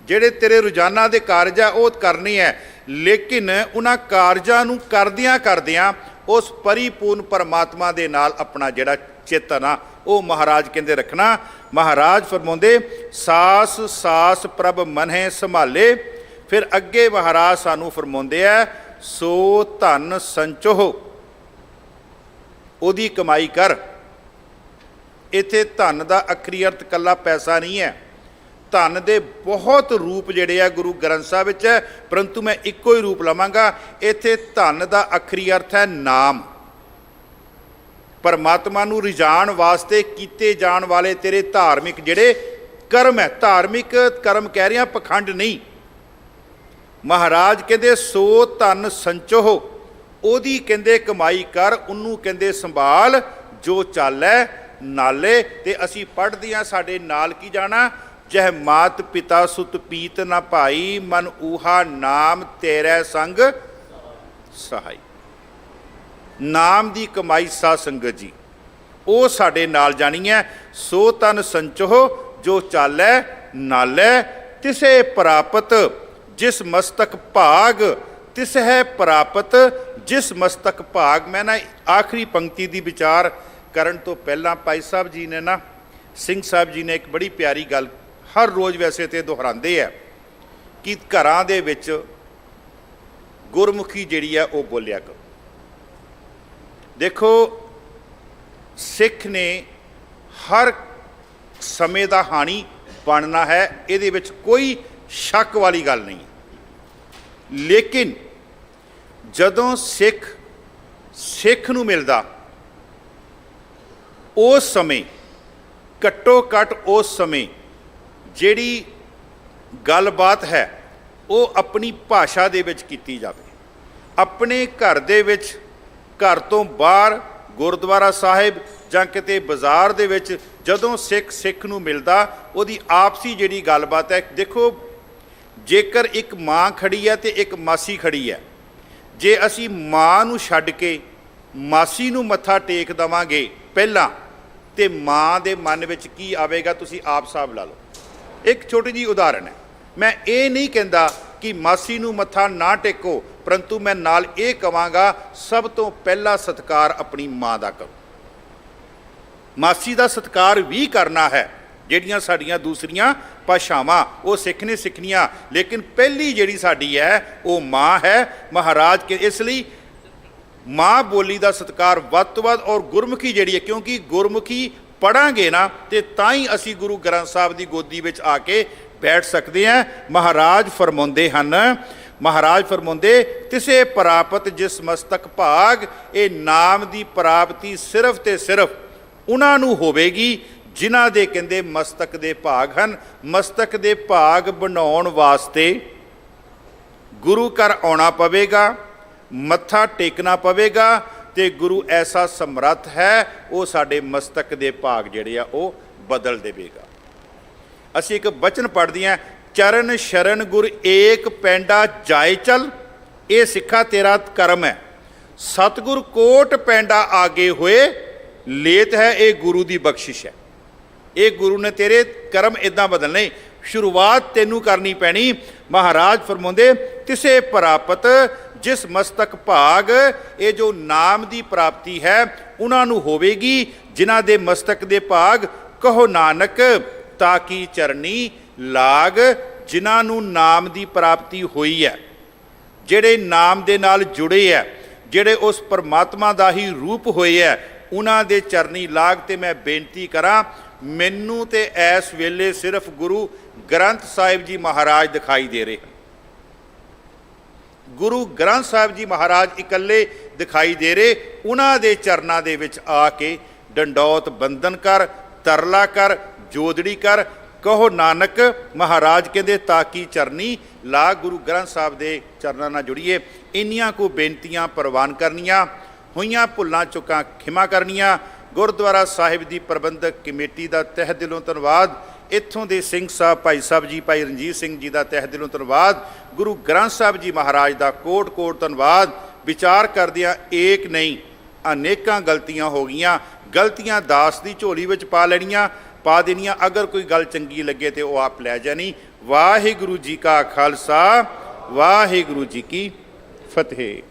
ਜਿਹੜੇ ਤੇਰੇ ਰੋਜ਼ਾਨਾ ਦੇ ਕਾਰਜ ਆ ਉਹ ਕਰਨੇ ਹੈ, ਲੇਕਿਨ ਉਹਨਾਂ ਕਾਰਜਾਂ ਨੂੰ ਕਰਦਿਆਂ ਕਰਦਿਆਂ ਉਸ ਪਰਿਪੂਰਨ ਪਰਮਾਤਮਾ ਦੇ ਨਾਲ ਆਪਣਾ ਜਿਹੜਾ ਚੇਤਨ ਆ ਉਹ ਮਹਾਰਾਜ ਕਹਿੰਦੇ ਰੱਖਣਾ। ਮਹਾਰਾਜ ਫਰਮਾਉਂਦੇ ਸਾਸ ਸਾਸ ਪ੍ਰਭ ਮਨਹਿ ਸੰਭਾਲੇ। ਫਿਰ ਅੱਗੇ ਮਹਾਰਾਜ ਸਾਨੂੰ ਫਰਮਾਉਂਦੇ ਆ ਸੋ ਧਨ ਸੰਚੋਹ, ਉਹਦੀ ਕਮਾਈ ਕਰ। ਇੱਥੇ ਧਨ ਦਾ ਅਖਰੀ ਅਰਥ ਇਕੱਲਾ ਪੈਸਾ ਨਹੀਂ ਹੈ, ਧਨ ਦੇ ਬਹੁਤ ਰੂਪ ਜਿਹੜੇ ਆ ਗੁਰੂ ਗ੍ਰੰਥ ਸਾਹਿਬ ਵਿੱਚ ਹੈ, ਪਰੰਤੂ ਮੈਂ ਇੱਕੋ ਹੀ ਰੂਪ ਲਵਾਂਗਾ। ਇੱਥੇ ਧਨ ਦਾ ਅਖਰੀ ਅਰਥ ਹੈ ਨਾਮ। ਪਰਮਾਤਮਾ ਨੂੰ ਰਿਝਾਉਣ ਵਾਸਤੇ ਕੀਤੇ ਜਾਣ ਵਾਲੇ ਤੇਰੇ ਧਾਰਮਿਕ ਜਿਹੜੇ ਕਰਮ ਹੈ, ਧਾਰਮਿਕ ਕਰਮ ਕਹਿ ਰਿਹਾ, ਪਖੰਡ ਨਹੀਂ। ਮਹਾਰਾਜ ਕਹਿੰਦੇ ਸੋ ਧਨ ਸੰਚੋਹ, ਉਹਦੀ ਕਹਿੰਦੇ ਕਮਾਈ ਕਰ, ਉਹਨੂੰ ਕਹਿੰਦੇ ਸੰਭਾਲ, ਜੋ ਚਾਲੈ ਨਾਲੇ। ਤੇ ਅਸੀਂ ਪੜ੍ਹਦੇ ਹਾਂ ਸਾਡੇ ਨਾਲ ਕੀ ਜਾਣਾ, ਜਹ ਮਾਤ ਪਿਤਾ ਸੁਤ ਪੀਤ ਨਾ ਭਾਈ, ਮਨ ਊਹਾ ਨਾਮ ਤੇਰੇ ਸੰਗ ਸਹਾਈ। ਨਾਮ ਦੀ ਕਮਾਈ ਸਾਧ ਸੰਗਤ ਜੀ ਉਹ ਸਾਡੇ ਨਾਲ ਜਾਣੀ ਹੈ। ਸੋ ਤਨ ਸੰਚੋਹ ਜੋ ਚਾਲੈ ਨਾਲੇ, ਤਿਸੇ ਪ੍ਰਾਪਤ ਜਿਸ ਮਸਤਕ ਭਾਗ, ਤਿਸ ਹੈ ਪ੍ਰਾਪਤ ਜਿਸ ਮਸਤਕ ਭਾਗ। ਮੈਂ ਨਾ ਆਖਰੀ ਪੰਕਤੀ ਦੀ ਵਿਚਾਰ ਕਰਨ ਤੋਂ ਪਹਿਲਾਂ ਭਾਈ ਸਾਹਿਬ ਜੀ ਨੇ ਨਾ, ਸਿੰਘ ਸਾਹਿਬ ਜੀ ਨੇ ਇੱਕ ਬੜੀ ਪਿਆਰੀ ਗੱਲ ਹਰ ਰੋਜ਼ ਵੈਸੇ ਤੇ ਦੁਹਰਾਉਂਦੇ ਆ ਕਿ ਘਰਾਂ ਦੇ ਵਿੱਚ ਗੁਰਮੁਖੀ ਜਿਹੜੀ ਆ ਉਹ ਬੋਲਿਆ ਕਰੋ। ਦੇਖੋ ਸਿੱਖ ਨੇ ਹਰ ਸਮੇਂ ਦਾ ਹਾਣੀ ਬਣਨਾ ਹੈ, ਇਹਦੇ ਵਿੱਚ ਕੋਈ ਸ਼ੱਕ ਵਾਲੀ ਗੱਲ ਨਹੀਂ। ਲੇਕਿਨ ਜਦੋਂ ਸਿੱਖ ਨੂੰ ਮਿਲਦਾ ਉਸ ਸਮੇਂ, ਘੱਟੋ ਘੱਟ ਉਸ ਸਮੇਂ ਜਿਹੜੀ ਗੱਲਬਾਤ ਹੈ ਉਹ ਆਪਣੀ ਭਾਸ਼ਾ ਦੇ ਵਿੱਚ ਕੀਤੀ ਜਾਵੇ। ਆਪਣੇ ਘਰ ਦੇ ਵਿੱਚ, ਘਰ ਤੋਂ ਬਾਹਰ, ਗੁਰਦੁਆਰਾ ਸਾਹਿਬ ਜਾਂ ਕਿਤੇ ਬਾਜ਼ਾਰ ਦੇ ਵਿੱਚ ਜਦੋਂ ਸਿੱਖ ਨੂੰ ਮਿਲਦਾ, ਉਹਦੀ ਆਪਸੀ ਜਿਹੜੀ ਗੱਲਬਾਤ ਹੈ। ਦੇਖੋ ਜੇਕਰ ਇੱਕ ਮਾਂ ਖੜੀ ਹੈ ਤੇ ਇੱਕ ਮਾਸੀ ਖੜੀ ਹੈ, ਜੇ ਅਸੀਂ ਮਾਂ ਨੂੰ ਛੱਡ ਕੇ ਮਾਸੀ ਨੂੰ ਮੱਥਾ ਟੇਕ ਦੇਵਾਂਗੇ ਪਹਿਲਾਂ, ਤੇ ਮਾਂ ਦੇ ਮਨ ਵਿੱਚ ਕੀ ਆਵੇਗਾ ਤੁਸੀਂ ਆਪ ਹਿਸਾਬ ਲਾ ਲਓ। ਇੱਕ ਛੋਟੀ ਜਿਹੀ ਉਦਾਹਰਣ ਹੈ, ਮੈਂ ਇਹ ਨਹੀਂ ਕਹਿੰਦਾ ਕਿ ਮਾਸੀ ਨੂੰ ਮੱਥਾ ਨਾ ਟੇਕੋ, ਪਰੰਤੂ ਮੈਂ ਨਾਲ ਇਹ ਕਹਾਂਗਾ ਸਭ ਤੋਂ ਪਹਿਲਾ ਸਤਿਕਾਰ ਆਪਣੀ ਮਾਂ ਦਾ ਕਰੋ। ਮਾਸੀ ਦਾ ਸਤਿਕਾਰ ਵੀ ਕਰਨਾ ਹੈ, ਜਿਹੜੀਆਂ ਸਾਡੀਆਂ ਦੂਸਰੀਆਂ ਭਾਸ਼ਾਵਾਂ ਉਹ ਸਿੱਖ ਨੇ ਸਿੱਖਣੀਆਂ, ਲੇਕਿਨ ਪਹਿਲੀ ਜਿਹੜੀ ਸਾਡੀ ਹੈ ਉਹ ਮਾਂ ਹੈ। ਮਹਾਰਾਜ ਕੇ ਇਸ ਲਈ ਮਾਂ ਬੋਲੀ ਦਾ ਸਤਿਕਾਰ ਵੱਧ ਤੋਂ ਵੱਧ, ਔਰ ਗੁਰਮੁਖੀ ਜਿਹੜੀ ਹੈ, ਕਿਉਂਕਿ ਗੁਰਮੁਖੀ ਪੜ੍ਹਾਂਗੇ ਨਾ ਤੇ ਤਾਂ ਹੀ ਅਸੀਂ ਗੁਰੂ ਗ੍ਰੰਥ ਸਾਹਿਬ ਦੀ ਗੋਦੀ ਵਿੱਚ ਆ ਕੇ ਬੈਠ ਸਕਦੇ ਹਾਂ। ਮਹਾਰਾਜ ਫਰਮਾਉਂਦੇ ਹਨ, ਮਹਾਰਾਜ ਫਰਮਾਉਂਦੇ ਤਿਸੇ ਪ੍ਰਾਪਤ ਜਿਸ ਮਸਤਕ ਭਾਗ। ਇਹ ਨਾਮ ਦੀ ਪ੍ਰਾਪਤੀ ਸਿਰਫ ਤੇ ਸਿਰਫ ਉਹਨਾਂ ਨੂੰ ਹੋਵੇਗੀ ਜਿਨ੍ਹਾਂ ਦੇ ਕਹਿੰਦੇ ਮਸਤਕ ਦੇ ਭਾਗ ਹਨ। ਮਸਤਕ ਦੇ ਭਾਗ ਬਣਾਉਣ ਵਾਸਤੇ ਗੁਰੂ ਘਰ ਆਉਣਾ ਪਵੇਗਾ, ਮੱਥਾ ਟੇਕਣਾ ਪਵੇਗਾ, ਤੇ ਗੁਰੂ ਐਸਾ ਸਮਰੱਥ ਹੈ ਉਹ ਸਾਡੇ ਮਸਤਕ ਦੇ ਭਾਗ ਜਿਹੜੇ ਆ ਉਹ ਬਦਲ ਦੇਵੇਗਾ। ਅਸੀਂ ਇੱਕ ਬਚਨ ਪੜ੍ਹਦੇ ਹਾਂ, ਚਰਨ ਸ਼ਰਨ ਗੁਰ ਏਕ ਪੈਂਡਾ ਜਾਏ ਚਲ। ਇਹ ਸਿੱਖਾ ਤੇਰਾ ਕਰਮ ਹੈ, ਸਤਿਗੁਰ ਕੋਟ ਪੈਂਡਾ ਆਗੇ ਹੋਏ ਲੇਤ ਹੈ। ਇਹ ਗੁਰੂ ਦੀ ਬਖਸ਼ਿਸ਼ ਹੈ, ਇਹ ਗੁਰੂ ਨੇ ਤੇਰੇ ਕਰਮ ਇੱਦਾਂ ਬਦਲਣੇ, ਸ਼ੁਰੂਆਤ ਤੈਨੂੰ ਕਰਨੀ ਪੈਣੀ। ਮਹਾਰਾਜ ਫਰਮਾਉਂਦੇ ਤਿਸੇ ਪ੍ਰਾਪਤ ਜਿਸ ਮਸਤਕ ਭਾਗ। ਇਹ ਜੋ ਨਾਮ ਦੀ ਪ੍ਰਾਪਤੀ ਹੈ ਉਹਨਾਂ ਨੂੰ ਹੋਵੇਗੀ ਜਿਨ੍ਹਾਂ ਦੇ ਮਸਤਕ ਦੇ ਭਾਗ। ਕਹੋ ਨਾਨਕ ਤਾਕੀ ਚਰਨੀ ਲਾਗ। ਜਿਨ੍ਹਾਂ ਨੂੰ ਨਾਮ ਦੀ ਪ੍ਰਾਪਤੀ ਹੋਈ ਹੈ, ਜਿਹੜੇ ਨਾਮ ਦੇ ਨਾਲ ਜੁੜੇ ਹੈ, ਜਿਹੜੇ ਉਸ ਪਰਮਾਤਮਾ ਦਾ ਹੀ ਰੂਪ ਹੋਏ ਹੈ, ਉਹਨਾਂ ਦੇ ਚਰਨੀ ਲਾਗ। ਤੇ ਮੈਂ ਬੇਨਤੀ ਕਰਾਂ, ਮੈਨੂੰ ਤੇ ਇਸ ਵੇਲੇ ਸਿਰਫ ਗੁਰੂ ਗ੍ਰੰਥ ਸਾਹਿਬ ਜੀ ਮਹਾਰਾਜ ਦਿਖਾਈ ਦੇ ਰਹੇ ਹਨ। ਗੁਰੂ ਗ੍ਰੰਥ ਸਾਹਿਬ ਜੀ ਮਹਾਰਾਜ ਇਕੱਲੇ ਦਿਖਾਈ ਦੇ ਰਹੇ। ਉਹਨਾਂ ਦੇ ਚਰਨਾਂ ਦੇ ਵਿੱਚ ਆ ਕੇ ਡੰਡੌਤ ਬੰਦਨ ਕਰ, ਤਰਲਾ ਕਰ, ਜੋਦੜੀ ਕਰ। ਕਹੋ ਨਾਨਕ ਮਹਾਰਾਜ ਕਹਿੰਦੇ ਤਾਕੀ ਚਰਨੀ ਲਾ। ਗੁਰੂ ਗ੍ਰੰਥ ਸਾਹਿਬ ਦੇ ਚਰਨਾਂ ਨਾਲ ਜੁੜੀਏ। ਇੰਨੀਆਂ ਕੁ ਬੇਨਤੀਆਂ ਪ੍ਰਵਾਨ ਕਰਨੀਆਂ, ਹੋਈਆਂ ਭੁੱਲਾਂ ਚੁੱਕਾਂ ਖਿਮਾ ਕਰਨੀਆਂ। ਗੁਰਦੁਆਰਾ ਸਾਹਿਬ ਦੀ ਪ੍ਰਬੰਧਕ ਕਮੇਟੀ ਦਾ ਤਹਿ ਦਿਲੋਂ ਧੰਨਵਾਦ। ਇੱਥੋਂ ਦੇ ਸਿੰਘ ਸਾਹਿਬ, ਭਾਈ ਸਾਹਿਬ ਜੀ, ਭਾਈ ਰਣਜੀਤ ਸਿੰਘ ਜੀ ਦਾ ਤਹਿ ਦਿਲੋਂ ਧੰਨਵਾਦ। ਗੁਰੂ ਗ੍ਰੰਥ ਸਾਹਿਬ ਜੀ ਮਹਾਰਾਜ ਦਾ ਕੋਟ ਕੋਟ ਧੰਨਵਾਦ। ਵਿਚਾਰ ਕਰਦਿਆਂ ਏਕ ਨਹੀਂ ਅਨੇਕਾਂ ਗਲਤੀਆਂ ਹੋ ਗਈਆਂ, ਗਲਤੀਆਂ ਦਾਸ ਦੀ ਝੋਲੀ ਵਿੱਚ ਪਾ ਦੇਣੀਆਂ। ਅਗਰ ਕੋਈ ਗੱਲ ਚੰਗੀ ਲੱਗੇ ਤੇ ਉਹ ਆਪ ਲੈ ਜਾਣੀ। ਵਾਹਿਗੁਰੂ ਜੀ ਕਾ ਖਾਲਸਾ, ਵਾਹਿਗੁਰੂ ਜੀ ਕੀ ਫਤਿਹ।